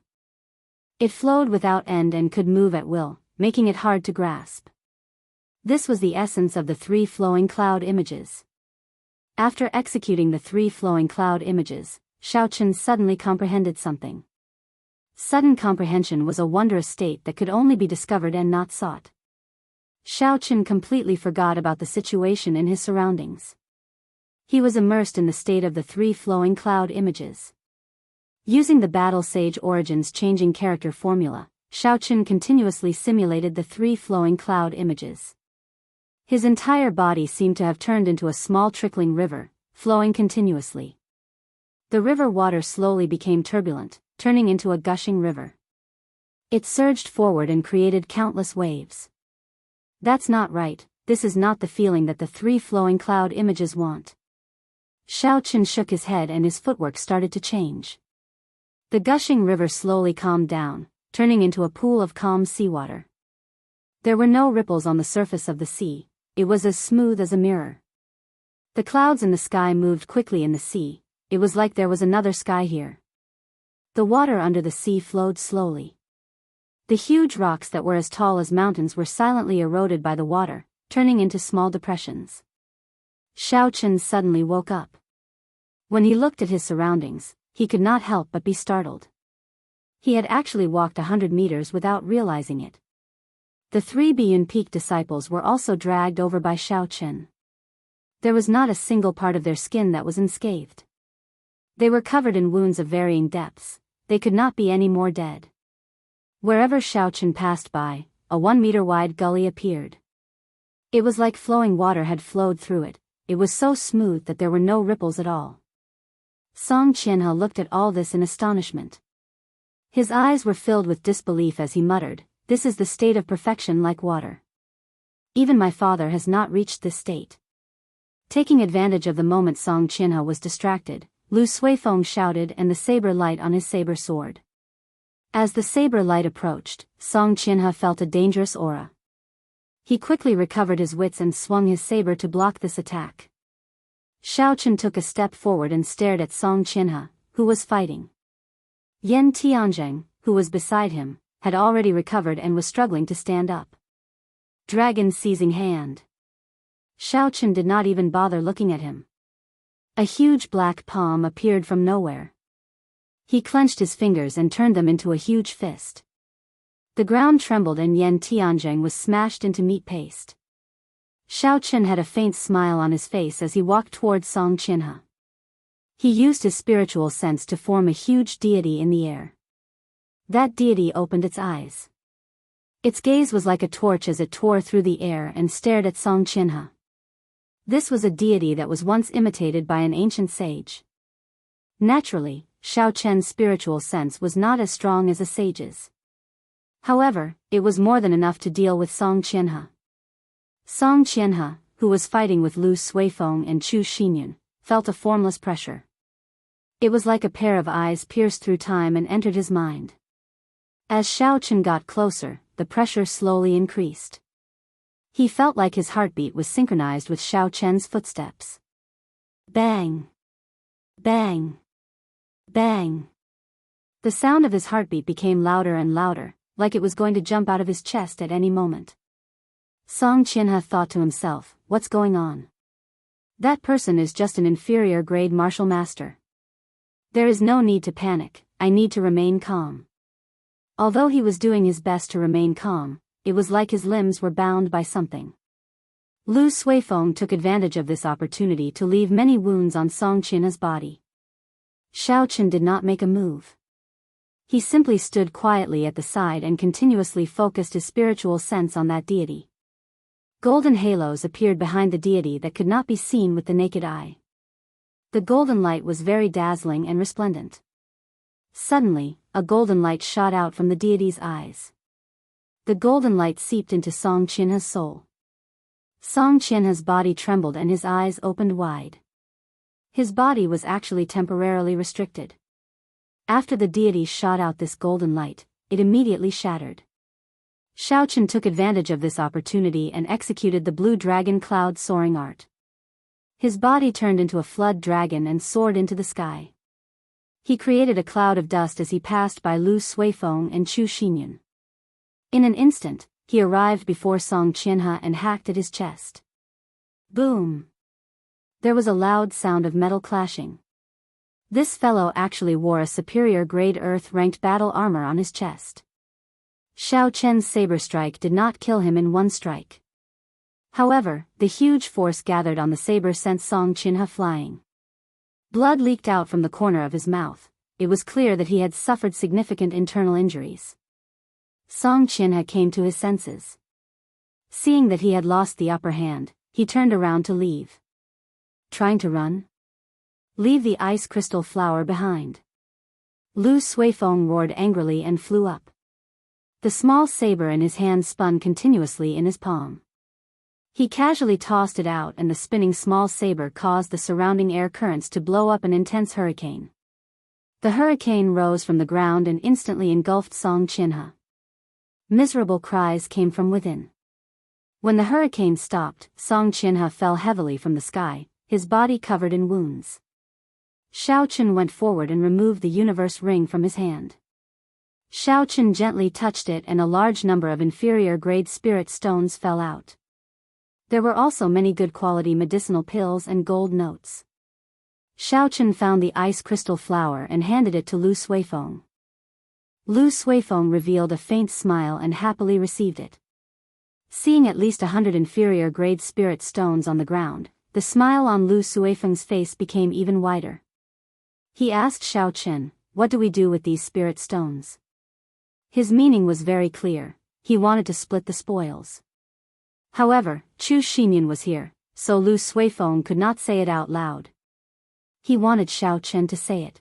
It flowed without end and could move at will, making it hard to grasp. This was the essence of the 3 flowing cloud images. After executing the 3 flowing cloud images, Xiaochen suddenly comprehended something. Sudden comprehension was a wondrous state that could only be discovered and not sought. Xiaochen completely forgot about the situation in his surroundings. He was immersed in the state of the 3 flowing cloud images. Using the Battle Sage Origins changing character formula, Xiaochen continuously simulated the 3 flowing cloud images. His entire body seemed to have turned into a small trickling river, flowing continuously. The river water slowly became turbulent, turning into a gushing river. It surged forward and created countless waves. That's not right, this is not the feeling that the 3 flowing cloud images want. Xiaochen shook his head and his footwork started to change. The gushing river slowly calmed down, turning into a pool of calm seawater. There were no ripples on the surface of the sea, it was as smooth as a mirror. The clouds in the sky moved quickly in the sea, it was like there was another sky here. The water under the sea flowed slowly. The huge rocks that were as tall as mountains were silently eroded by the water, turning into small depressions. Xiaochen suddenly woke up. When he looked at his surroundings, he could not help but be startled. He had actually walked 100 meters without realizing it. The 3 Bian Peak disciples were also dragged over by Xiaochen. There was not a single part of their skin that was unscathed. They were covered in wounds of varying depths, they could not be any more dead. Wherever Xiaochen passed by, a 1-meter wide gully appeared. It was like flowing water had flowed through it, it was so smooth that there were no ripples at all. Song Qianhe looked at all this in astonishment. His eyes were filled with disbelief as he muttered, "This is the state of perfection like water. Even my father has not reached this state." Taking advantage of the moment Song Qianhe was distracted, Lu Suifeng shouted and the saber light on his saber sword. As the saber light approached, Song Qianhe felt a dangerous aura. He quickly recovered his wits and swung his saber to block this attack. Xiaochen took a step forward and stared at Song Qianhe, who was fighting. Yan Tianzheng, who who was beside him, had already recovered and was struggling to stand up. Dragon seizing hand. Xiao Chen did not even bother looking at him. A huge black palm appeared from nowhere. He clenched his fingers and turned them into a huge fist. The ground trembled and Yan Tianzheng was smashed into meat paste. Xiao Chen had a faint smile on his face as he walked towards Song Qinhe. He used his spiritual sense to form a huge deity in the air. That deity opened its eyes. Its gaze was like a torch as it tore through the air and stared at Song Qinhe. This was a deity that was once imitated by an ancient sage. Naturally, Xiao Chen's spiritual sense was not as strong as a sage's. However, it was more than enough to deal with Song Qinhe. Song Qinhe, who was fighting with Lu Suifeng and Chu Xinyun, felt a formless pressure. It was like a pair of eyes pierced through time and entered his mind. As Xiao Chen got closer, the pressure slowly increased. He felt like his heartbeat was synchronized with Xiao Chen's footsteps. Bang! Bang! Bang! The sound of his heartbeat became louder and louder, like it was going to jump out of his chest at any moment. Song Qinhe thought to himself, what's going on? That person is just an inferior grade martial master. There is no need to panic, I need to remain calm. Although he was doing his best to remain calm, it was like his limbs were bound by something. Lu Suifeng took advantage of this opportunity to leave many wounds on Song Qinhe's body. Xiao Chen did not make a move. He simply stood quietly at the side and continuously focused his spiritual sense on that deity. Golden halos appeared behind the deity that could not be seen with the naked eye. The golden light was very dazzling and resplendent. Suddenly, a golden light shot out from the deity's eyes. The golden light seeped into Song Qinhe's soul. Song Qinhe's body trembled and his eyes opened wide. His body was actually temporarily restricted. After the deity shot out this golden light, it immediately shattered. Xiao Chen took advantage of this opportunity and executed the blue dragon cloud soaring art. His body turned into a flood dragon and soared into the sky. He created a cloud of dust as he passed by Lu Suifeng and Chu Xinyun. In an instant, he arrived before Song Qinhe and hacked at his chest. Boom! There was a loud sound of metal clashing. This fellow actually wore a superior grade earth-ranked battle armor on his chest. Xiao Chen's saber strike did not kill him in one strike. However, the huge force gathered on the saber sent Song Qinhe flying. Blood leaked out from the corner of his mouth. It was clear that he had suffered significant internal injuries. Song Qinhe came to his senses. Seeing that he had lost the upper hand, he turned around to leave. Trying to run? Leave the ice crystal flower behind. Lu Suifeng roared angrily and flew up. The small saber in his hand spun continuously in his palm. He casually tossed it out and the spinning small saber caused the surrounding air currents to blow up an intense hurricane. The hurricane rose from the ground and instantly engulfed Song Qinhe. Miserable cries came from within. When the hurricane stopped, Song Qinhe fell heavily from the sky, his body covered in wounds. Xiao Chen went forward and removed the universe ring from his hand. Xiao Chen gently touched it and a large number of inferior grade spirit stones fell out. There were also many good quality medicinal pills and gold notes. Xiao Chen found the ice crystal flower and handed it to Lu Suifeng. Lu Suifeng revealed a faint smile and happily received it. Seeing at least 100 inferior grade spirit stones on the ground, the smile on Lu Suifeng's face became even wider. He asked Xiao Chen, "What do we do with these spirit stones?" His meaning was very clear. He wanted to split the spoils. However, Chu Xinyun was here, so Lu Suifeng could not say it out loud. He wanted Xiao Chen to say it.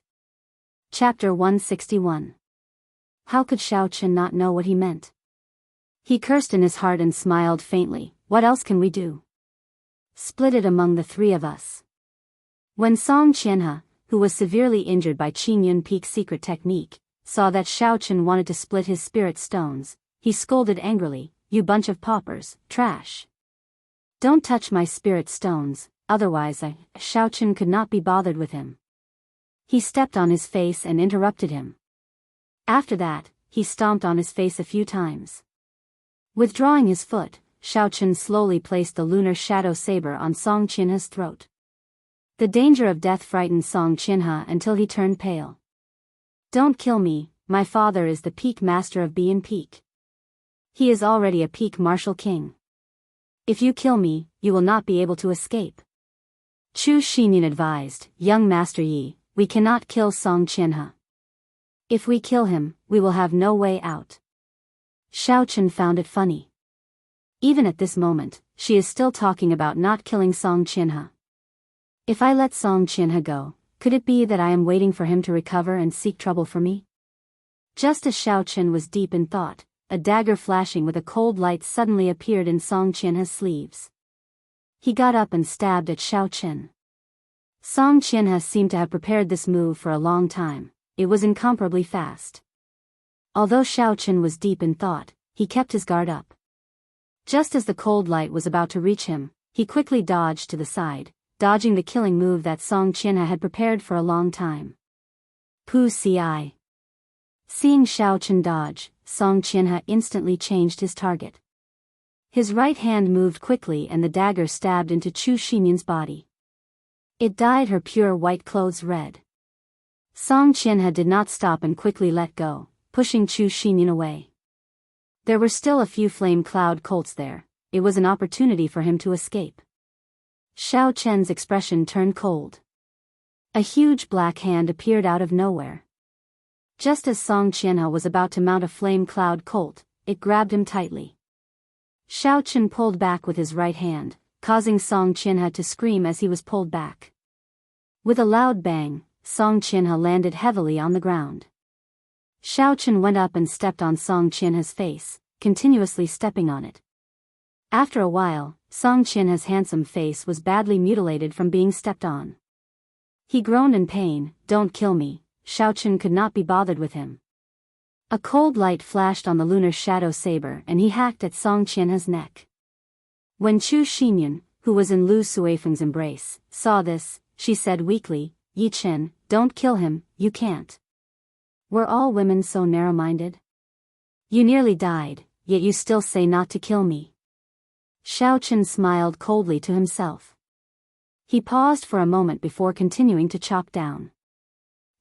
Chapter 161. How could Xiao Chen not know what he meant? He cursed in his heart and smiled faintly. What else can we do? Split it among the three of us. When Song Qinhe, who was severely injured by Qin Yun Peak's secret technique, saw that Xiao Chen wanted to split his spirit stones, he scolded angrily, "You bunch of paupers, trash. Don't touch my spirit stones, otherwise Xiao Chen could not be bothered with him." He stepped on his face and interrupted him. After that, he stomped on his face a few times. Withdrawing his foot, Xiaochen slowly placed the lunar shadow saber on Song Qinha's throat. The danger of death frightened Song Qinha until he turned pale. "Don't kill me, my father is the peak master of Bian Peak. He is already a peak martial king. If you kill me, you will not be able to escape." Chu Xinyan advised, "Young Master Yi, we cannot kill Song Qinha. If we kill him, we will have no way out." Xiaochen found it funny. Even at this moment, she is still talking about not killing Song Qinha. If I let Song Qinha go, could it be that I am waiting for him to recover and seek trouble for me? Just as Xiaochen was deep in thought, a dagger flashing with a cold light suddenly appeared in Song Qinha's sleeves. He got up and stabbed at Xiaochen. Song Qinha seemed to have prepared this move for a long time. It was incomparably fast. Although Xiaochen was deep in thought, he kept his guard up. Just as the cold light was about to reach him, he quickly dodged to the side, dodging the killing move that Song Qinha had prepared for a long time. Pu Ci. Seeing Xiaochen dodge, Song Qinha instantly changed his target. His right hand moved quickly and the dagger stabbed into Chu Xinyan's body. It dyed her pure white clothes red. Song Qinha did not stop and quickly let go, pushing Chu Xinyan away. There were still a few flame cloud colts there. It was an opportunity for him to escape. Xiaochen's expression turned cold. A huge black hand appeared out of nowhere. Just as Song Qinha was about to mount a flame cloud colt, it grabbed him tightly. Xiaochen pulled back with his right hand, causing Song Qinha to scream as he was pulled back. With a loud bang, Song Qinha landed heavily on the ground. Xiaochen went up and stepped on Song Qinha's face, continuously stepping on it. After a while, Song Qinha's handsome face was badly mutilated from being stepped on. He groaned in pain. "Don't kill me." Xiaochen could not be bothered with him. A cold light flashed on the lunar shadow saber and he hacked at Song Qinha's neck. When Chu Xinyan, who was in Lu Suifeng's embrace, saw this, she said weakly, "Yi Chen, don't kill him, you can't. Were all women so narrow-minded? You nearly died, yet you still say not to kill me." Xiaochen smiled coldly to himself. He paused for a moment before continuing to chop down.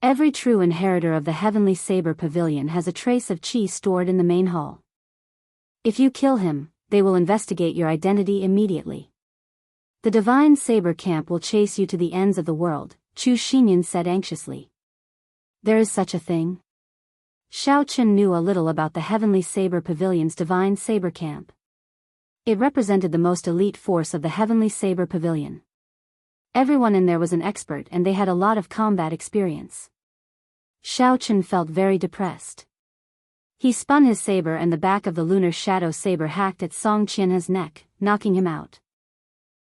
Every true inheritor of the Heavenly Saber Pavilion has a trace of qi stored in the main hall. If you kill him, they will investigate your identity immediately. The Divine Saber Camp will chase you to the ends of the world, Chu Xinyan said anxiously. There is such a thing? Xiaochen knew a little about the Heavenly Saber Pavilion's Divine Saber Camp. It represented the most elite force of the Heavenly Saber Pavilion. Everyone in there was an expert and they had a lot of combat experience. Xiaochen felt very depressed. He spun his saber and the back of the lunar shadow saber hacked at Song Qinha's neck, knocking him out.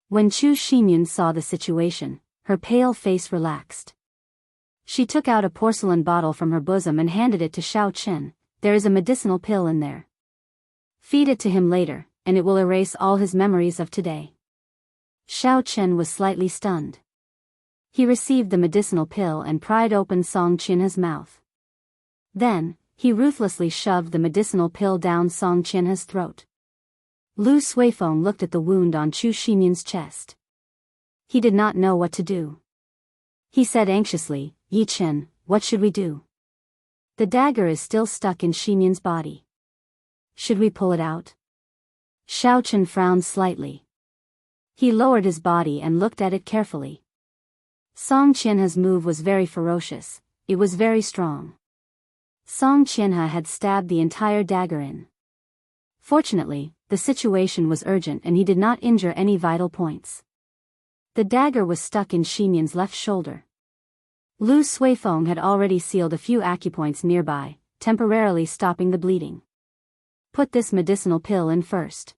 When Chu Xinyan saw the situation, her pale face relaxed. She took out a porcelain bottle from her bosom and handed it to Xiaochen. "There is a medicinal pill in there. Feed it to him later, and it will erase all his memories of today." Xiaochen was slightly stunned. He received the medicinal pill and pried open Song Qinha's mouth. Then, he ruthlessly shoved the medicinal pill down Song Qinha's throat. Lu Suifeng looked at the wound on Chu Xinyan's chest. He did not know what to do. He said anxiously, "Yi Chen, what should we do? The dagger is still stuck in Xinyan's body. Should we pull it out?" Xiaochen frowned slightly. He lowered his body and looked at it carefully. Song Qinha's move was very ferocious. It was very strong. Song Qinha had stabbed the entire dagger in. Fortunately, the situation was urgent and he did not injure any vital points. The dagger was stuck in Xinyan's left shoulder. Lu Suifeng had already sealed a few acupoints nearby, temporarily stopping the bleeding. "Put this medicinal pill in first.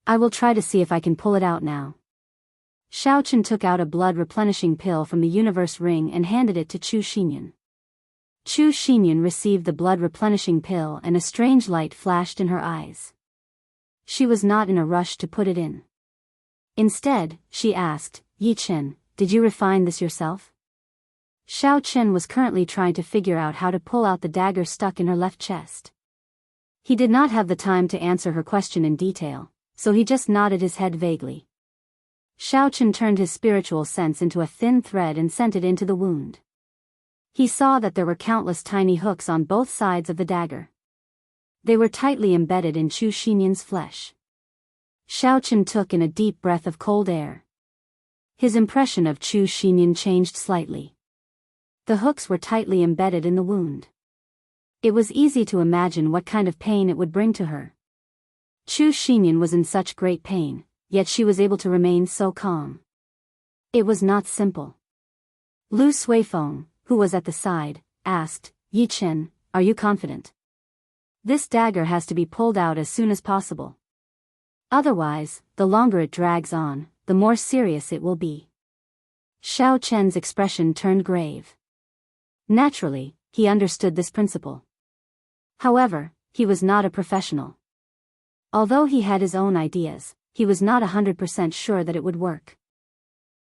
I will try to see if I can pull it out now." Xiaochen took out a blood-replenishing pill from the universe ring and handed it to Chu Xinyan. Chu Xinyan received the blood-replenishing pill and a strange light flashed in her eyes. She was not in a rush to put it in. Instead, she asked, "Yi Chen, did you refine this yourself?" Xiao Chen was currently trying to figure out how to pull out the dagger stuck in her left chest. He did not have the time to answer her question in detail, so he just nodded his head vaguely. Xiao Chen turned his spiritual sense into a thin thread and sent it into the wound. He saw that there were countless tiny hooks on both sides of the dagger. They were tightly embedded in Chu Xinyan's flesh. Xiao Chen took in a deep breath of cold air. His impression of Chu Xinyan changed slightly. The hooks were tightly embedded in the wound. It was easy to imagine what kind of pain it would bring to her. Chu Xinyan was in such great pain, yet she was able to remain so calm. It was not simple. Lu Suifeng, who was at the side, asked, "Yi Chen, are you confident? This dagger has to be pulled out as soon as possible. Otherwise, the longer it drags on, the more serious it will be." Xiao Chen's expression turned grave. Naturally, he understood this principle. However, he was not a professional. Although he had his own ideas, he was not 100% sure that it would work.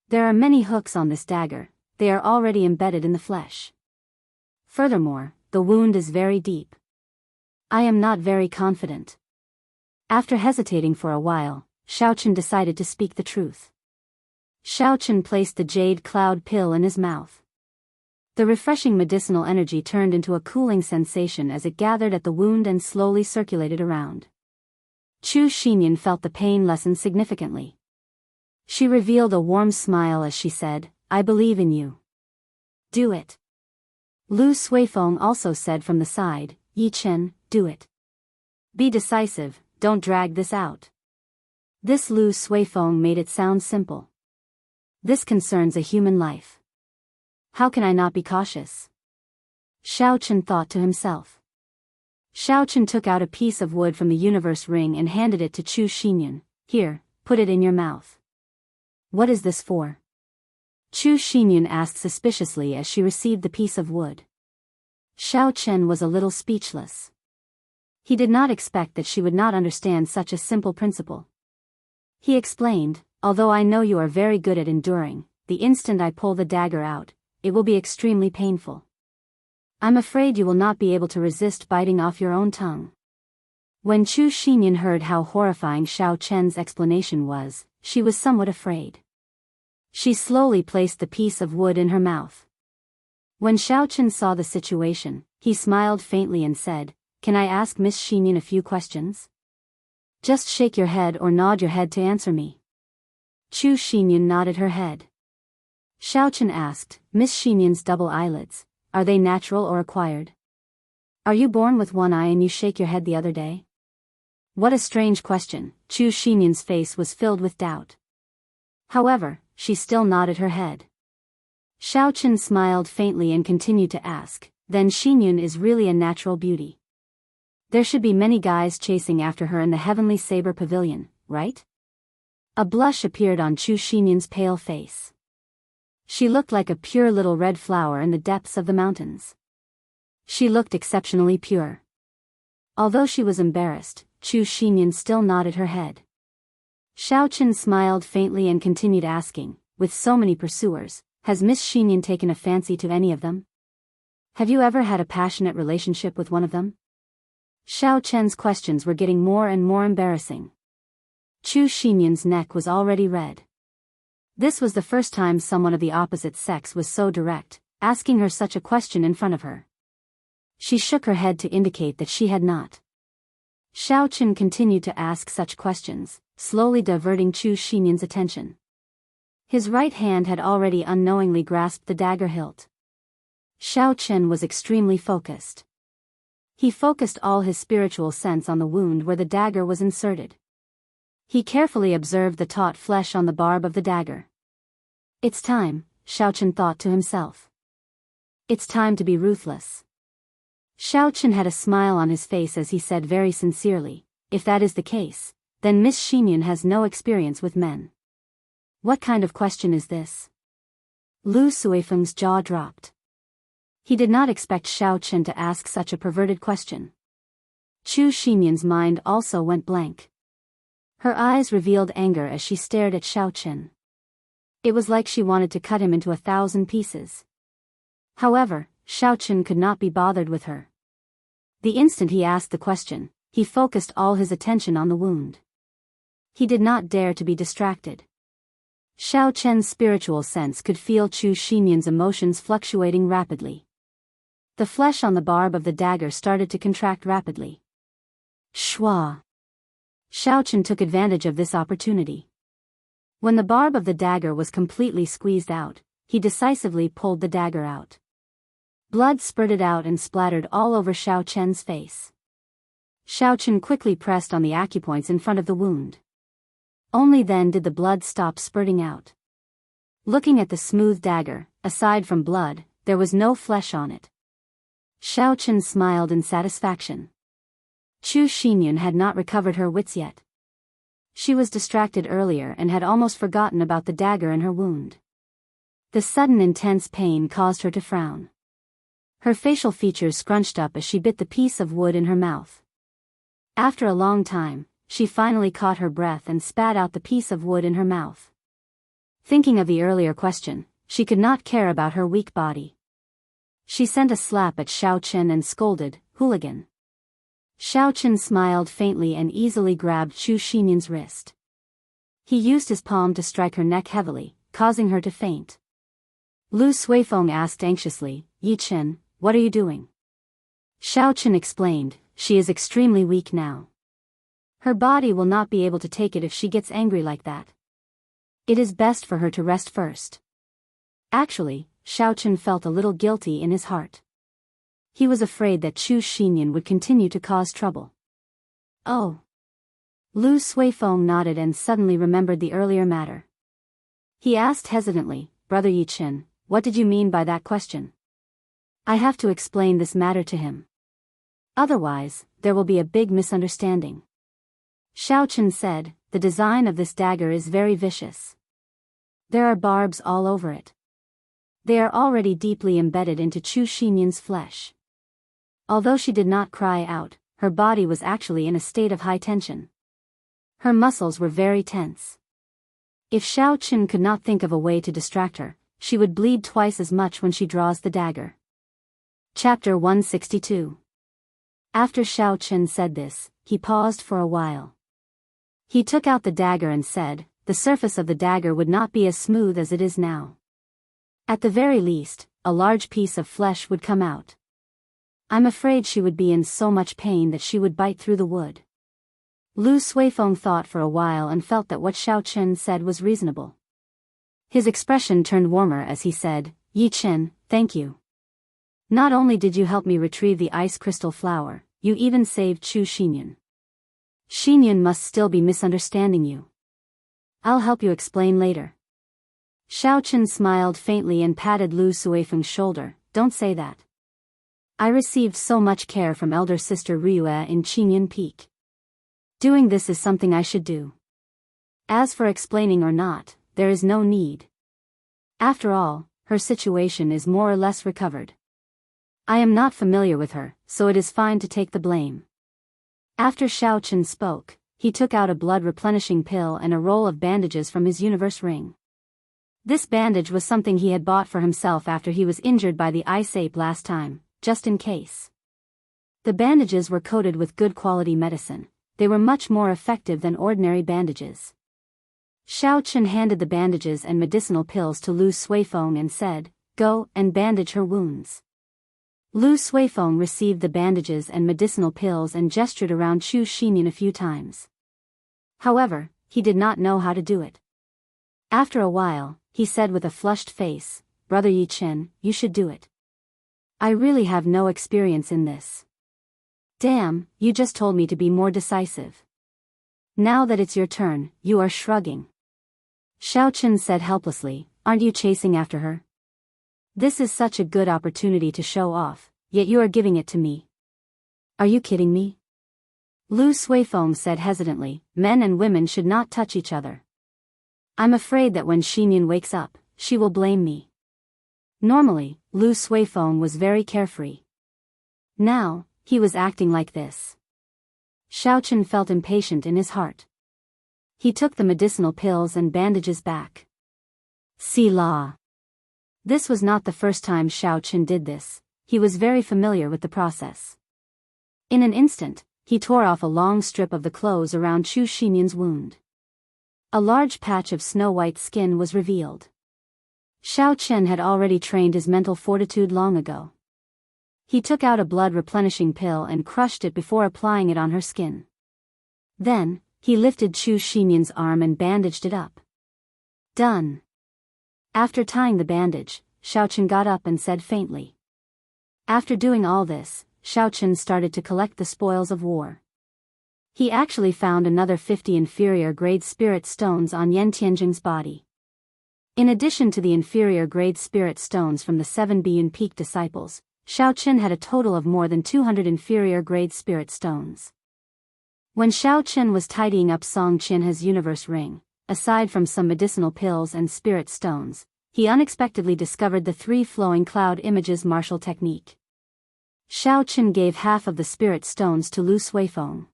There are many hooks on this dagger, they are already embedded in the flesh. Furthermore, the wound is very deep. I am not very confident. After hesitating for a while, Xiao Chen decided to speak the truth. Xiao Chen placed the jade cloud pill in his mouth. The refreshing medicinal energy turned into a cooling sensation as it gathered at the wound and slowly circulated around. Chu Xinyan felt the pain lessen significantly. She revealed a warm smile as she said, "I believe in you. Do it." Lu Suifeng also said from the side, "Yi Chen, do it. Be decisive, don't drag this out." This Lu Suifeng made it sound simple. This concerns a human life. How can I not be cautious? Xiao Chen thought to himself. Xiao Chen took out a piece of wood from the universe ring and handed it to Chu Xinyan. "Here, put it in your mouth." "What is this for?" Chu Xinyan asked suspiciously as she received the piece of wood. Xiao Chen was a little speechless. He did not expect that she would not understand such a simple principle. He explained, "Although I know you are very good at enduring, the instant I pull the dagger out, it will be extremely painful. I'm afraid you will not be able to resist biting off your own tongue." When Chu Xinyan heard how horrifying Xiao Chen's explanation was, she was somewhat afraid. She slowly placed the piece of wood in her mouth. When Xiao Chen saw the situation, he smiled faintly and said, "Can I ask Miss Xinyan a few questions?" "Just shake your head or nod your head to answer me." Chu Xinyan nodded her head. Xiao Chen asked, "Miss Xinyan's double eyelids, are they natural or acquired? Are you born with one eye and you shake your head the other day?" What a strange question. Chu Xinyan's face was filled with doubt. However, she still nodded her head. Xiao Chen smiled faintly and continued to ask, "Then Xinyan is really a natural beauty. There should be many guys chasing after her in the heavenly saber pavilion, right?" A blush appeared on Chu Xinyan's pale face. She looked like a pure little red flower in the depths of the mountains. She looked exceptionally pure. Although she was embarrassed, Chu Xinyan still nodded her head. Xiao Chen smiled faintly and continued asking, "With so many pursuers, has Miss Xinyan taken a fancy to any of them? Have you ever had a passionate relationship with one of them?" Xiao Chen's questions were getting more and more embarrassing. Chu Xinyan's neck was already red. This was the first time someone of the opposite sex was so direct, asking her such a question in front of her. She shook her head to indicate that she had not. Xiao Chen continued to ask such questions, slowly diverting Chu Xinyan's attention. His right hand had already unknowingly grasped the dagger hilt. Xiao Chen was extremely focused. He focused all his spiritual sense on the wound where the dagger was inserted. He carefully observed the taut flesh on the barb of the dagger. "It's time," Xiao Chen thought to himself. "It's time to be ruthless." Xiao Chen had a smile on his face as he said very sincerely, "If that is the case, then Miss Xinyan has no experience with men." What kind of question is this? Lu Suifeng's jaw dropped. He did not expect Xiao Chen to ask such a perverted question. Chu Xinyan's mind also went blank. Her eyes revealed anger as she stared at Xiao Chen. It was like she wanted to cut him into 1,000 pieces. However, Xiaochen could not be bothered with her. The instant he asked the question, he focused all his attention on the wound. He did not dare to be distracted. Xiaochen's spiritual sense could feel Chu Xinyan's emotions fluctuating rapidly. The flesh on the barb of the dagger started to contract rapidly. Shua! Xiaochen took advantage of this opportunity. When the barb of the dagger was completely squeezed out, he decisively pulled the dagger out. Blood spurted out and splattered all over Xiaochen's face. Xiaochen quickly pressed on the acupoints in front of the wound. Only then did the blood stop spurting out. Looking at the smooth dagger, aside from blood, there was no flesh on it. Xiaochen smiled in satisfaction. Chu Xinyan had not recovered her wits yet. She was distracted earlier and had almost forgotten about the dagger in her wound. The sudden intense pain caused her to frown. Her facial features scrunched up as she bit the piece of wood in her mouth. After a long time, she finally caught her breath and spat out the piece of wood in her mouth. Thinking of the earlier question, she could not care about her weak body. She sent a slap at Xiaochen and scolded, "Hooligan." Xiaochen smiled faintly and easily grabbed Chu Xinyan's wrist. He used his palm to strike her neck heavily, causing her to faint. Lu Suifeng asked anxiously, "Yi Chen, what are you doing?" Xiaochen explained, "She is extremely weak now. Her body will not be able to take it if she gets angry like that. It is best for her to rest first." Actually, Xiaochen felt a little guilty in his heart. He was afraid that Chu Xinyan would continue to cause trouble. "Oh." Lu Suifeng nodded and suddenly remembered the earlier matter. He asked hesitantly, "Brother Yi Chen, what did you mean by that question? I have to explain this matter to him. Otherwise, there will be a big misunderstanding." Xiaochen said, "The design of this dagger is very vicious. There are barbs all over it. They are already deeply embedded into Chu Xinyan's flesh." Although she did not cry out, her body was actually in a state of high tension. Her muscles were very tense. If Xiaochen could not think of a way to distract her, she would bleed twice as much when she draws the dagger. Chapter 162. After Xiaochen said this, he paused for a while. He took out the dagger and said, "The surface of the dagger would not be as smooth as it is now. At the very least, a large piece of flesh would come out. I'm afraid she would be in so much pain that she would bite through the wood." Lu Suifeng thought for a while and felt that what Xiaochen said was reasonable. His expression turned warmer as he said, "Yi Chen, thank you. Not only did you help me retrieve the ice crystal flower, you even saved Chu Xinyan. Xinyan must still be misunderstanding you. I'll help you explain later." Xiaochen smiled faintly and patted Lu Suifeng's shoulder, "Don't say that. I received so much care from elder sister Ryue in Qinyan Peak. Doing this is something I should do. As for explaining or not, there is no need. After all, her situation is more or less recovered. I am not familiar with her, so it is fine to take the blame." After Xiaochen spoke, he took out a blood-replenishing pill and a roll of bandages from his universe ring. This bandage was something he had bought for himself after he was injured by the ice ape last time, just in case. The bandages were coated with good quality medicine. They were much more effective than ordinary bandages. Xiaochen handed the bandages and medicinal pills to Lu Suifeng and said, "Go and bandage her wounds." Lu Suifeng received the bandages and medicinal pills and gestured around Chu Xinyan a few times. However, he did not know how to do it. After a while, he said with a flushed face, "Brother Yi Chen, you should do it. I really have no experience in this." "Damn, you just told me to be more decisive. Now that it's your turn, you are shrugging." Xiaochen said helplessly, "Aren't you chasing after her? This is such a good opportunity to show off, yet you are giving it to me. Are you kidding me?" Lu Suifeng said hesitantly, "Men and women should not touch each other. I'm afraid that when Xinyan wakes up, she will blame me." Normally, Lu Suifeng was very carefree. Now, he was acting like this. Xiaochen felt impatient in his heart. He took the medicinal pills and bandages back. "See la." This was not the first time Xiao Chen did this. He was very familiar with the process. In an instant, he tore off a long strip of the clothes around Chu Xinyan's wound. A large patch of snow-white skin was revealed. Xiao Chen had already trained his mental fortitude long ago. He took out a blood-replenishing pill and crushed it before applying it on her skin. Then, he lifted Chu Xinyan's arm and bandaged it up. Done. After tying the bandage, Xiao Chen got up and said faintly. After doing all this, Xiao Chen started to collect the spoils of war. He actually found another 50 inferior-grade spirit stones on Yan Tianjing's body. In addition to the inferior-grade spirit stones from the 7 Biyun Peak disciples, Xiao Chen had a total of more than 200 inferior-grade spirit stones. When Xiao Chen was tidying up Song Qianhe's universe ring, aside from some medicinal pills and spirit stones, he unexpectedly discovered the 3 flowing cloud images martial technique. Xiao Chen gave half of the spirit stones to Lu Suifeng.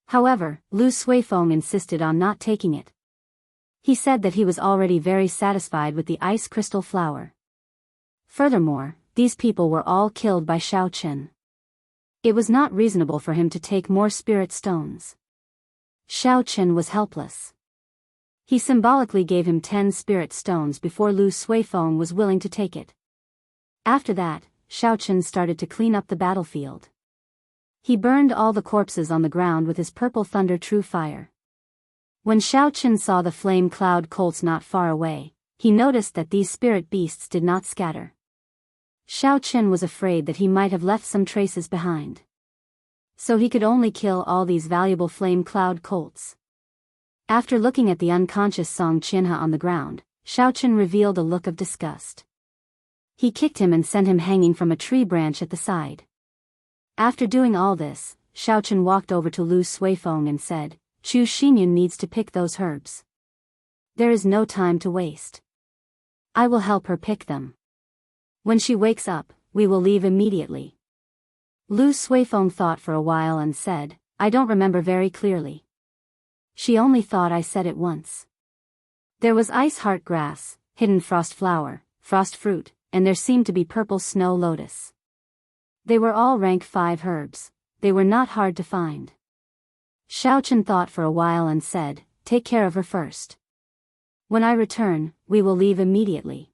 However, Lu Suifeng insisted on not taking it. He said that he was already very satisfied with the ice crystal flower. Furthermore, these people were all killed by Xiao Chen. It was not reasonable for him to take more spirit stones. Xiao Chen was helpless. He symbolically gave him 10 spirit stones before Lu Suifeng was willing to take it. After that, Xiao Chen started to clean up the battlefield. He burned all the corpses on the ground with his purple thunder true fire. When Xiao Chen saw the flame cloud colts not far away, he noticed that these spirit beasts did not scatter. Xiao Chen was afraid that he might have left some traces behind. So he could only kill all these valuable flame cloud colts. After looking at the unconscious Song Qianhe on the ground, Xiao Chen revealed a look of disgust. He kicked him and sent him hanging from a tree branch at the side. After doing all this, Xiao Chen walked over to Lu Suifeng and said, Chu Xinyan needs to pick those herbs. There is no time to waste. I will help her pick them. When she wakes up, we will leave immediately. Lu Suifeng thought for a while and said, I don't remember very clearly. She only thought I said it once. There was ice heart grass, hidden frost flower, frost fruit, and there seemed to be purple snow lotus. They were all rank 5 herbs. They were not hard to find. Xiao Chen thought for a while and said, take care of her first. When I return, we will leave immediately.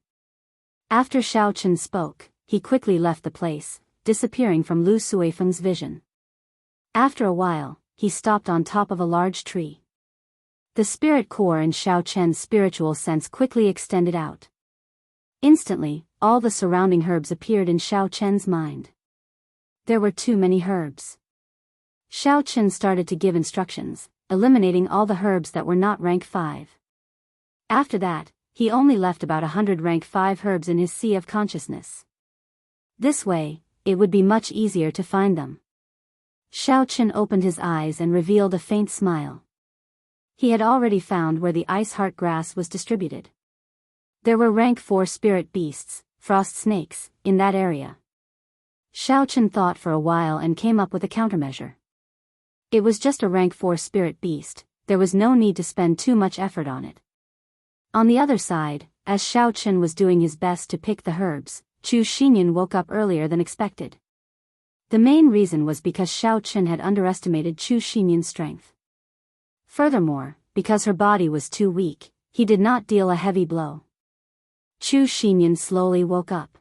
After Xiao Chen spoke, he quickly left the place, disappearing from Lu Suifeng's vision. After a while, he stopped on top of a large tree. The spirit core in Xiao Chen's spiritual sense quickly extended out. Instantly, all the surrounding herbs appeared in Xiao Chen's mind. There were too many herbs. Xiao Chen started to give instructions, eliminating all the herbs that were not rank 5. After that, he only left about 100 rank 5 herbs in his sea of consciousness. This way, it would be much easier to find them. Xiao Chen opened his eyes and revealed a faint smile. He had already found where the ice heart grass was distributed. There were rank 4 spirit beasts, frost snakes, in that area. Xiao Chen thought for a while and came up with a countermeasure. It was just a rank 4 spirit beast, there was no need to spend too much effort on it. On the other side, as Xiao Chen was doing his best to pick the herbs, Chu Xinyan woke up earlier than expected. The main reason was because Xiao Chen had underestimated Chu Xinyan's strength. Furthermore, because her body was too weak, he did not deal a heavy blow. Chu Xinyan slowly woke up.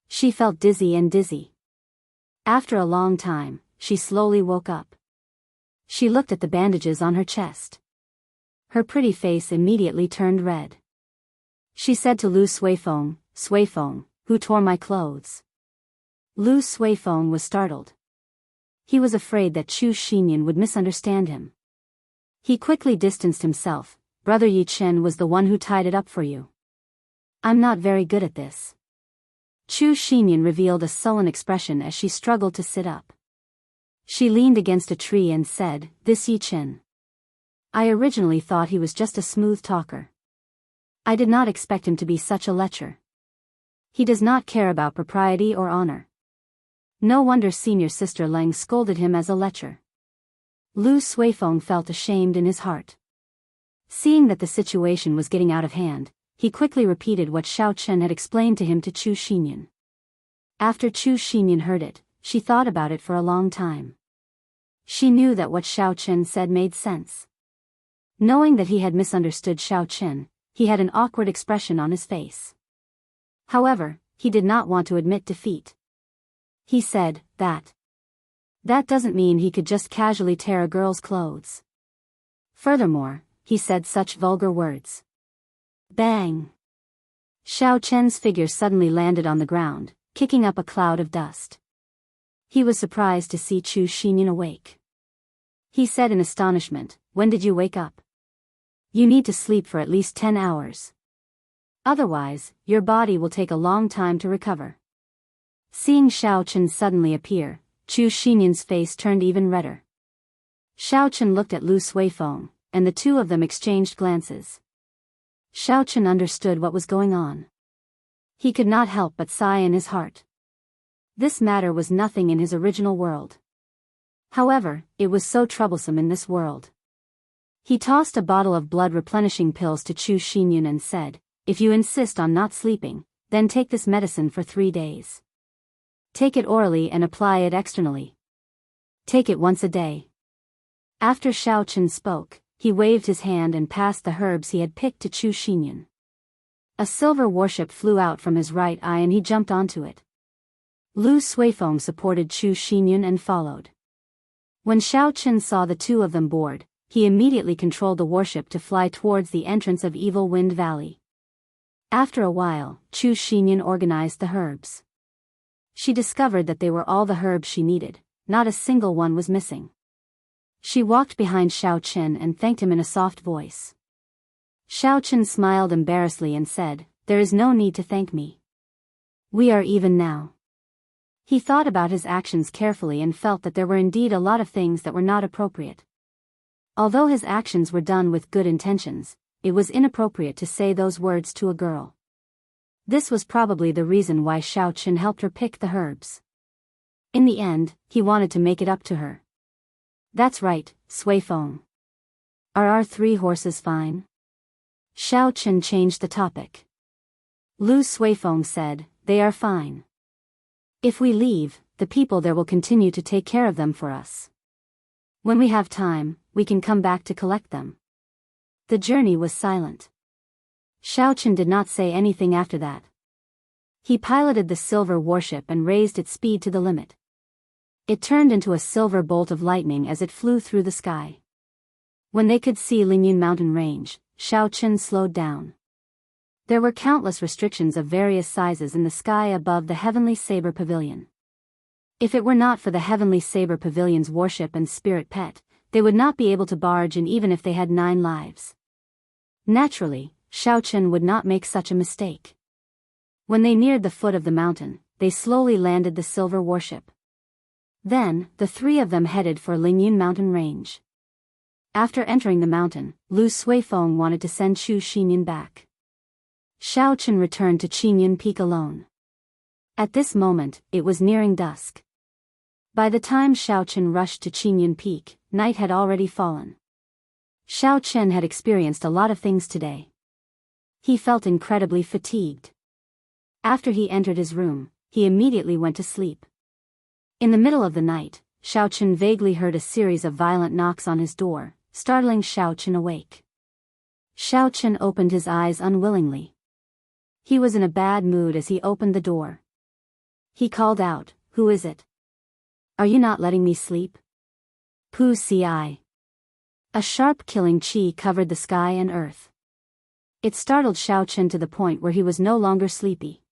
She felt dizzy and dizzy. After a long time, she slowly woke up. She looked at the bandages on her chest. Her pretty face immediately turned red. She said to Lu Suifeng, Suifeng, who tore my clothes? Lu Suifeng was startled. He was afraid that Chu Xinyan would misunderstand him. He quickly distanced himself. Brother Yi Chen was the one who tied it up for you. I'm not very good at this. Chu Xinyan revealed a sullen expression as she struggled to sit up. She leaned against a tree and said, This Yi Chen. I originally thought he was just a smooth talker. I did not expect him to be such a lecher. He does not care about propriety or honor. No wonder senior sister Leng scolded him as a lecher. Lu Suifeng felt ashamed in his heart. Seeing that the situation was getting out of hand, he quickly repeated what Xiao Chen had explained to him to Chu Xinyan. After Chu Xinyan heard it, she thought about it for a long time. She knew that what Xiao Chen said made sense. Knowing that he had misunderstood Xiao Chen, he had an awkward expression on his face. However, he did not want to admit defeat. He said, That doesn't mean he could just casually tear a girl's clothes. Furthermore, he said such vulgar words. Bang! Xiao Chen's figure suddenly landed on the ground, kicking up a cloud of dust. He was surprised to see Chu Xinyan awake. He said in astonishment, When did you wake up? You need to sleep for at least 10 hours. Otherwise, your body will take a long time to recover. Seeing Xiao Chen suddenly appear, Chu Xinyan's face turned even redder. Xiao Chen looked at Lu Suifeng, and the two of them exchanged glances. Xiao Chen understood what was going on. He could not help but sigh in his heart. This matter was nothing in his original world. However, it was so troublesome in this world. He tossed a bottle of blood-replenishing pills to Chu Xinyan and said, If you insist on not sleeping, then take this medicine for 3 days. Take it orally and apply it externally. Take it once a day. After Xiao Chen spoke, he waved his hand and passed the herbs he had picked to Chu Xinyan. A silver warship flew out from his right eye and he jumped onto it. Lu Suifeng supported Chu Xinyan and followed. When Xiao Chen saw the two of them board, he immediately controlled the warship to fly towards the entrance of Evil Wind Valley. After a while, Chu Xinyan organized the herbs. She discovered that they were all the herbs she needed, not a single one was missing. She walked behind Xiao Chen and thanked him in a soft voice. Xiao Chen smiled embarrassedly and said, There is no need to thank me. We are even now. He thought about his actions carefully and felt that there were indeed a lot of things that were not appropriate. Although his actions were done with good intentions, it was inappropriate to say those words to a girl. This was probably the reason why Xiao Chen helped her pick the herbs. In the end, he wanted to make it up to her. That's right, Suifeng. Are our 3 horses fine? Xiao Chen changed the topic. Lu Suifeng said, They are fine. If we leave, the people there will continue to take care of them for us. When we have time, we can come back to collect them. The journey was silent. Xiao Chen did not say anything after that. He piloted the silver warship and raised its speed to the limit. It turned into a silver bolt of lightning as it flew through the sky. When they could see Lingyun mountain range, Xiao Chen slowed down. There were countless restrictions of various sizes in the sky above the Heavenly Saber Pavilion. If it were not for the Heavenly Saber Pavilion's warship and spirit pet, they would not be able to barge in even if they had 9 lives. Naturally, Xiao Chen would not make such a mistake. When they neared the foot of the mountain, they slowly landed the silver warship. Then, the 3 of them headed for Lingyun mountain range. After entering the mountain, Lu Suifeng wanted to send Chu Xinyan back. Xiao Chen returned to Qingyun Peak alone. At this moment, it was nearing dusk. By the time Xiao Chen rushed to Qingyun Peak, night had already fallen. Xiao Chen had experienced a lot of things today. He felt incredibly fatigued. After he entered his room, he immediately went to sleep. In the middle of the night, Xiao Chen vaguely heard a series of violent knocks on his door, startling Xiao Chen awake. Xiao Chen opened his eyes unwillingly. He was in a bad mood as he opened the door. He called out, "Who is it? Are you not letting me sleep?" Pu Si. A sharp killing chi covered the sky and earth. It startled Xiao Chen to the point where he was no longer sleepy.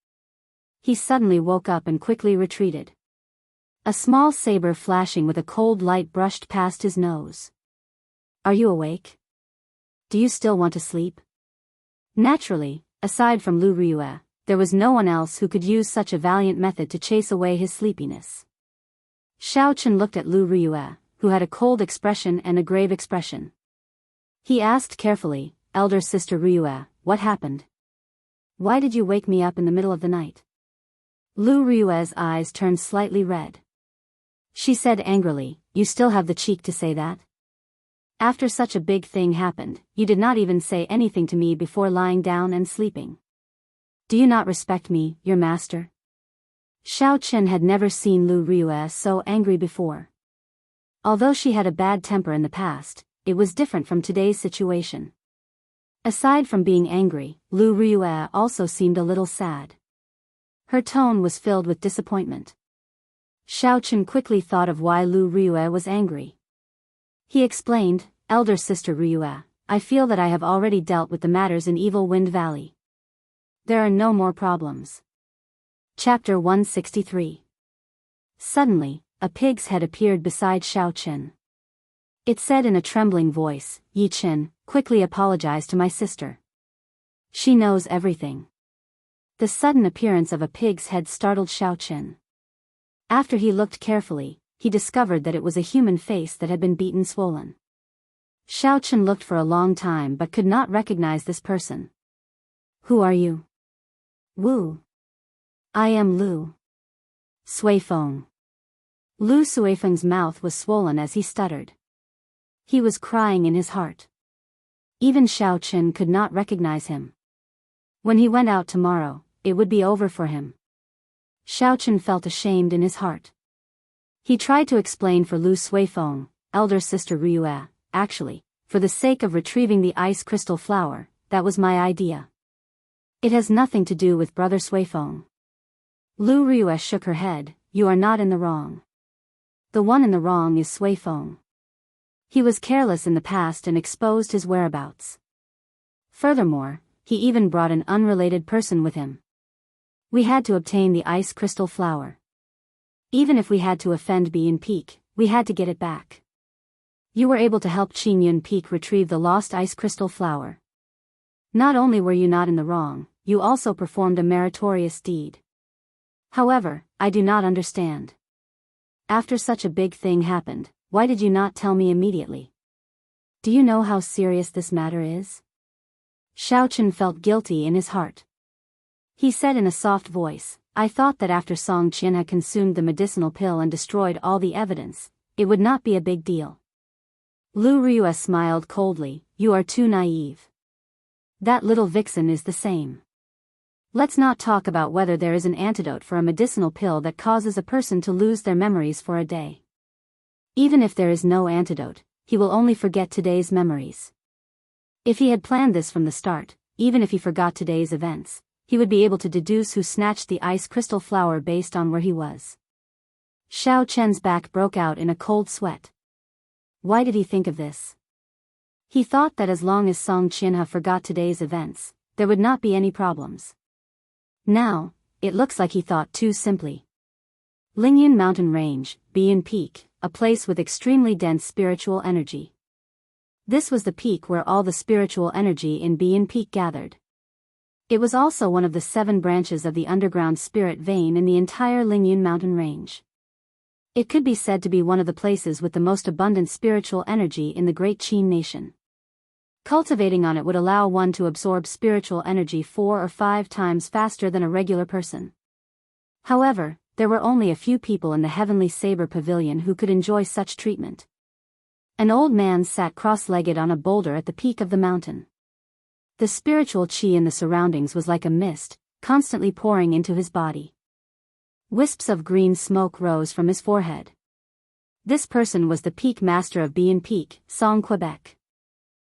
He suddenly woke up and quickly retreated. A small saber flashing with a cold light brushed past his nose. "Are you awake? Do you still want to sleep?" Naturally, aside from Lu Ryue, there was no one else who could use such a valiant method to chase away his sleepiness. Xiao Chen looked at Lu Ryue, who had a cold expression and a grave expression. He asked carefully, "Elder sister Ryue, what happened? Why did you wake me up in the middle of the night?" Lu Ryue's eyes turned slightly red. She said angrily, "You still have the cheek to say that? After such a big thing happened, you did not even say anything to me before lying down and sleeping. Do you not respect me, your master? Xiao Qian had never seen Lu Riyue so angry before. Although she had a bad temper in the past, it was different from today's situation. Aside from being angry, Lu Riyue also seemed a little sad. Her tone was filled with disappointment. Xiao Qian quickly thought of why Lu Riyue was angry. He explained, "Elder sister Riyue, I feel that I have already dealt with the matters in Evil Wind Valley. There are no more problems." Chapter 163. Suddenly, a pig's head appeared beside Xiao Qian. It said in a trembling voice, "Yi Qian, quickly apologize to my sister. She knows everything." The sudden appearance of a pig's head startled Xiao Qian. After he looked carefully, he discovered that it was a human face that had been beaten swollen. Xiao Qian looked for a long time but could not recognize this person. "Who are you?" "Wu. I am Lu Suifeng." Lu Suifeng's mouth was swollen as he stuttered. He was crying in his heart. Even Xiao Qian could not recognize him. When he went out tomorrow, it would be over for him. Xiao Qian felt ashamed in his heart. He tried to explain for Lu Suifeng, "Elder sister Riyue, actually, for the sake of retrieving the ice crystal flower, that was my idea. It has nothing to do with brother Suifeng." Lu Riyue shook her head, "You are not in the wrong. The one in the wrong is Suifeng. He was careless in the past and exposed his whereabouts. Furthermore, he even brought an unrelated person with him. We had to obtain the ice crystal flower. Even if we had to offend Bian Peak, we had to get it back. You were able to help Qingyun Peak retrieve the lost ice crystal flower. Not only were you not in the wrong, you also performed a meritorious deed. However, I do not understand. After such a big thing happened, why did you not tell me immediately? Do you know how serious this matter is?" Xiao Qian felt guilty in his heart. He said in a soft voice, "I thought that after Song Qian had consumed the medicinal pill and destroyed all the evidence, it would not be a big deal." Lu Riyue smiled coldly, "You are too naive. That little vixen is the same. Let's not talk about whether there is an antidote for a medicinal pill that causes a person to lose their memories for a day. Even if there is no antidote, he will only forget today's memories. If he had planned this from the start, even if he forgot today's events, he would be able to deduce who snatched the ice crystal flower based on where he was." Xiao Qian's back broke out in a cold sweat. Why did he think of this? He thought that as long as Song Qianha forgot today's events, there would not be any problems. Now, it looks like he thought too simply. Lingyun Mountain Range, Bian Peak, a place with extremely dense spiritual energy. This was the peak where all the spiritual energy in Bian Peak gathered. It was also one of the 7 branches of the underground spirit vein in the entire Lingyun Mountain Range. It could be said to be one of the places with the most abundant spiritual energy in the Great Qin Nation. Cultivating on it would allow one to absorb spiritual energy 4 or 5 times faster than a regular person. However, there were only a few people in the Heavenly Saber Pavilion who could enjoy such treatment. An old man sat cross-legged on a boulder at the peak of the mountain. The spiritual qi in the surroundings was like a mist, constantly pouring into his body. Wisps of green smoke rose from his forehead. This person was the peak master of Bian Peak, Song Quebec.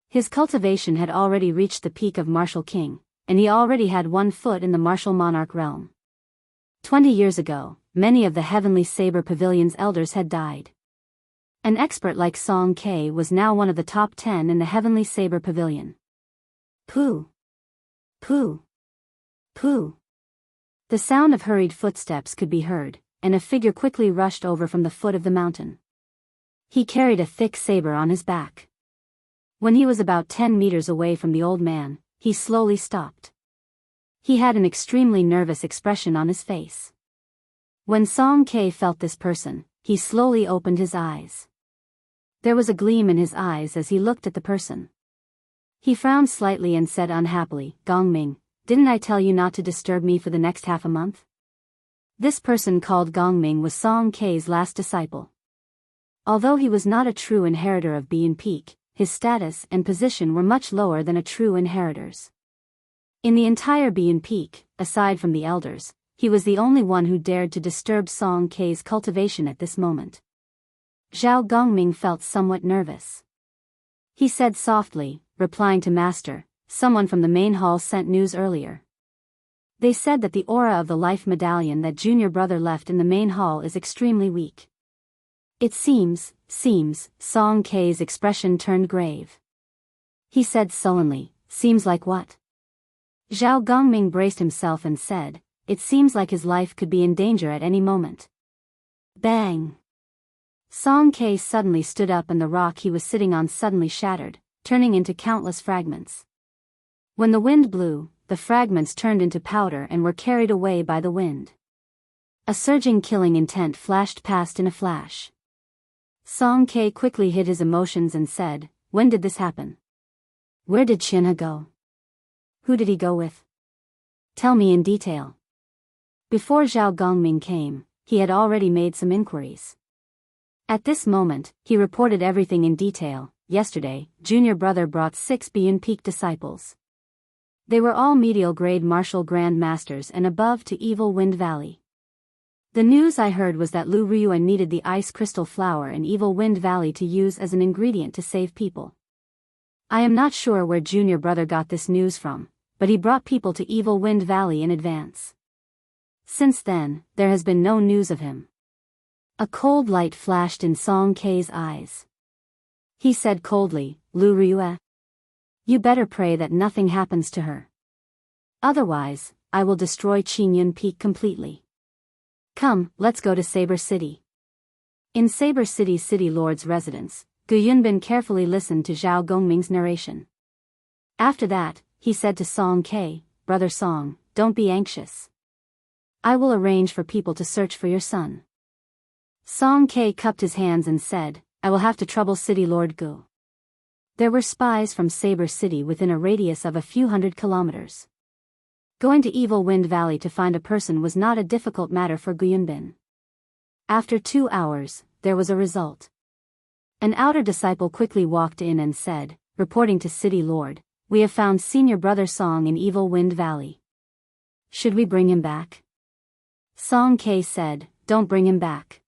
His cultivation had already reached the peak of Martial King, and he already had 1 foot in the Martial Monarch realm. 20 years ago, many of the Heavenly Saber Pavilion's elders had died. An expert like Song K was now one of the top 10 in the Heavenly Saber Pavilion. Pooh! Pooh! Pooh! The sound of hurried footsteps could be heard, and a figure quickly rushed over from the foot of the mountain. He carried a thick saber on his back. When he was about 10 meters away from the old man, he slowly stopped. He had an extremely nervous expression on his face. When Song K felt this person, he slowly opened his eyes. There was a gleam in his eyes as he looked at the person. He frowned slightly and said unhappily, "Gongming, didn't I tell you not to disturb me for the next half a month?" This person called Gongming was Song K's last disciple. Although he was not a true inheritor of Bian Peak, his status and position were much lower than a true inheritor's. In the entire Bian Peak, aside from the elders, he was the only one who dared to disturb Song Kei's cultivation at this moment. Zhao Gongming felt somewhat nervous. He said softly, replying to Master, "Someone from the main hall sent news earlier. They said that the aura of the life medallion that junior brother left in the main hall is extremely weak." It seems, Song Kei's expression turned grave. He said sullenly, "Seems like what?" Zhao Gongming braced himself and said, "It seems like his life could be in danger at any moment." Bang! Song Kei suddenly stood up and the rock he was sitting on suddenly shattered, turning into countless fragments. When the wind blew, the fragments turned into powder and were carried away by the wind. A surging killing intent flashed past in a flash. Song Kei quickly hid his emotions and said, "When did this happen? Where did Qianhe go? Who did he go with? Tell me in detail." Before Zhao Gongming came, he had already made some inquiries. At this moment, he reported everything in detail. Yesterday, junior brother brought 6 Bian Peak disciples. They were all medial grade martial grand masters and above to Evil Wind Valley. The news I heard was that Lu Ryuan needed the ice crystal flower in Evil Wind Valley to use as an ingredient to save people. I am not sure where junior brother got this news from, but he brought people to Evil Wind Valley in advance. Since then, there has been no news of him. A cold light flashed in Song Kei's eyes. He said coldly, "Lu Ryue, you better pray that nothing happens to her. Otherwise, I will destroy Qingyun Peak completely. Come, let's go to Saber City." In Saber City's city lord's residence, Gu Yunbin carefully listened to Zhao Gongming's narration. After that, he said to Song Kei, "Brother Song, don't be anxious. I will arrange for people to search for your son." Song Kei cupped his hands and said, "I will have to trouble City Lord Gu." There were spies from Saber City within a radius of a few hundred kilometers. Going to Evil Wind Valley to find a person was not a difficult matter for Gu Yunbin. After 2 hours, there was a result. An outer disciple quickly walked in and said, reporting to City Lord, "We have found senior brother Song in Evil Wind Valley. Should we bring him back?" Song Kei said, "Don't bring him back.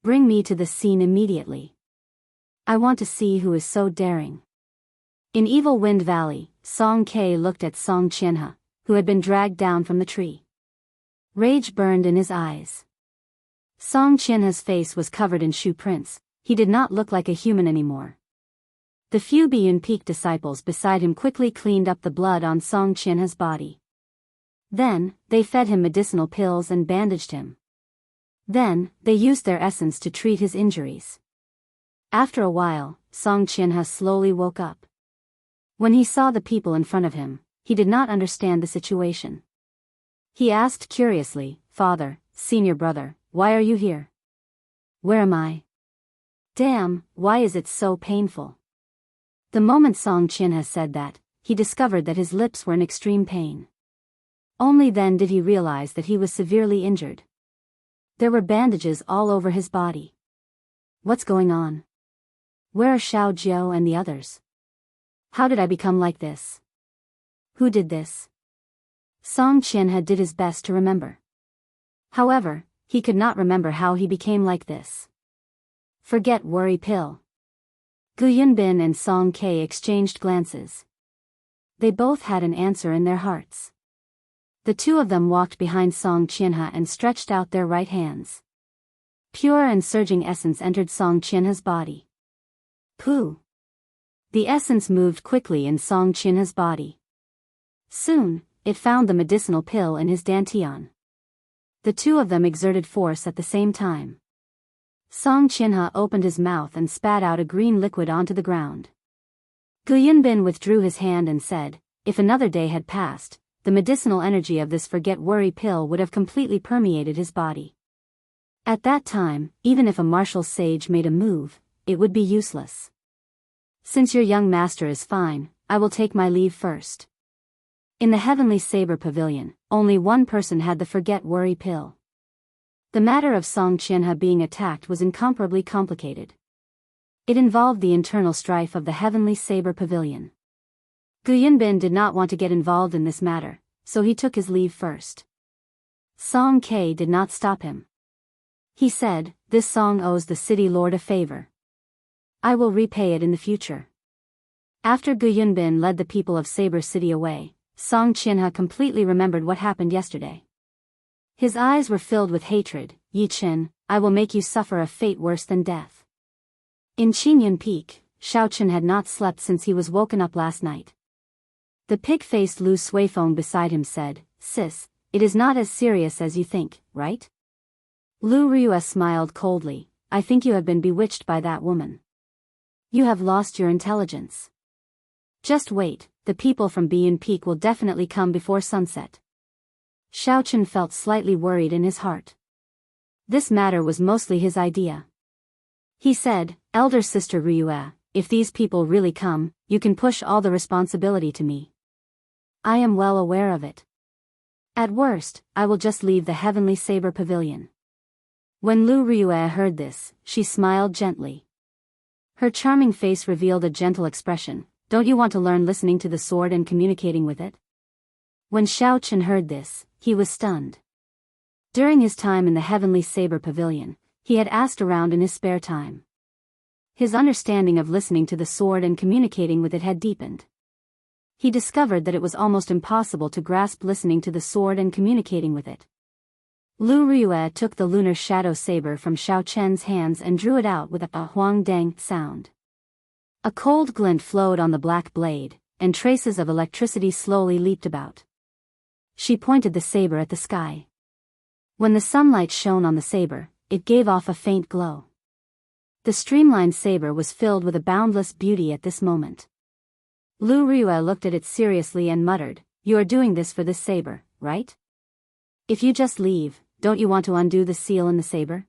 Bring me to the scene immediately. I want to see who is so daring." In Evil Wind Valley, Song Kei looked at Song Qianhe, who had been dragged down from the tree. Rage burned in his eyes. Song Qianhe's face was covered in shoe prints. He did not look like a human anymore. The few Bian Peak disciples beside him quickly cleaned up the blood on Song Qianhe's body. Then, they fed him medicinal pills and bandaged him. Then, they used their essence to treat his injuries. After a while, Song Qianhe slowly woke up. When he saw the people in front of him, he did not understand the situation. He asked curiously, "Father, senior brother, why are you here? Where am I? Damn, why is it so painful?" The moment Song Qianhe said that, he discovered that his lips were in extreme pain. Only then did he realize that he was severely injured. There were bandages all over his body. What's going on? Where are Xiao Jiao and the others? How did I become like this? Who did this? Song Qianhe did his best to remember. However, he could not remember how he became like this. Forget worry pill. Gu Yunbin and Song Kei exchanged glances. They both had an answer in their hearts. The two of them walked behind Song Qianhe and stretched out their right hands. Pure and surging essence entered Song Qianhe's body. Pooh! The essence moved quickly in Song Qianhe's body. Soon, it found the medicinal pill in his dantian. The two of them exerted force at the same time. Song Qianhe opened his mouth and spat out a green liquid onto the ground. Gu Yunbin withdrew his hand and said, "If another day had passed, the medicinal energy of this forget worry pill would have completely permeated his body. At that time, even if a martial sage made a move, it would be useless. Since your young master is fine, I will take my leave first." In the Heavenly Saber Pavilion, only one person had the forget worry pill. The matter of Song Qianhe being attacked was incomparably complicated. It involved the internal strife of the Heavenly Saber Pavilion. Gu Yunbin did not want to get involved in this matter, so he took his leave first. Song Ke did not stop him. He said, "This song owes the city lord a favor. I will repay it in the future." After Gu Yunbin led the people of Saber City away, Song Qianhe completely remembered what happened yesterday. His eyes were filled with hatred. "Yi Qin, I will make you suffer a fate worse than death." In Qingyun Peak, Shao Chen had not slept since he was woken up last night. The pig-faced Lu Suifeng beside him said, "Sis, it is not as serious as you think, right?" Lu Riyue smiled coldly. "I think you have been bewitched by that woman. You have lost your intelligence. Just wait, the people from Biyun Peak will definitely come before sunset." Shao Chen felt slightly worried in his heart. This matter was mostly his idea. He said, "Elder sister Riyue, if these people really come, you can push all the responsibility to me. I am well aware of it. At worst, I will just leave the Heavenly Saber Pavilion." When Lu Riyue heard this, she smiled gently. Her charming face revealed a gentle expression. "Don't you want to learn listening to the sword and communicating with it?" When Shao Chen heard this, he was stunned. During his time in the Heavenly Saber Pavilion, he had asked around in his spare time. His understanding of listening to the sword and communicating with it had deepened. He discovered that it was almost impossible to grasp listening to the sword and communicating with it. Lu Riyue took the lunar shadow saber from Shao Chen's hands and drew it out with a huang dang sound. A cold glint flowed on the black blade, and traces of electricity slowly leaped about. She pointed the saber at the sky. When the sunlight shone on the saber, it gave off a faint glow. The streamlined saber was filled with a boundless beauty at this moment. Lu Riyue looked at it seriously and muttered, "You are doing this for this saber, right? If you just leave, don't you want to undo the seal in the saber?"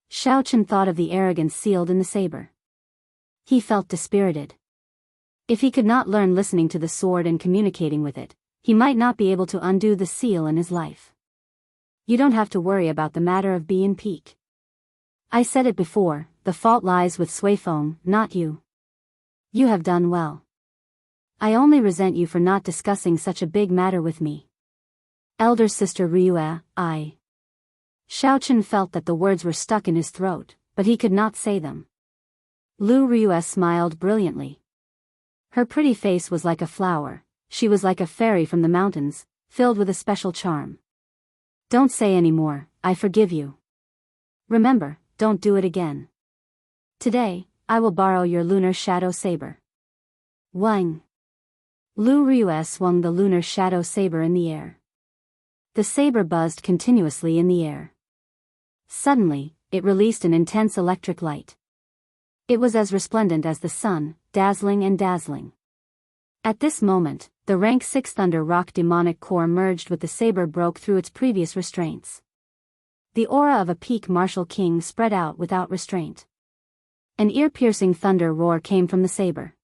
Shao Chen thought of the arrogance sealed in the saber. He felt dispirited. If he could not learn listening to the sword and communicating with it, he might not be able to undo the seal in his life. "You don't have to worry about the matter of Biyun Peak. I said it before, the fault lies with Suifeng, not you. You have done well. I only resent you for not discussing such a big matter with me. Elder sister Riyue, I..." Shao Chen felt that the words were stuck in his throat, but he could not say them. Lu Riyue smiled brilliantly. Her pretty face was like a flower. She was like a fairy from the mountains, filled with a special charm. "Don't say any more, I forgive you. Remember, don't do it again. Today, I will borrow your lunar shadow saber." Wang. Lu Riyue swung the lunar shadow saber in the air. The saber buzzed continuously in the air. Suddenly, it released an intense electric light. It was as resplendent as the sun, dazzling and dazzling. At this moment, the rank 6 Thunder Rock demonic core merged with the saber broke through its previous restraints. The aura of a peak martial king spread out without restraint. An ear-piercing thunder roar came from the saber.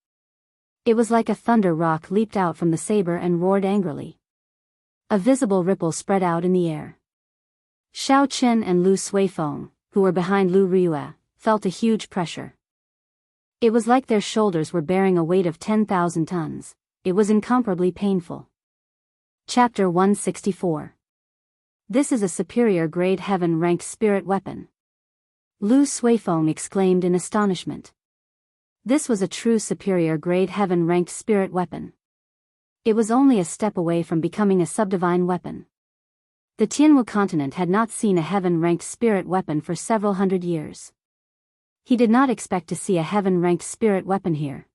It was like a thunder rock leaped out from the saber and roared angrily. A visible ripple spread out in the air. Shao Chen and Lu Suifeng, who were behind Lu Riyue, felt a huge pressure. It was like their shoulders were bearing a weight of 10,000 tons. It was incomparably painful. Chapter 164. This is a superior grade heaven-ranked spirit weapon. Lu Suifeng exclaimed in astonishment. This was a true superior grade heaven-ranked spirit weapon. It was only a step away from becoming a subdivine weapon. The Tianwu continent had not seen a heaven-ranked spirit weapon for several hundred years. He did not expect to see a heaven-ranked spirit weapon here.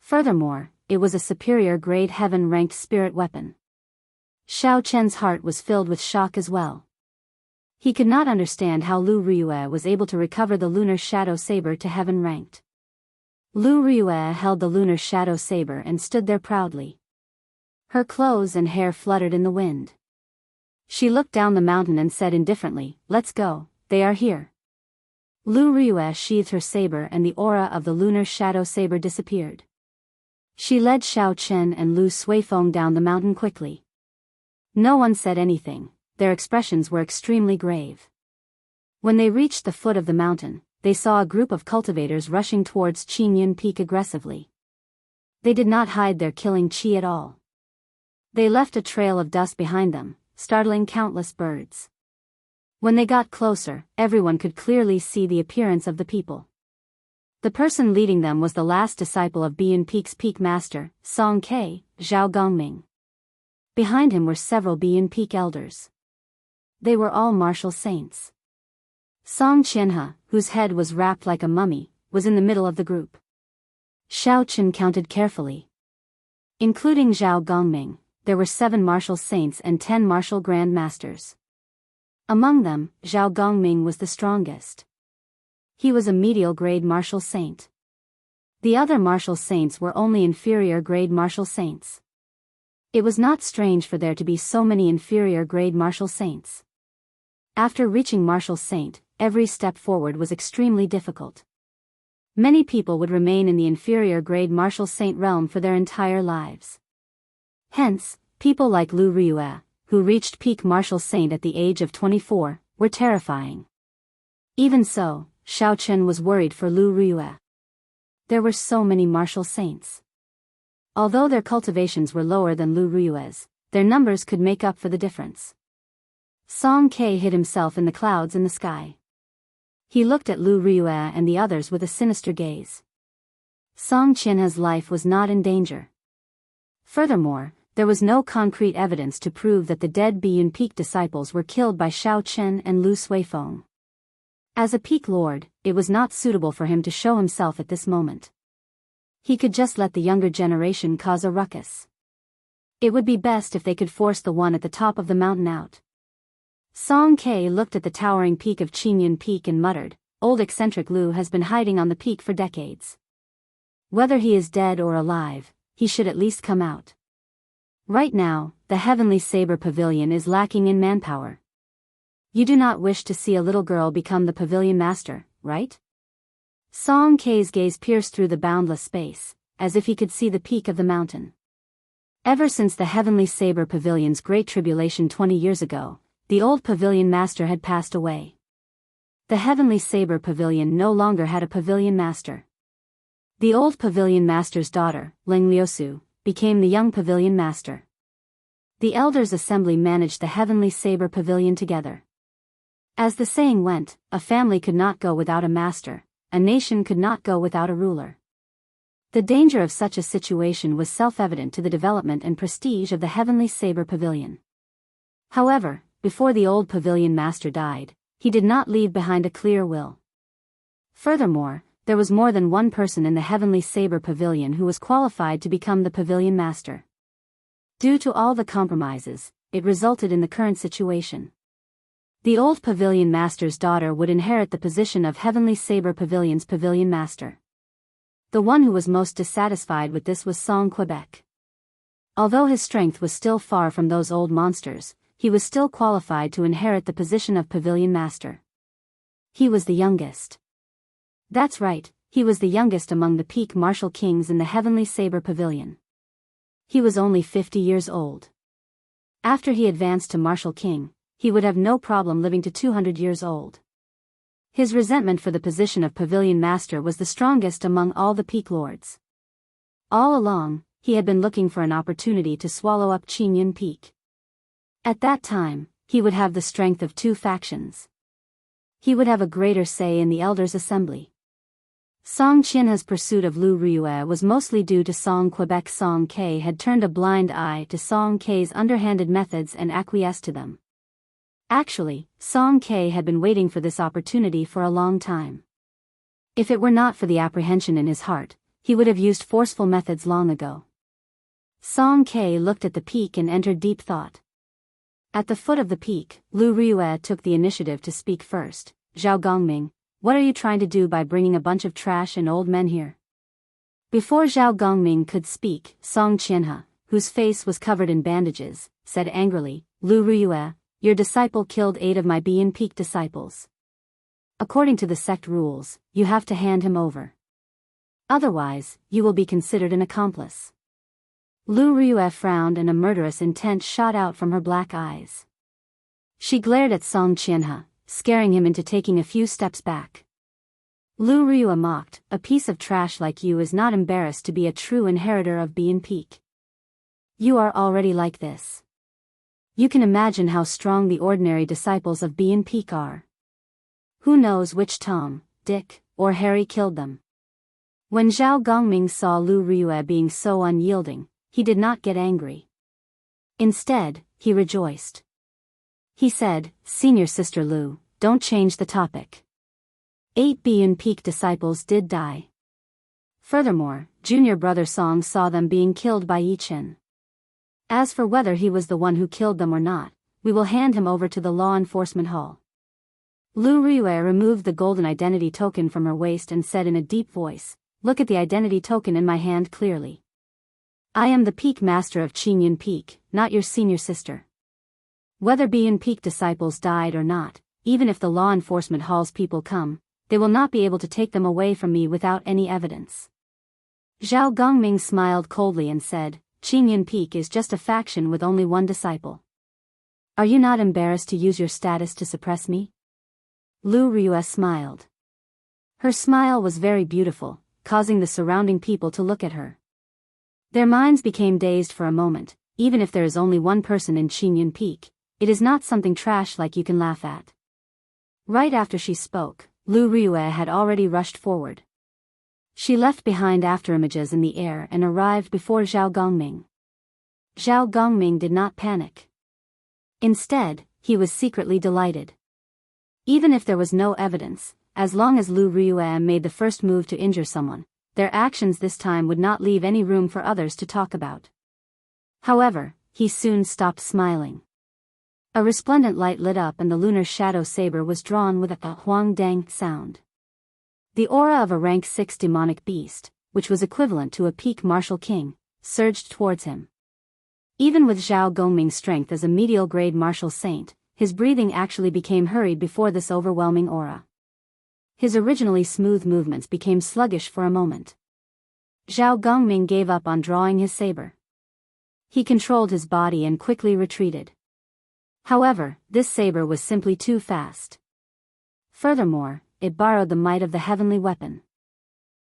Furthermore, it was a superior grade heaven-ranked spirit weapon. Shao Chen's heart was filled with shock as well. He could not understand how Lu Riyue was able to recover the lunar shadow saber to heaven-ranked. Lu Riyue held the lunar shadow saber and stood there proudly. Her clothes and hair fluttered in the wind. She looked down the mountain and said indifferently, "Let's go, they are here." Lu Riyue sheathed her saber and the aura of the lunar shadow saber disappeared. She led Shao Chen and Lu Suifeng down the mountain quickly. No one said anything, their expressions were extremely grave. When they reached the foot of the mountain, they saw a group of cultivators rushing towards Qingyun Peak aggressively. They did not hide their killing qi at all. They left a trail of dust behind them, startling countless birds. When they got closer, everyone could clearly see the appearance of the people. The person leading them was the last disciple of Biyun Peak's peak master, Song Ke, Zhao Gongming. Behind him were several Biyun Peak elders. They were all martial saints. Song Qianhe, whose head was wrapped like a mummy, was in the middle of the group. Xiao Chen counted carefully. Including Zhao Gongming, there were 7 martial saints and 10 martial grand masters. Among them, Zhao Gongming was the strongest. He was a medial grade martial saint. The other martial saints were only inferior grade martial saints. It was not strange for there to be so many inferior grade martial saints. After reaching martial saint, every step forward was extremely difficult. Many people would remain in the inferior grade martial saint realm for their entire lives. Hence, people like Lu Riyue, who reached peak martial saint at the age of 24, were terrifying. Even so, Xiao Chen was worried for Lu Riyue. There were so many martial saints. Although their cultivations were lower than Lu Riyue's, their numbers could make up for the difference. Song Ke hid himself in the clouds in the sky. He looked at Lu Riyue and the others with a sinister gaze. Song Qianhe's life was not in danger. Furthermore, there was no concrete evidence to prove that the dead Biyun Peak disciples were killed by Xiao Chen and Lu Suifeng. As a peak lord, it was not suitable for him to show himself at this moment. He could just let the younger generation cause a ruckus. It would be best if they could force the one at the top of the mountain out. Song Ke looked at the towering peak of Qingyun Peak and muttered, "Old eccentric Lu has been hiding on the peak for decades. Whether he is dead or alive, he should at least come out. Right now, the Heavenly Saber Pavilion is lacking in manpower. You do not wish to see a little girl become the pavilion master, right?" Song Ke's gaze pierced through the boundless space, as if he could see the peak of the mountain. Ever since the Heavenly Saber Pavilion's great tribulation 20 years ago, the old pavilion master had passed away. The Heavenly Saber Pavilion no longer had a pavilion master. The old pavilion master's daughter, Ling Liusu, became the young pavilion master. The elders' assembly managed the Heavenly Saber Pavilion together. As the saying went, a family could not go without a master, a nation could not go without a ruler. The danger of such a situation was self-evident to the development and prestige of the Heavenly Saber Pavilion. However, before the old pavilion master died, he did not leave behind a clear will. Furthermore, there was more than one person in the Heavenly Saber Pavilion who was qualified to become the pavilion master. Due to all the compromises, it resulted in the current situation. The old pavilion master's daughter would inherit the position of Heavenly Saber Pavilion's pavilion master. The one who was most dissatisfied with this was Song Quebec. Although his strength was still far from those old monsters, he was still qualified to inherit the position of pavilion master. He was the youngest. That's right, he was the youngest among the peak martial kings in the Heavenly Saber Pavilion. He was only 50 years old. After he advanced to martial king, he would have no problem living to 200 years old. His resentment for the position of pavilion master was the strongest among all the peak lords. All along, he had been looking for an opportunity to swallow up Qingyun Peak. At that time, he would have the strength of 2 factions. He would have a greater say in the elders' assembly. Song Qianhe's pursuit of Lu Riyue was mostly due to Song Quebec. Song Ke had turned a blind eye to Song Ke's underhanded methods and acquiesced to them. Actually, Song Ke had been waiting for this opportunity for a long time. If it were not for the apprehension in his heart, he would have used forceful methods long ago. Song Ke looked at the peak and entered deep thought. At the foot of the peak, Lu Riyue took the initiative to speak first. "Zhao Gongming, what are you trying to do by bringing a bunch of trash and old men here?" Before Zhao Gongming could speak, Song Qianhe, whose face was covered in bandages, said angrily, "Lu Riyue, your disciple killed 8 of my Biyun Peak disciples. According to the sect rules, you have to hand him over. Otherwise, you will be considered an accomplice." Lu Riyue frowned and a murderous intent shot out from her black eyes. She glared at Song Qianhe, scaring him into taking a few steps back. Lu Ryue mocked, "A piece of trash like you is not embarrassed to be a true inheritor of Bean Peak. You are already like this. You can imagine how strong the ordinary disciples of Bean Peak are. Who knows which Tom, Dick, or Harry killed them?" When Zhao Gongming saw Lu Ryue being so unyielding, he did not get angry. Instead, he rejoiced. He said, "Senior Sister Lu, don't change the topic. 8 Bean Peak disciples did die. Furthermore, junior brother Song saw them being killed by Yi Chen. As for whether he was the one who killed them or not, we will hand him over to the law enforcement hall." Lu Ryue removed the golden identity token from her waist and said in a deep voice, "Look at the identity token in my hand clearly. I am the Peak Master of Qingyun Peak, not your senior sister. Whether Bean Peak disciples died or not, even if the law enforcement hall's people come, they will not be able to take them away from me without any evidence." Zhao Gongming smiled coldly and said, "Qingyun Peak is just a faction with only one disciple. Are you not embarrassed to use your status to suppress me?" Lu Ryue smiled. Her smile was very beautiful, causing the surrounding people to look at her. Their minds became dazed for a moment. Even if there is only one person in Qingyun Peak, it is not something trash like you can laugh at. Right after she spoke, Lu Ryue had already rushed forward. She left behind afterimages in the air and arrived before Zhao Gongming. Zhao Gongming did not panic. Instead, he was secretly delighted. Even if there was no evidence, as long as Lu Ryue made the first move to injure someone, their actions this time would not leave any room for others to talk about. However, he soon stopped smiling. A resplendent light lit up and the lunar shadow saber was drawn with a huang dang sound. The aura of a rank 6 demonic beast, which was equivalent to a peak martial king, surged towards him. Even with Zhao Gongming's strength as a medial grade martial saint, his breathing actually became hurried before this overwhelming aura. His originally smooth movements became sluggish for a moment. Zhao Gongming gave up on drawing his saber. He controlled his body and quickly retreated. However, this saber was simply too fast. Furthermore, it borrowed the might of the heavenly weapon.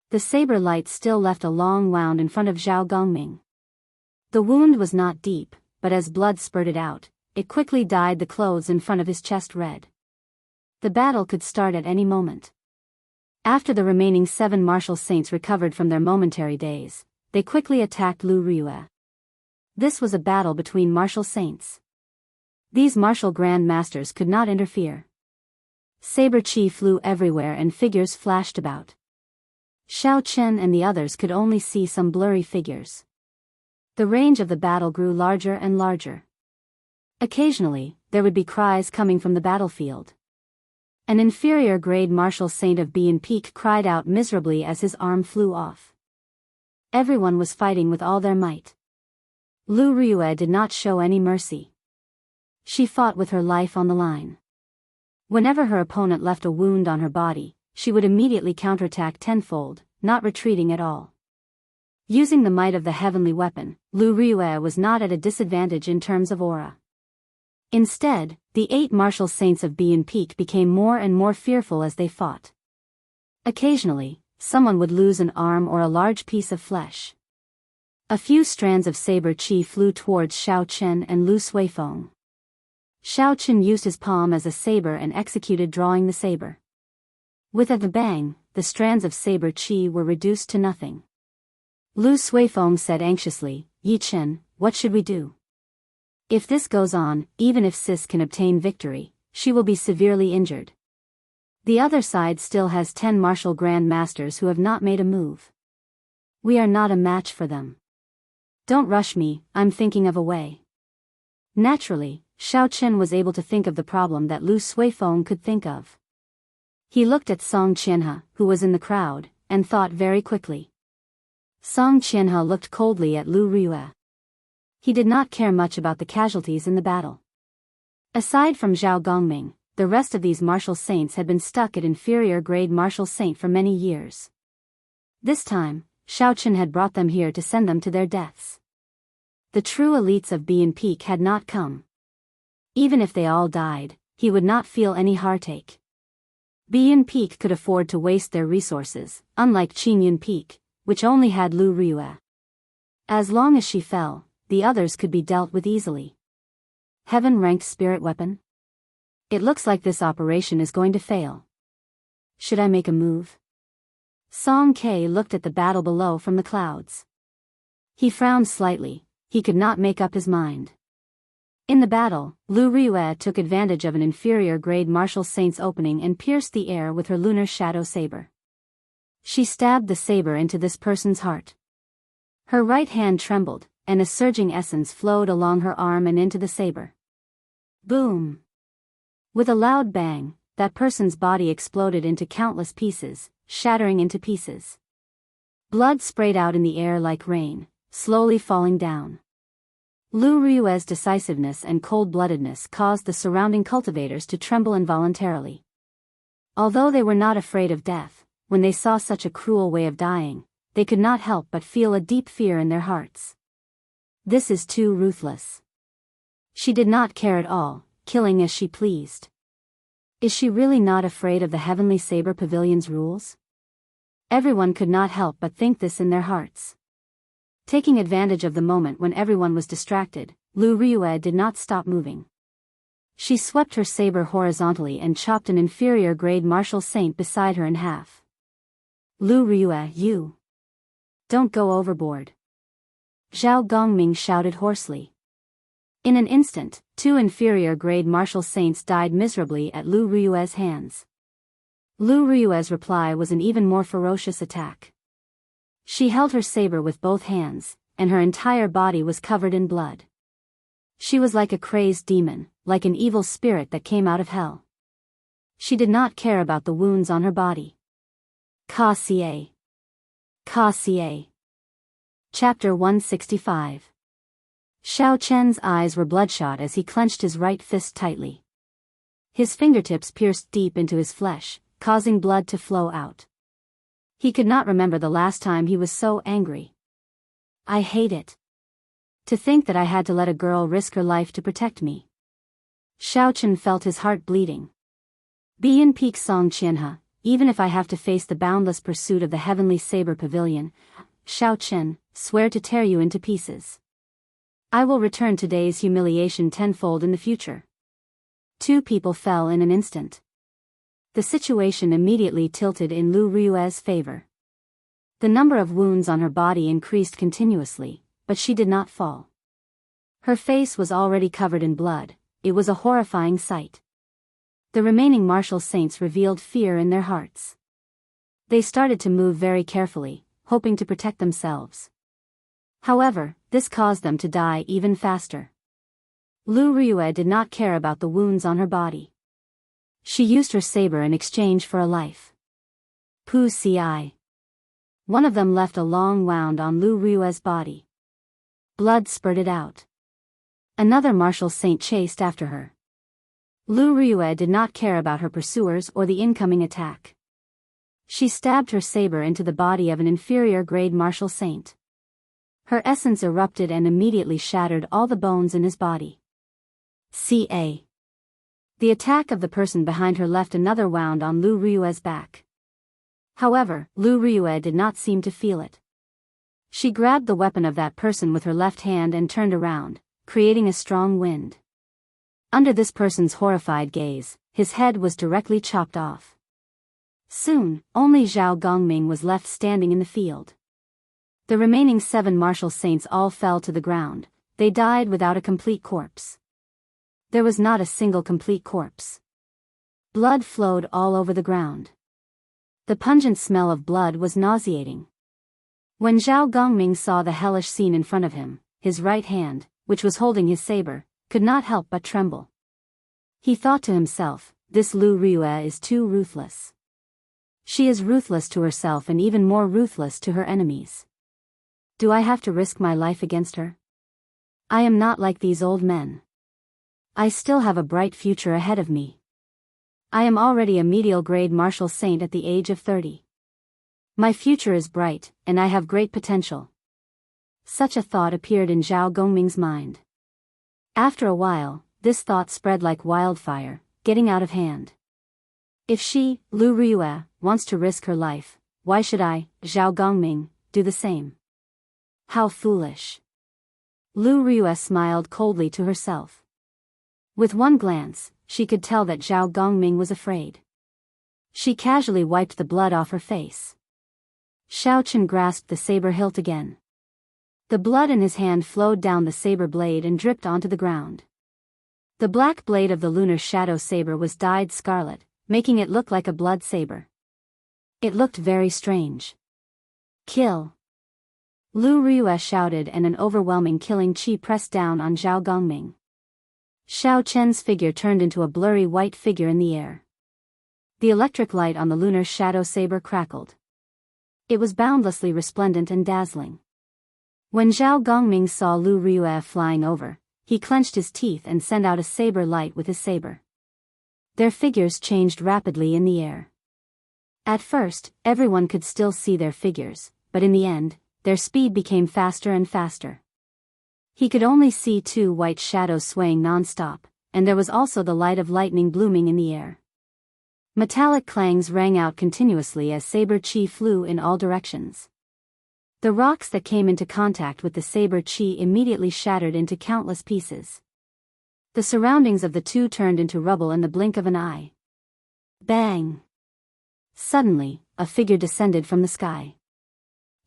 The saber light still left a long wound in front of Zhao Gongming. The wound was not deep, but as blood spurted out, it quickly dyed the clothes in front of his chest red. The battle could start at any moment. After the remaining 7 martial saints recovered from their momentary daze, they quickly attacked Lu Ryue. This was a battle between martial saints. These martial grand masters could not interfere. Saber chi flew everywhere and figures flashed about. Xiao Chen and the others could only see some blurry figures. The range of the battle grew larger and larger. Occasionally, there would be cries coming from the battlefield. An inferior grade martial saint of Bean Peak cried out miserably as his arm flew off. Everyone was fighting with all their might. Lu Ryue did not show any mercy. She fought with her life on the line. Whenever her opponent left a wound on her body, she would immediately counterattack tenfold, not retreating at all. Using the might of the heavenly weapon, Lu Ryue was not at a disadvantage in terms of aura. Instead, the 8 martial saints of Bean Peak became more and more fearful as they fought. Occasionally, someone would lose an arm or a large piece of flesh. A few strands of saber chi flew towards Xiao Chen and Lu Suifeng. Xiao Chen used his palm as a saber and executed drawing the saber. With a bang, the strands of saber chi were reduced to nothing. Lu Suifeng said anxiously, "Yi Chen, what should we do? If this goes on, even if Sis can obtain victory, she will be severely injured. The other side still has 10 martial grand masters who have not made a move. We are not a match for them. Don't rush me, I'm thinking of a way." Naturally, Xiao Chen was able to think of the problem that Lu Suifeng could think of. He looked at Song Qianhe, who was in the crowd, and thought very quickly. Song Qianhe looked coldly at Lu Ryue. He did not care much about the casualties in the battle. Aside from Zhao Gongming, the rest of these martial saints had been stuck at inferior grade martial saint for many years. This time, Xiao Chen had brought them here to send them to their deaths. The true elites of Bean Peak had not come. Even if they all died, he would not feel any heartache. Bian Peak could afford to waste their resources, unlike Qingyun Peak, which only had Lu Ryue. As long as she fell, the others could be dealt with easily. Heaven-ranked spirit weapon? It looks like this operation is going to fail. Should I make a move? Song Ke looked at the battle below from the clouds. He frowned slightly, he could not make up his mind. In the battle, Lu Ryue took advantage of an inferior-grade martial saint's opening and pierced the air with her lunar shadow saber. She stabbed the saber into this person's heart. Her right hand trembled, and a surging essence flowed along her arm and into the saber. Boom! With a loud bang, that person's body exploded into countless pieces, shattering into pieces. Blood sprayed out in the air like rain, slowly falling down. Lu Ryue's decisiveness and cold-bloodedness caused the surrounding cultivators to tremble involuntarily. Although they were not afraid of death, when they saw such a cruel way of dying, they could not help but feel a deep fear in their hearts. This is too ruthless. She did not care at all, killing as she pleased. Is she really not afraid of the Heavenly Saber Pavilion's rules? Everyone could not help but think this in their hearts. Taking advantage of the moment when everyone was distracted, Lu Ryue did not stop moving. She swept her saber horizontally and chopped an inferior-grade martial saint beside her in half. Lu Ryue, you! Don't go overboard! Zhao Gongming shouted hoarsely. In an instant, 2 inferior-grade martial saints died miserably at Lu Ryue's hands. Lu Ryue's reply was an even more ferocious attack. She held her saber with both hands, and her entire body was covered in blood. She was like a crazed demon, like an evil spirit that came out of hell. She did not care about the wounds on her body. Ka Xie. Ka Xie. Chapter 165. Xiao Chen's eyes were bloodshot as he clenched his right fist tightly. His fingertips pierced deep into his flesh, causing blood to flow out. He could not remember the last time he was so angry. I hate it. To think that I had to let a girl risk her life to protect me. Xiao Chen felt his heart bleeding. Bian Peak Song Qianhe, even if I have to face the boundless pursuit of the Heavenly Saber Pavilion, Xiao Chen, swear to tear you into pieces. I will return today's humiliation tenfold in the future. 2 people fell in an instant. The situation immediately tilted in Lu Ryue's favor. The number of wounds on her body increased continuously, but she did not fall. Her face was already covered in blood. It was a horrifying sight. The remaining martial saints revealed fear in their hearts. They started to move very carefully, hoping to protect themselves. However, this caused them to die even faster. Lu Ryue did not care about the wounds on her body. She used her saber in exchange for a life. Pu Ci. One of them left a long wound on Lu Ryue's body. Blood spurted out. Another martial saint chased after her. Lu Ryue did not care about her pursuers or the incoming attack. She stabbed her saber into the body of an inferior-grade martial saint. Her essence erupted and immediately shattered all the bones in his body. Ca. The attack of the person behind her left another wound on Lu Ryue's back. However, Lu Ryue did not seem to feel it. She grabbed the weapon of that person with her left hand and turned around, creating a strong wind. Under this person's horrified gaze, his head was directly chopped off. Soon, only Zhao Gongming was left standing in the field. The remaining 7 martial saints all fell to the ground. They died without a complete corpse. There was not a single complete corpse. Blood flowed all over the ground. The pungent smell of blood was nauseating. When Zhao Gongming saw the hellish scene in front of him, his right hand, which was holding his saber, could not help but tremble. He thought to himself, this Lu Ryue is too ruthless. She is ruthless to herself and even more ruthless to her enemies. Do I have to risk my life against her? I am not like these old men. I still have a bright future ahead of me. I am already a medial-grade martial saint at the age of 30. My future is bright, and I have great potential. Such a thought appeared in Zhao Gongming's mind. After a while, this thought spread like wildfire, getting out of hand. If she, Lu Ryue, wants to risk her life, why should I, Zhao Gongming, do the same? How foolish. Lu Ryue smiled coldly to herself. With one glance, she could tell that Zhao Gongming was afraid. She casually wiped the blood off her face. Xiao Chen grasped the saber hilt again. The blood in his hand flowed down the saber blade and dripped onto the ground. The black blade of the lunar shadow saber was dyed scarlet, making it look like a blood saber. It looked very strange. Kill! Lu Ryue shouted, and an overwhelming killing chi pressed down on Zhao Gongming. Xiao Chen's figure turned into a blurry white figure in the air. The electric light on the lunar shadow saber crackled. It was boundlessly resplendent and dazzling. When Zhao Gongming saw Lu Ryue flying over, he clenched his teeth and sent out a saber light with his saber. Their figures changed rapidly in the air. At first, everyone could still see their figures, but in the end, their speed became faster and faster. He could only see two white shadows swaying non-stop, and there was also the light of lightning blooming in the air. Metallic clangs rang out continuously as saber chi flew in all directions. The rocks that came into contact with the saber chi immediately shattered into countless pieces. The surroundings of the two turned into rubble in the blink of an eye. Bang! Suddenly, a figure descended from the sky.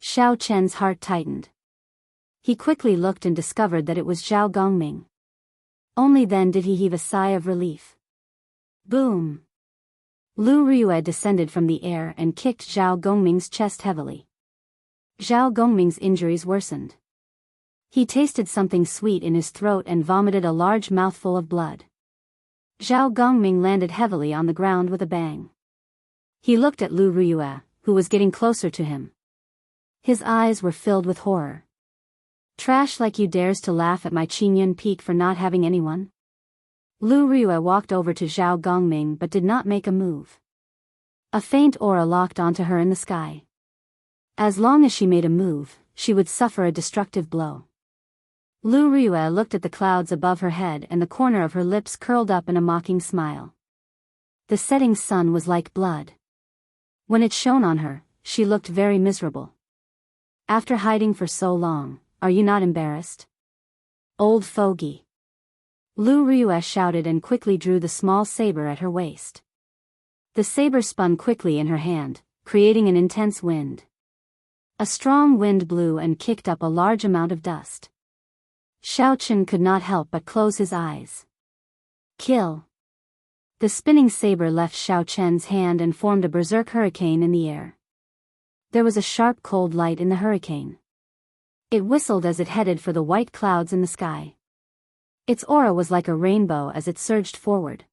Xiao Chen's heart tightened. He quickly looked and discovered that it was Zhao Gongming. Only then did he heave a sigh of relief. Boom! Lu Ryue descended from the air and kicked Zhao Gongming's chest heavily. Zhao Gongming's injuries worsened. He tasted something sweet in his throat and vomited a large mouthful of blood. Zhao Gongming landed heavily on the ground with a bang. He looked at Lu Ryue, who was getting closer to him. His eyes were filled with horror. Trash like you dares to laugh at my Qingyun Peak for not having anyone? Lu Ryue walked over to Zhao Gongming but did not make a move. A faint aura locked onto her in the sky. As long as she made a move, she would suffer a destructive blow. Lu Ryue looked at the clouds above her head and the corner of her lips curled up in a mocking smile. The setting sun was like blood. When it shone on her, she looked very miserable. After hiding for so long, are you not embarrassed? Old fogey. Lu Ryue shouted and quickly drew the small saber at her waist. The saber spun quickly in her hand, creating an intense wind. A strong wind blew and kicked up a large amount of dust. Xiao Chen could not help but close his eyes. Kill! The spinning saber left Xiao Chen's hand and formed a berserk hurricane in the air. There was a sharp cold light in the hurricane. It whistled as it headed for the white clouds in the sky. Its aura was like a rainbow as it surged forward.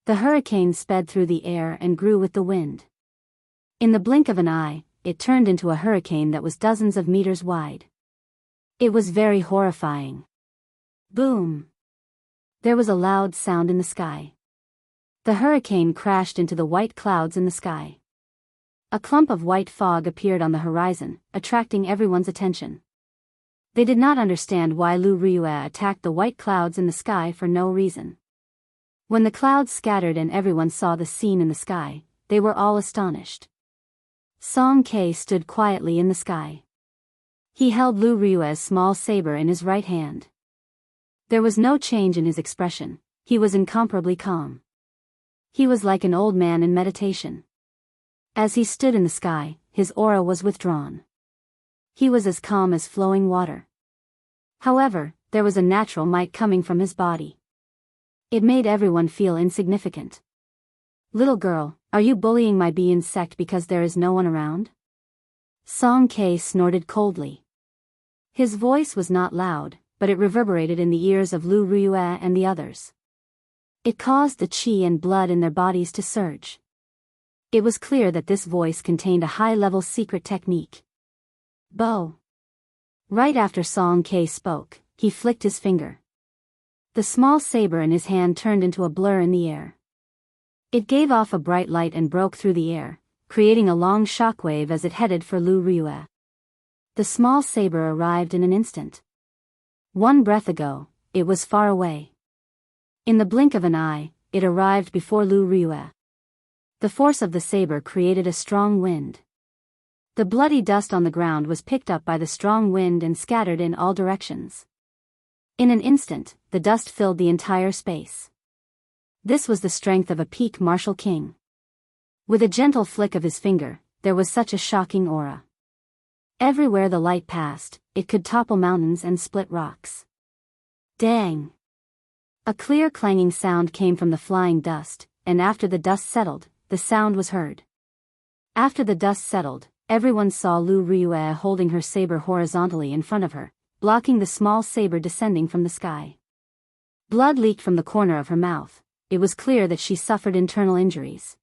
The hurricane sped through the air and grew with the wind. In the blink of an eye, it turned into a hurricane that was dozens of meters wide. It was very horrifying. Boom! There was a loud sound in the sky. The hurricane crashed into the white clouds in the sky. A clump of white fog appeared on the horizon, attracting everyone's attention. They did not understand why Lu Ryue attacked the white clouds in the sky for no reason. When the clouds scattered and everyone saw the scene in the sky, they were all astonished. Song Ke stood quietly in the sky. He held Lu Ryue's small saber in his right hand. There was no change in his expression, he was incomparably calm. He was like an old man in meditation. As he stood in the sky, his aura was withdrawn. He was as calm as flowing water. However, there was a natural might coming from his body. It made everyone feel insignificant. Little girl, are you bullying my bee insect because there is no one around? Song Ke snorted coldly. His voice was not loud, but it reverberated in the ears of Lu Ryue and the others. It caused the chi and blood in their bodies to surge. It was clear that this voice contained a high-level secret technique. Bo. Right after Song Ke spoke, he flicked his finger. The small saber in his hand turned into a blur in the air. It gave off a bright light and broke through the air, creating a long shockwave as it headed for Lu Ryue. The small saber arrived in an instant. One breath ago, it was far away. In the blink of an eye, it arrived before Lu Ryue. The force of the saber created a strong wind. The bloody dust on the ground was picked up by the strong wind and scattered in all directions. In an instant, the dust filled the entire space. This was the strength of a peak martial king. With a gentle flick of his finger, there was such a shocking aura. Everywhere the light passed, it could topple mountains and split rocks. Dang! A clear clanging sound came from the flying dust, and after the dust settled, the sound was heard. After the dust settled, everyone saw Lu Ryue holding her saber horizontally in front of her, blocking the small saber descending from the sky. Blood leaked from the corner of her mouth. It was clear that she suffered internal injuries.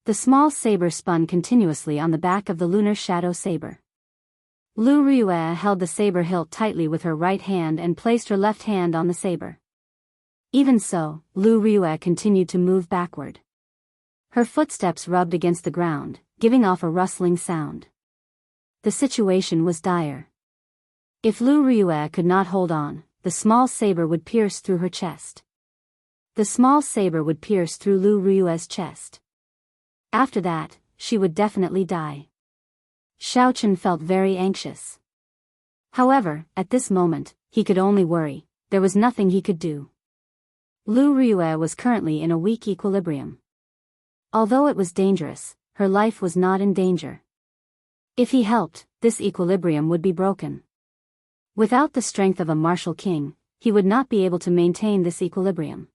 The small saber spun continuously on the back of the lunar shadow saber. Lu Ryue held the saber hilt tightly with her right hand and placed her left hand on the saber. Even so, Lu Ryue continued to move backward. Her footsteps rubbed against the ground, giving off a rustling sound. The situation was dire. If Lu Ryue could not hold on, the small saber would pierce through her chest. The small saber would pierce through Lu Ryue's chest. After that, she would definitely die. Xiaochen felt very anxious. However, at this moment, he could only worry. There was nothing he could do. Lu Ryue was currently in a weak equilibrium. Although it was dangerous, her life was not in danger. If he helped, this equilibrium would be broken. Without the strength of a martial king, he would not be able to maintain this equilibrium.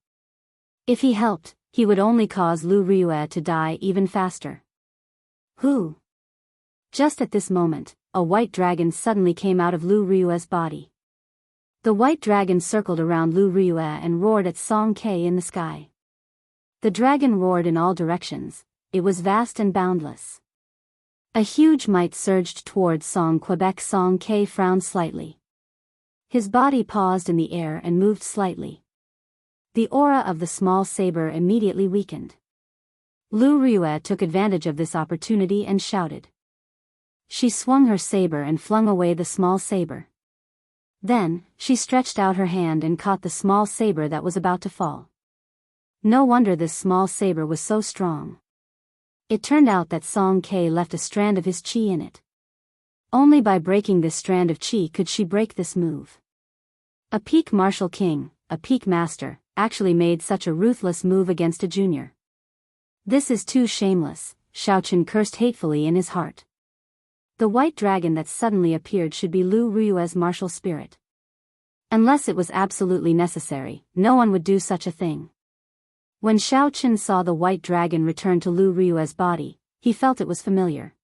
If he helped, he would only cause Lu Ryue to die even faster. Who? Just at this moment, a white dragon suddenly came out of Lu Ryue's body. The white dragon circled around Lu Ryue and roared at Song Ke in the sky. The dragon roared in all directions. It was vast and boundless. A huge might surged towards Song Quebec. Song Ke frowned slightly. His body paused in the air and moved slightly. The aura of the small saber immediately weakened. Lu Ryue took advantage of this opportunity and shouted. She swung her saber and flung away the small saber. Then, she stretched out her hand and caught the small saber that was about to fall. No wonder this small saber was so strong. It turned out that Song Ke left a strand of his qi in it. Only by breaking this strand of qi could she break this move. A peak martial king, a peak master, actually made such a ruthless move against a junior. This is too shameless, Xiaochen cursed hatefully in his heart. The white dragon that suddenly appeared should be Lu Ryue's martial spirit. Unless it was absolutely necessary, no one would do such a thing. When Xiaochen saw the white dragon return to Lu Ryue's body, he felt it was familiar.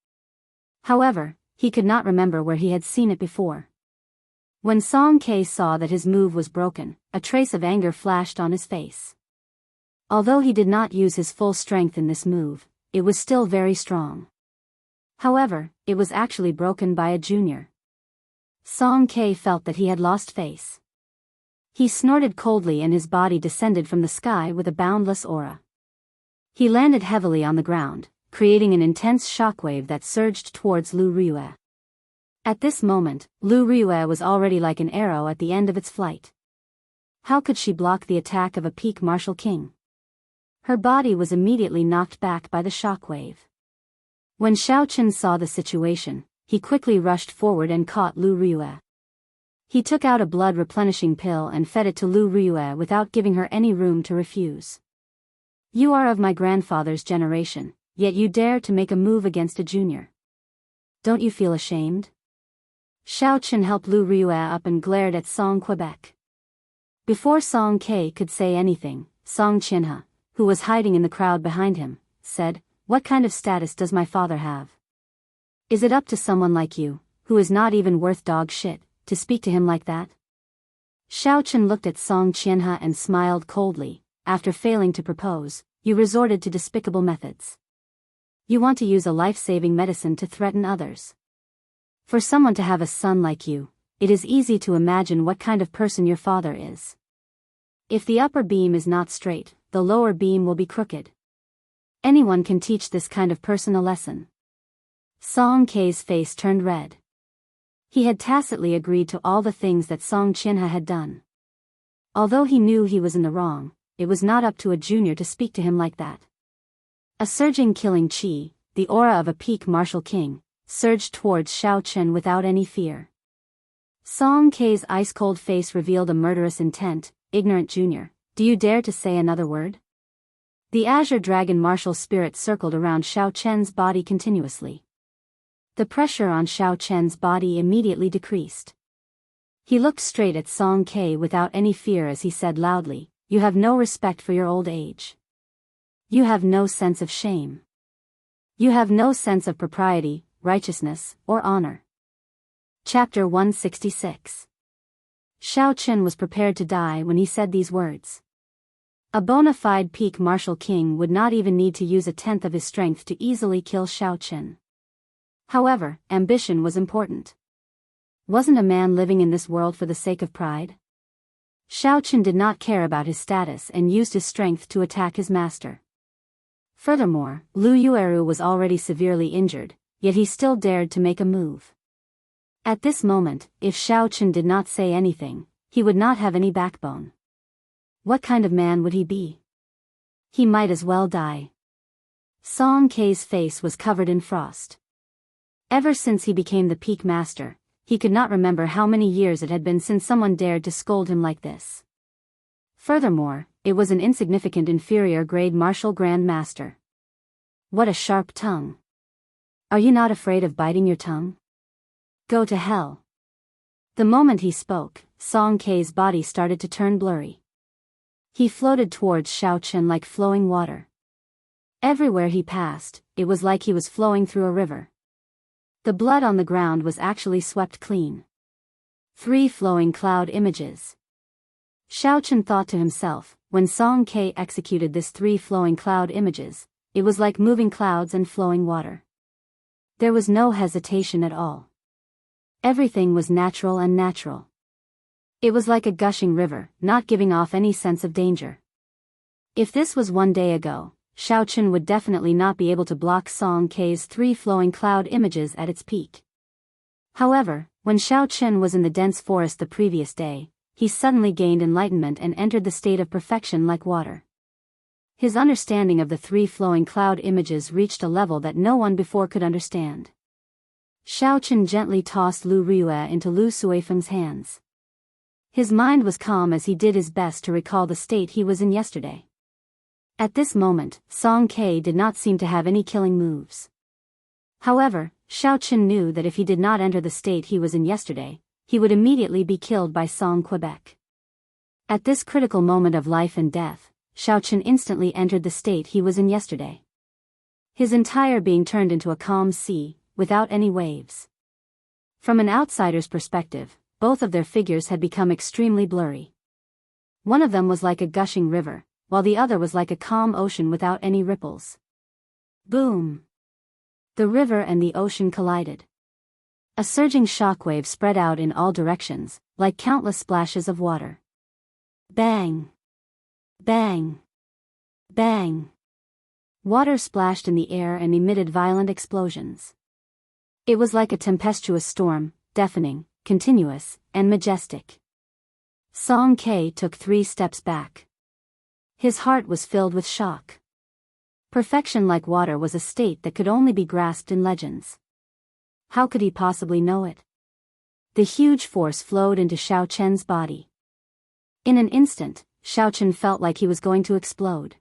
However, he could not remember where he had seen it before. When Song Ke saw that his move was broken, a trace of anger flashed on his face. Although he did not use his full strength in this move, it was still very strong. However, it was actually broken by a junior. Song Ke felt that he had lost face. He snorted coldly and his body descended from the sky with a boundless aura. He landed heavily on the ground, creating an intense shockwave that surged towards Lu Ryue. At this moment, Lu Ryue was already like an arrow at the end of its flight. How could she block the attack of a peak martial king? Her body was immediately knocked back by the shockwave. When Xiaochen saw the situation, he quickly rushed forward and caught Lu Ryue. He took out a blood-replenishing pill and fed it to Lu Ryue without giving her any room to refuse. You are of my grandfather's generation, yet you dare to make a move against a junior. Don't you feel ashamed? Xiaochen helped Lu Ryue up and glared at Song Quebec. Before Song Ke could say anything, Song Qianhe, who was hiding in the crowd behind him, said, "What kind of status does my father have? Is it up to someone like you, who is not even worth dog shit, to speak to him like that?" Xiaochen looked at Song Qianhe and smiled coldly. After failing to propose, you resorted to despicable methods. You want to use a life-saving medicine to threaten others. For someone to have a son like you, it is easy to imagine what kind of person your father is. If the upper beam is not straight, the lower beam will be crooked. Anyone can teach this kind of person a lesson. Song Ke's face turned red. He had tacitly agreed to all the things that Song Qianhe had done. Although he knew he was in the wrong, it was not up to a junior to speak to him like that. A surging killing chi, the aura of a peak martial king, surged towards Xiao Chen without any fear. Song Kei's ice-cold face revealed a murderous intent. Ignorant junior, do you dare to say another word? The azure dragon martial spirit circled around Xiao Chen's body continuously. The pressure on Xiao Chen's body immediately decreased. He looked straight at Song Kei without any fear as he said loudly, "You have no respect for your old age. You have no sense of shame. You have no sense of propriety, righteousness, or honor." Chapter 166. Xiao Chen was prepared to die when he said these words. A bona fide peak martial king would not even need to use a tenth of his strength to easily kill Xiao Chen. However, ambition was important. Wasn't a man living in this world for the sake of pride? Xiao Chen did not care about his status and used his strength to attack his master. Furthermore, Lu Yueru was already severely injured, yet he still dared to make a move. At this moment, if Xiao Chen did not say anything, he would not have any backbone. What kind of man would he be? He might as well die. Song Kei's face was covered in frost. Ever since he became the peak master, he could not remember how many years it had been since someone dared to scold him like this. Furthermore, it was an insignificant inferior grade martial grand master. What a sharp tongue. Are you not afraid of biting your tongue? Go to hell. The moment he spoke, Song Kei's body started to turn blurry. He floated towards Xiao Chen like flowing water. Everywhere he passed, it was like he was flowing through a river. The blood on the ground was actually swept clean. 3 flowing cloud images. Xiao Chen thought to himself, when Song Kei executed this 3 flowing cloud images, it was like moving clouds and flowing water. There was no hesitation at all. Everything was natural and natural. It was like a gushing river, not giving off any sense of danger. If this was 1 day ago, Xiao Chen would definitely not be able to block Song Kei's 3 flowing cloud images at its peak. However, when Xiao Chen was in the dense forest the previous day, he suddenly gained enlightenment and entered the state of perfection like water. His understanding of the 3 flowing cloud images reached a level that no one before could understand. Xiao Chen gently tossed Lu Ruiyue into Lu Suifeng's hands. His mind was calm as he did his best to recall the state he was in yesterday. At this moment, Song Kei did not seem to have any killing moves. However, Xiao Chen knew that if he did not enter the state he was in yesterday, he would immediately be killed by Song Quebec. At this critical moment of life and death, Xiao Chen instantly entered the state he was in yesterday. His entire being turned into a calm sea, without any waves. From an outsider's perspective, both of their figures had become extremely blurry. One of them was like a gushing river, while the other was like a calm ocean without any ripples. Boom! The river and the ocean collided. A surging shockwave spread out in all directions, like countless splashes of water. Bang! Bang! Bang! Water splashed in the air and emitted violent explosions. It was like a tempestuous storm, deafening, continuous, and majestic. Song Kei took 3 steps back. His heart was filled with shock. Perfection like water was a state that could only be grasped in legends. How could he possibly know it? The huge force flowed into Xiao Chen's body. In an instant, Xiao Chen felt like he was going to explode.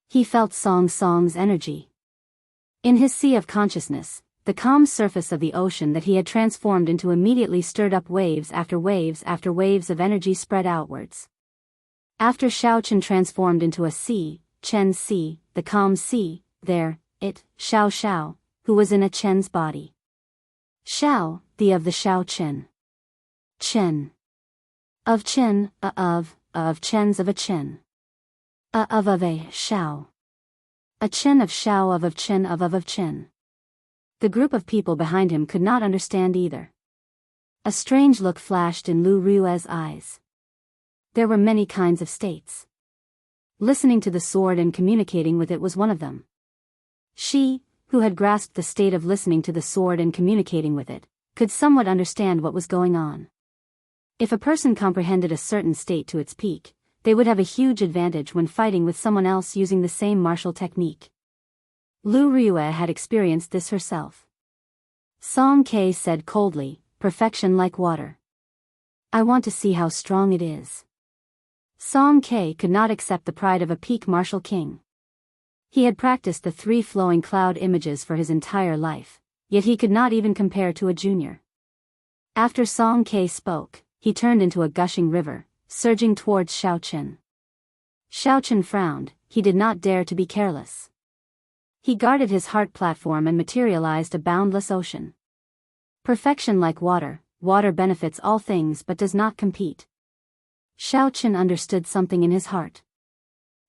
He felt Song's energy. In his sea of consciousness, the calm surface of the ocean that he had transformed into immediately stirred up waves after waves after waves of energy spread outwards. After Xiao Chen transformed into a sea, Chen's sea, the calm sea, there, Xiao, who was in a Chen's body. Xiao, the of the Xiao Chen. Chen. Of Chen, of Chen's of a Chen. Of a Xiao. A Chen of Xiao of Chen of Chen. The group of people behind him could not understand either. A strange look flashed in Lu Ruiyue's eyes. There were many kinds of states. Listening to the sword and communicating with it was one of them. She, who had grasped the state of listening to the sword and communicating with it, could somewhat understand what was going on. If a person comprehended a certain state to its peak, they would have a huge advantage when fighting with someone else using the same martial technique. Lu Ryue had experienced this herself. Song Ke said coldly, perfection like water. I want to see how strong it is. Song Ke could not accept the pride of a peak martial king. He had practiced the 3 flowing cloud images for his entire life, yet he could not even compare to a junior. After Song Ke spoke, he turned into a gushing river, surging towards Xiaochen. Xiaochen frowned, he did not dare to be careless. He guarded his heart platform and materialized a boundless ocean. Perfection like water, water benefits all things but does not compete. Xiaochen understood something in his heart.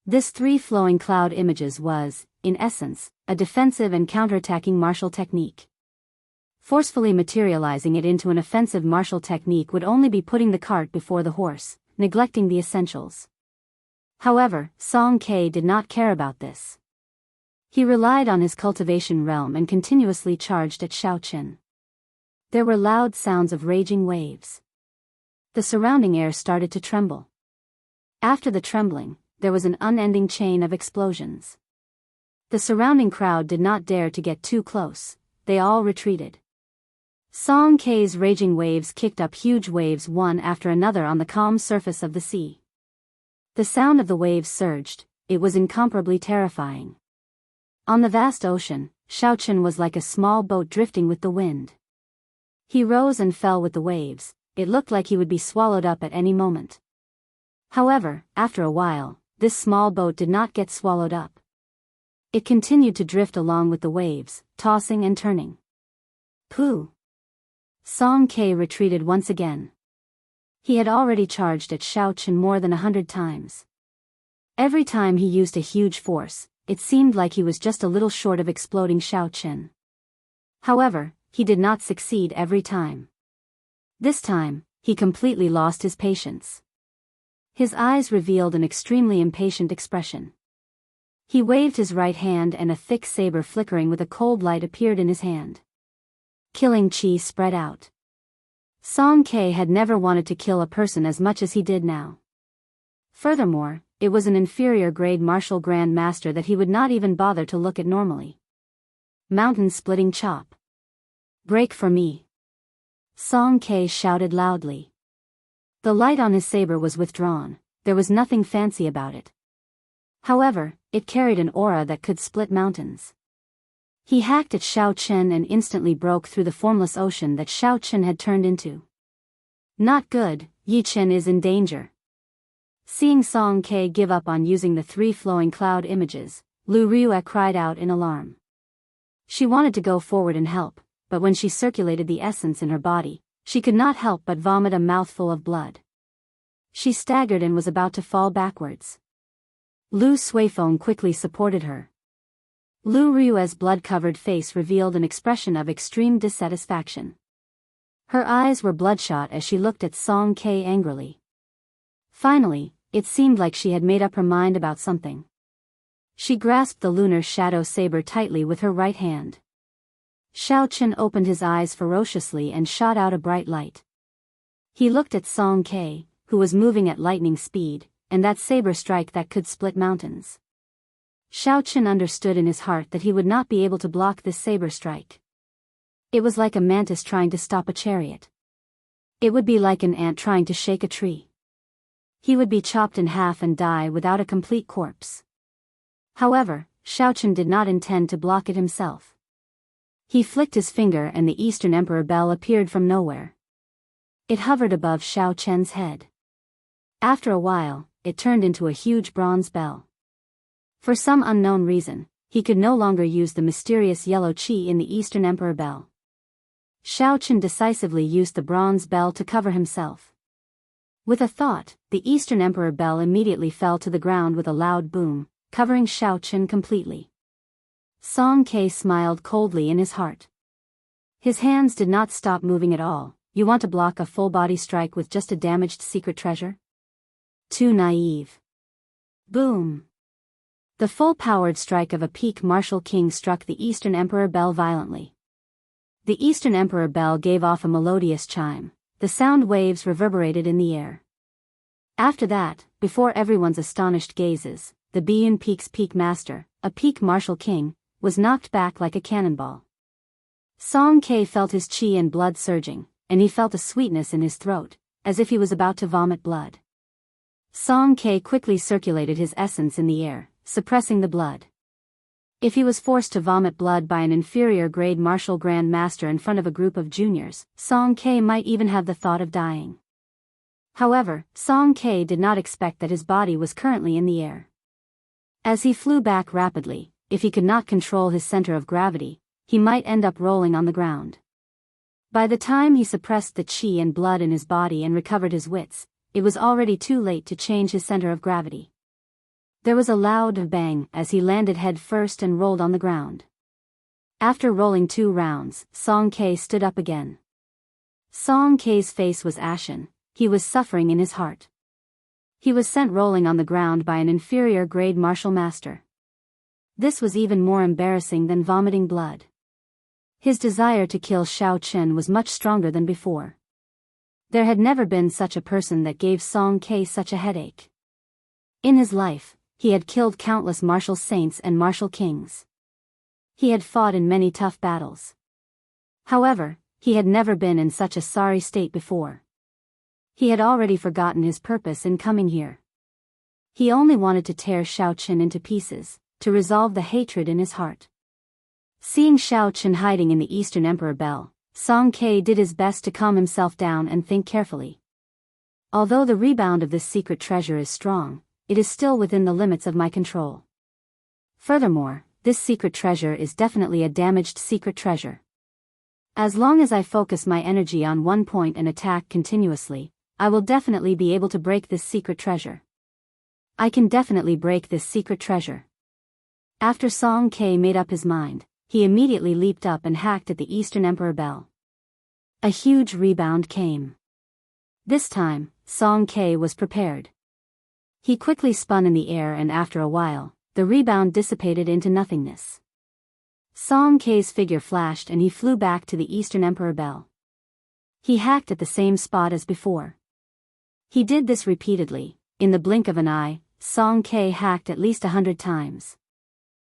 This 3 flowing cloud images was, in essence, a defensive and counterattacking martial technique. Forcefully materializing it into an offensive martial technique would only be putting the cart before the horse, neglecting the essentials. However, Song Ke did not care about this. He relied on his cultivation realm and continuously charged at Xiaochen. There were loud sounds of raging waves. The surrounding air started to tremble. After the trembling, there was an unending chain of explosions. The surrounding crowd did not dare to get too close, they all retreated. Song Ke's raging waves kicked up huge waves one after another on the calm surface of the sea. The sound of the waves surged, it was incomparably terrifying. On the vast ocean, Xiaochen was like a small boat drifting with the wind. He rose and fell with the waves, it looked like he would be swallowed up at any moment. However, after a while, this small boat did not get swallowed up. It continued to drift along with the waves, tossing and turning. Pooh! Song Ke retreated once again. He had already charged at Xiaochen more than 100 times. Every time he used a huge force, it seemed like he was just a little short of exploding Xiaochen. However, he did not succeed every time. This time, he completely lost his patience. His eyes revealed an extremely impatient expression. He waved his right hand and a thick saber flickering with a cold light appeared in his hand. Killing chi spread out. Song Ke had never wanted to kill a person as much as he did now. Furthermore, it was an inferior grade martial grand master that he would not even bother to look at normally. Mountain-splitting chop. Break for me. Song Ke shouted loudly. The light on his saber was withdrawn, there was nothing fancy about it. However, it carried an aura that could split mountains. He hacked at Xiaochen and instantly broke through the formless ocean that Xiaochen had turned into. Not good, Yi Chen is in danger. Seeing Song Ke give up on using the 3 flowing cloud images, Lu Ryue cried out in alarm. She wanted to go forward and help, but when she circulated the essence in her body, she could not help but vomit a mouthful of blood. She staggered and was about to fall backwards. Lu Suifeng quickly supported her. Lu Ryue's blood-covered face revealed an expression of extreme dissatisfaction. Her eyes were bloodshot as she looked at Song Ke angrily. Finally, it seemed like she had made up her mind about something. She grasped the lunar shadow saber tightly with her right hand. Xiaochen opened his eyes ferociously and shot out a bright light. He looked at Song Ke, who was moving at lightning speed, and that saber strike that could split mountains. Xiaochen understood in his heart that he would not be able to block this saber strike. It was like a mantis trying to stop a chariot. It would be like an ant trying to shake a tree. He would be chopped in half and die without a complete corpse. However, Xiaochen did not intend to block it himself. He flicked his finger and the Eastern Emperor bell appeared from nowhere. It hovered above Xiaochen's head. After a while, it turned into a huge bronze bell. For some unknown reason, he could no longer use the mysterious yellow qi in the Eastern Emperor bell. Xiaochen decisively used the bronze bell to cover himself. With a thought, the Eastern Emperor bell immediately fell to the ground with a loud boom, covering Xiaochen completely. Song Ke smiled coldly in his heart. His hands did not stop moving at all. You want to block a full-body strike with just a damaged secret treasure? Too naive. Boom. The full-powered strike of a peak martial king struck the Eastern Emperor bell violently. The Eastern Emperor bell gave off a melodious chime. The sound waves reverberated in the air. After that, before everyone's astonished gazes, the Biyun Peak's peak master, a peak martial king, was knocked back like a cannonball. Song K felt his chi and blood surging, and he felt a sweetness in his throat, as if he was about to vomit blood. Song K quickly circulated his essence in the air, suppressing the blood. If he was forced to vomit blood by an inferior-grade martial grand master in front of a group of juniors, Song K might even have the thought of dying. However, Song K did not expect that his body was currently in the air. As he flew back rapidly, if he could not control his center of gravity, he might end up rolling on the ground. By the time he suppressed the chi and blood in his body and recovered his wits, it was already too late to change his center of gravity. There was a loud bang as he landed head first and rolled on the ground. After rolling 2 rounds, Song K stood up again. Song K's face was ashen, he was suffering in his heart. He was sent rolling on the ground by an inferior-grade martial master. This was even more embarrassing than vomiting blood. His desire to kill Xiao Chen was much stronger than before. There had never been such a person that gave Song K such a headache. In his life, he had killed countless martial saints and martial kings. He had fought in many tough battles. However, he had never been in such a sorry state before. He had already forgotten his purpose in coming here. He only wanted to tear Xiao Chen into pieces, to resolve the hatred in his heart. Seeing Xiao Chen hiding in the Eastern Emperor Bell, Song K did his best to calm himself down and think carefully. Although the rebound of this secret treasure is strong, it is still within the limits of my control. Furthermore, this secret treasure is definitely a damaged secret treasure. As long as I focus my energy on one point and attack continuously, I will definitely be able to break this secret treasure. I can definitely break this secret treasure. After Song K made up his mind, he immediately leaped up and hacked at the Eastern Emperor Bell. A huge rebound came. This time, Song K was prepared. He quickly spun in the air and after a while, the rebound dissipated into nothingness. Song K's figure flashed and he flew back to the Eastern Emperor Bell. He hacked at the same spot as before. He did this repeatedly. In the blink of an eye, Song K hacked at least 100 times.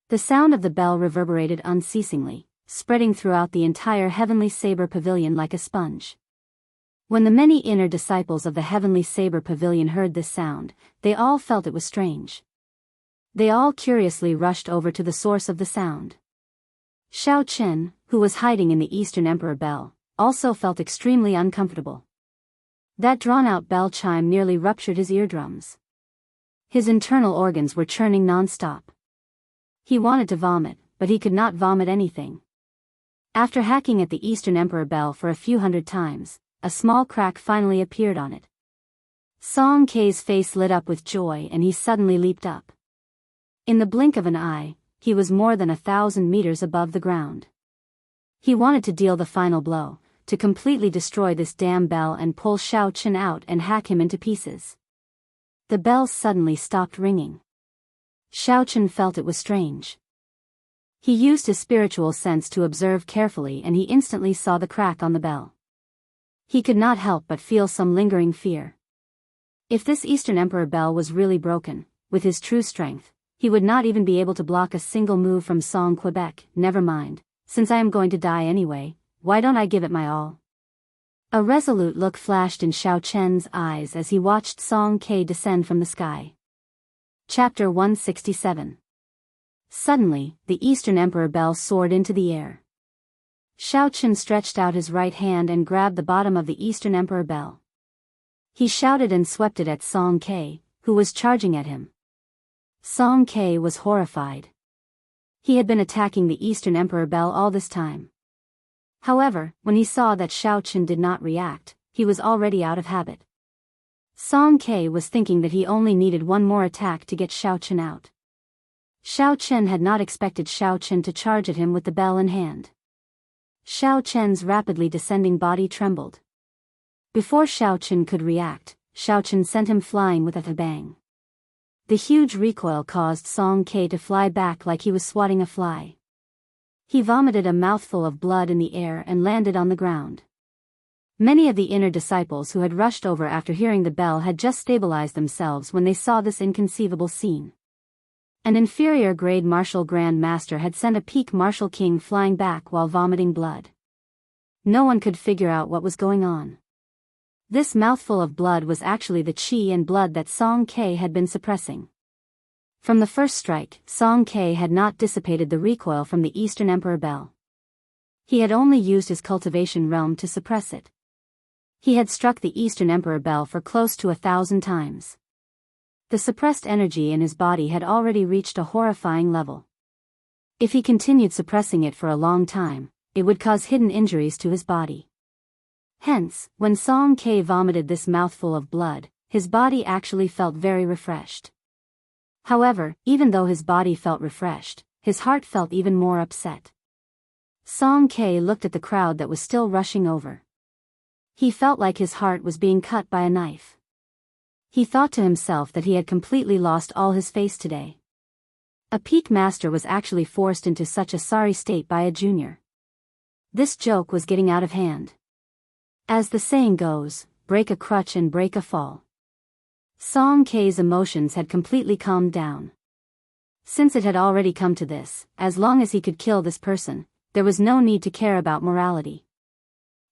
The sound of the bell reverberated unceasingly, spreading throughout the entire Heavenly Saber Pavilion like a sponge. When the many inner disciples of the Heavenly Saber Pavilion heard this sound, they all felt it was strange. They all curiously rushed over to the source of the sound. Xiao Chen, who was hiding in the Eastern Emperor Bell, also felt extremely uncomfortable. That drawn-out bell chime nearly ruptured his eardrums. His internal organs were churning non-stop. He wanted to vomit, but he could not vomit anything. After hacking at the Eastern Emperor Bell for a few hundred times, a small crack finally appeared on it. Song K's face lit up with joy and he suddenly leaped up. In the blink of an eye, he was more than 1,000 meters above the ground. He wanted to deal the final blow, to completely destroy this damn bell and pull Xiao Chen out and hack him into pieces. The bell suddenly stopped ringing. Xiao Chen felt it was strange. He used his spiritual sense to observe carefully and he instantly saw the crack on the bell. He could not help but feel some lingering fear. If this Eastern Emperor Bell was really broken, with his true strength, he would not even be able to block a single move from Song Quebec. Never mind, since I am going to die anyway, why don't I give it my all? A resolute look flashed in Xiao Chen's eyes as he watched Song K descend from the sky. Chapter 167. Suddenly, the Eastern Emperor Bell soared into the air. Xiao Chen stretched out his right hand and grabbed the bottom of the Eastern Emperor Bell. He shouted and swept it at Song K, who was charging at him. Song K was horrified. He had been attacking the Eastern Emperor Bell all this time. However, when he saw that Xiao Chen did not react, he was already out of habit. Song K was thinking that he only needed one more attack to get Xiao Chen out. Xiao Chen had not expected Xiao Chen to charge at him with the bell in hand. Xiao Chen's rapidly descending body trembled. Before Xiao Chen could react, Xiao Chen sent him flying with a bang. The huge recoil caused Song K to fly back like he was swatting a fly. He vomited a mouthful of blood in the air and landed on the ground. Many of the inner disciples who had rushed over after hearing the bell had just stabilized themselves when they saw this inconceivable scene. An inferior-grade martial Grand Master had sent a peak martial king flying back while vomiting blood. No one could figure out what was going on. This mouthful of blood was actually the chi and blood that Song Ke had been suppressing. From the first strike, Song Ke had not dissipated the recoil from the Eastern Emperor Bell. He had only used his cultivation realm to suppress it. He had struck the Eastern Emperor Bell for close to 1,000 times. The suppressed energy in his body had already reached a horrifying level. If he continued suppressing it for a long time, it would cause hidden injuries to his body. Hence, when Song Ke vomited this mouthful of blood, his body actually felt very refreshed. However, even though his body felt refreshed, his heart felt even more upset. Song Ke looked at the crowd that was still rushing over. He felt like his heart was being cut by a knife. He thought to himself that he had completely lost all his face today. A peak master was actually forced into such a sorry state by a junior. This joke was getting out of hand. As the saying goes, break a crutch and break a fall. Song Ke's emotions had completely calmed down. Since it had already come to this, as long as he could kill this person, there was no need to care about morality.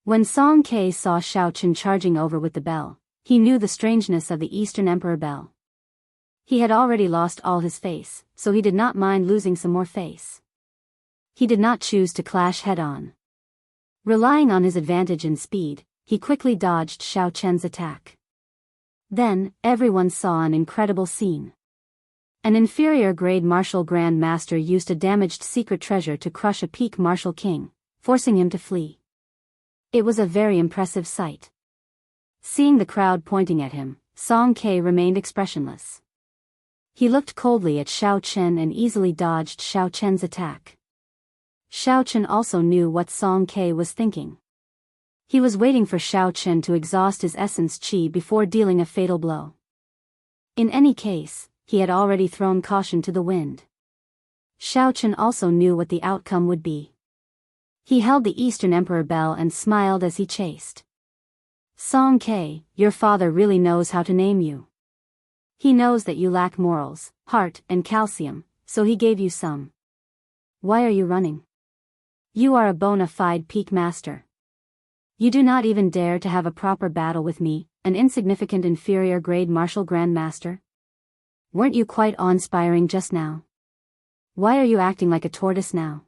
When Song Ke saw Shao Chen charging over with the bell, he knew the strangeness of the Eastern Emperor Bell. He had already lost all his face, so he did not mind losing some more face. He did not choose to clash head-on. Relying on his advantage in speed, he quickly dodged Shao Chen's attack. Then, everyone saw an incredible scene. An inferior-grade martial Grand Master used a damaged secret treasure to crush a peak martial king, forcing him to flee. It was a very impressive sight. Seeing the crowd pointing at him, Song Ke remained expressionless. He looked coldly at Shao Chen and easily dodged Shao Chen's attack. Shao Chen also knew what Song Ke was thinking. He was waiting for Shao Chen to exhaust his essence chi before dealing a fatal blow. In any case, he had already thrown caution to the wind. Shao Chen also knew what the outcome would be. He held the Eastern Emperor Bell and smiled as he chased. Song Ke, your father really knows how to name you. He knows that you lack morals, heart, and calcium, so he gave you some. Why are you running? You are a bona fide peak master. You do not even dare to have a proper battle with me, an insignificant inferior grade martial Grand Master? Weren't you quite awe-inspiring just now? Why are you acting like a tortoise now?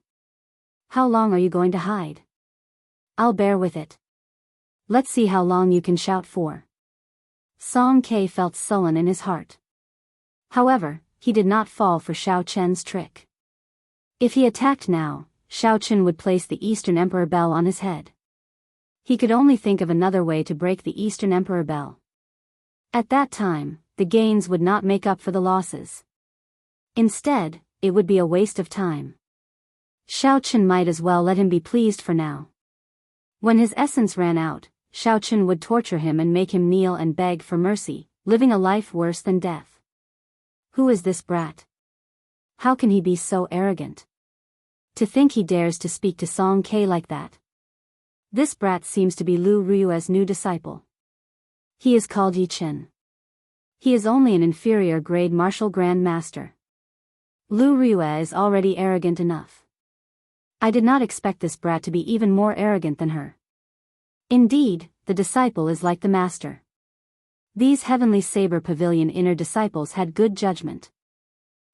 How long are you going to hide? I'll bear with it. Let's see how long you can shout for. Song Ke felt sullen in his heart. However, he did not fall for Shao Chen's trick. If he attacked now, Shao Chen would place the Eastern Emperor Bell on his head. He could only think of another way to break the Eastern Emperor Bell. At that time, the gains would not make up for the losses. Instead, it would be a waste of time. Shao Chen might as well let him be pleased for now. When his essence ran out, Shao Chen would torture him and make him kneel and beg for mercy, living a life worse than death. Who is this brat? How can he be so arrogant? To think he dares to speak to Song Ke like that. This brat seems to be Lu Rui's new disciple. He is called Yi Chen. He is only an inferior grade martial Grand Master. Lu Rui is already arrogant enough. I did not expect this brat to be even more arrogant than her. Indeed, the disciple is like the master. These Heavenly Saber Pavilion inner disciples had good judgment.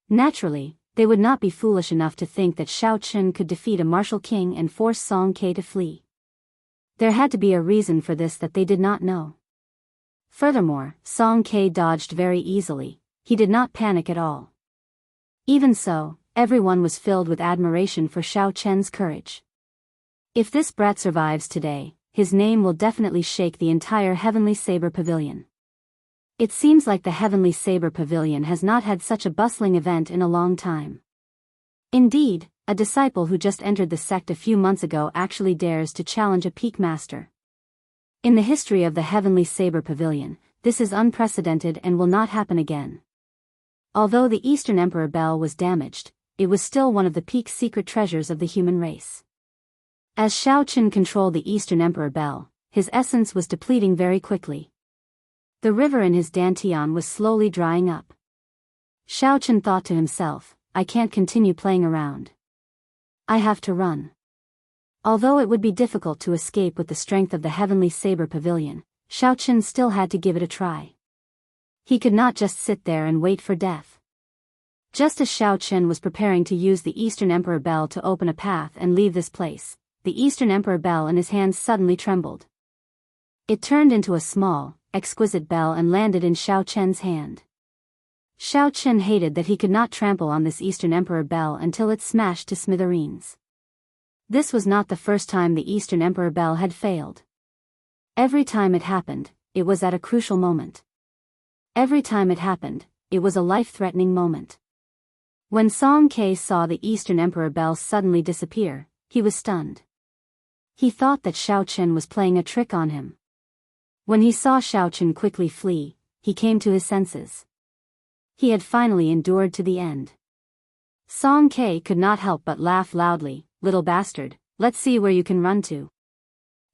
Naturally, they would not be foolish enough to think that Shao Chen could defeat a martial king and force Song Ke to flee. There had to be a reason for this that they did not know. Furthermore, Song Ke dodged very easily, he did not panic at all. Even so, everyone was filled with admiration for Shao Chen's courage. If this brat survives today, his name will definitely shake the entire Heavenly Saber Pavilion. It seems like the Heavenly Saber Pavilion has not had such a bustling event in a long time. Indeed, a disciple who just entered the sect a few months ago actually dares to challenge a peak master. In the history of the Heavenly Saber Pavilion, this is unprecedented and will not happen again. Although the Eastern Emperor Bell was damaged, it was still one of the peak secret treasures of the human race. As Shao Chen controlled the Eastern Emperor Bell, his essence was depleting very quickly. The river in his dantian was slowly drying up. Xiao Chen thought to himself, I can't continue playing around. I have to run. Although it would be difficult to escape with the strength of the Heavenly Saber Pavilion, Xiao Chen still had to give it a try. He could not just sit there and wait for death. Just as Xiao Chen was preparing to use the Eastern Emperor Bell to open a path and leave this place, the Eastern Emperor Bell in his hands suddenly trembled. It turned into a small, exquisite bell and landed in Xiao Chen's hand. Xiao Chen hated that he could not trample on this Eastern Emperor Bell until it smashed to smithereens. This was not the first time the Eastern Emperor Bell had failed. Every time it happened, it was at a crucial moment. Every time it happened, it was a life-threatening moment. When Song Ke saw the Eastern Emperor Bell suddenly disappear, he was stunned. He thought that Xiao Chen was playing a trick on him. When he saw Xiao Chen quickly flee, he came to his senses. He had finally endured to the end. Song Ke could not help but laugh loudly. Little bastard, let's see where you can run to.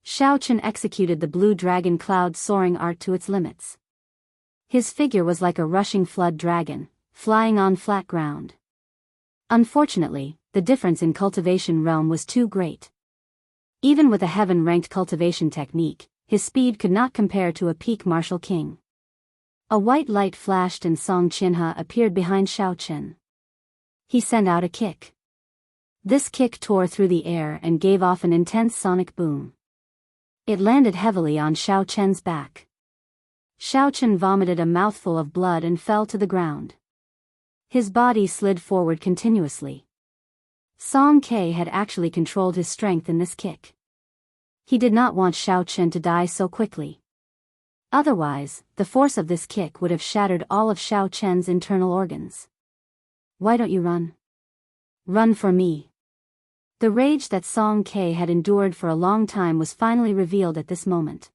Xiao Chen executed the blue dragon cloud soaring art to its limits. His figure was like a rushing flood dragon, flying on flat ground. Unfortunately, the difference in cultivation realm was too great. Even with a heaven-ranked cultivation technique, his speed could not compare to a peak martial king. A white light flashed and Song Qinhe appeared behind Xiao Chen. He sent out a kick. This kick tore through the air and gave off an intense sonic boom. It landed heavily on Xiao Chen's back. Xiao Chen vomited a mouthful of blood and fell to the ground. His body slid forward continuously. Song Ke had actually controlled his strength in this kick. He did not want Xiao Chen to die so quickly. Otherwise, the force of this kick would have shattered all of Xiao Chen's internal organs. Why don't you run? Run for me. The rage that Song Ke had endured for a long time was finally revealed at this moment.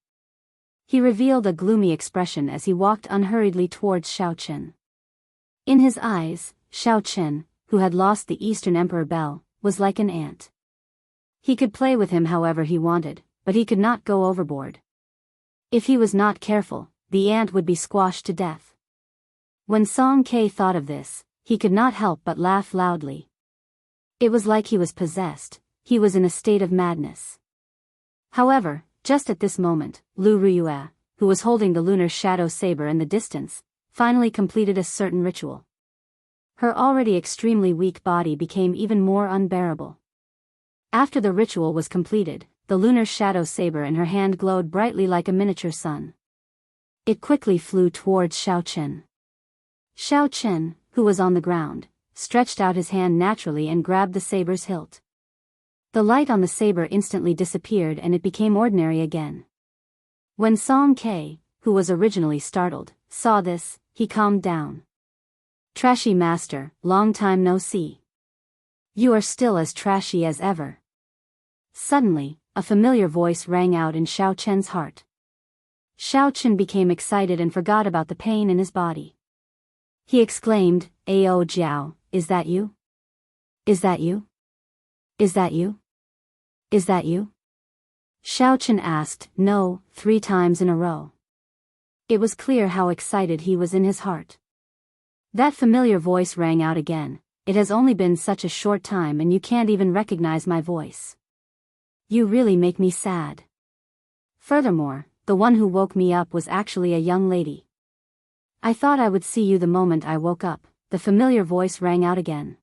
He revealed a gloomy expression as he walked unhurriedly towards Xiao Chen. In his eyes, Xiao Chen, who had lost the Eastern Emperor Bell, was like an ant. He could play with him however he wanted, but he could not go overboard. If he was not careful, the ant would be squashed to death. When Song Ke thought of this, he could not help but laugh loudly. It was like he was possessed, he was in a state of madness. However, just at this moment, Lu Ruyue, who was holding the lunar shadow saber in the distance, finally completed a certain ritual. Her already extremely weak body became even more unbearable. After the ritual was completed, the lunar shadow saber in her hand glowed brightly like a miniature sun. It quickly flew towards Xiao Chen. Xiao Chen, who was on the ground, stretched out his hand naturally and grabbed the saber's hilt. The light on the saber instantly disappeared and it became ordinary again. When Song Ke, who was originally startled, saw this, he calmed down. Trashy master, long time no see. You are still as trashy as ever. Suddenly, a familiar voice rang out in Xiao Chen's heart. Xiao Chen became excited and forgot about the pain in his body. He exclaimed, Ao Jiao, is that you? Is that you? Is that you? Is that you? Xiao Chen asked, no, 3 times in a row. It was clear how excited he was in his heart. That familiar voice rang out again, it has only been such a short time and you can't even recognize my voice. You really make me sad. Furthermore, the one who woke me up was actually a young lady. I thought I would see you the moment I woke up, the familiar voice rang out again.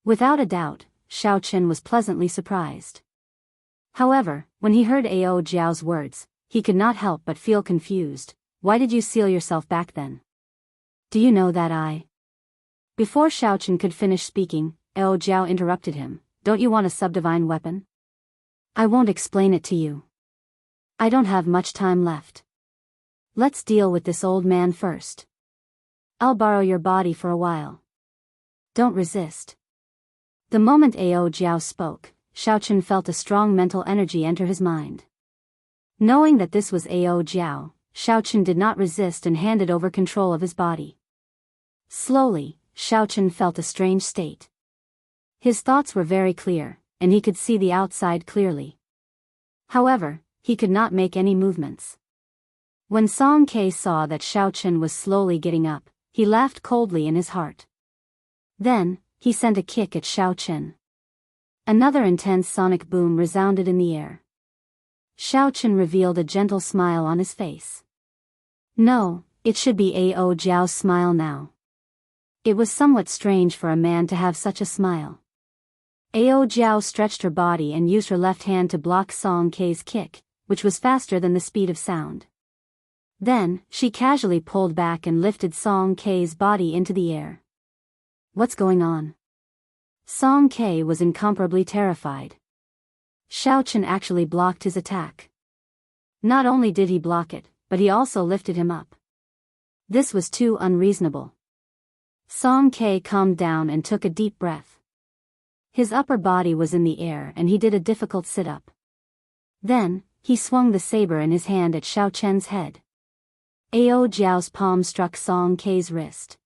Without a doubt, Xiao Chen was pleasantly surprised. However, when he heard Ao Jiao's words, he could not help but feel confused. Why did you seal yourself back then? Do you know that I... Before Xiao Chen could finish speaking, Ao Jiao interrupted him. Don't you want a subdivine weapon? I won't explain it to you. I don't have much time left. Let's deal with this old man first. I'll borrow your body for a while. Don't resist. The moment Ao Jiao spoke, Xiao Chen felt a strong mental energy enter his mind. Knowing that this was Ao Jiao, Xiao Chen did not resist and handed over control of his body. Slowly, Xiao Chen felt a strange state. His thoughts were very clear, and he could see the outside clearly. However, he could not make any movements. When Song Ke saw that Xiao Chen was slowly getting up, he laughed coldly in his heart. Then, he sent a kick at Xiao Chen. Another intense sonic boom resounded in the air. Xiao Chen revealed a gentle smile on his face. No, it should be Ao Jiao's smile now. It was somewhat strange for a man to have such a smile. Ao Jiao stretched her body and used her left hand to block Song Kei's kick, which was faster than the speed of sound. Then, she casually pulled back and lifted Song Kei's body into the air. What's going on? Song Kei was incomparably terrified. Xiao Chen actually blocked his attack. Not only did he block it, but he also lifted him up. This was too unreasonable. Song Kei calmed down and took a deep breath. His upper body was in the air and he did a difficult sit-up. Then, he swung the saber in his hand at Xiao Chen's head. Ao Jiao's palm struck Song Kei's wrist.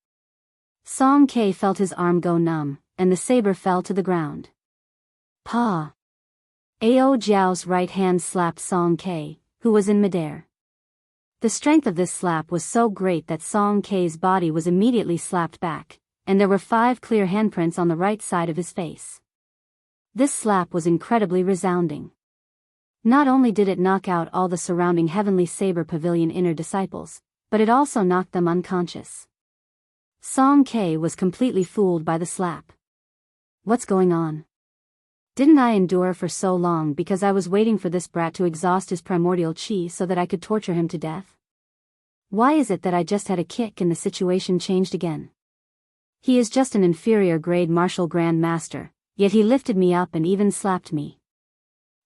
Song Kei felt his arm go numb, and the saber fell to the ground. Pa! Ao Jiao's right hand slapped Song Kei, who was in midair. The strength of this slap was so great that Song Kei's body was immediately slapped back, and there were 5 clear handprints on the right side of his face. This slap was incredibly resounding. Not only did it knock out all the surrounding Heavenly Saber Pavilion inner disciples, but it also knocked them unconscious. Song Kei was completely fooled by the slap. What's going on? Didn't I endure for so long because I was waiting for this brat to exhaust his primordial chi so that I could torture him to death? Why is it that I just had a kick and the situation changed again? He is just an inferior grade martial grand master, yet he lifted me up and even slapped me.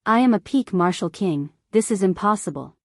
I am a peak martial king, this is impossible.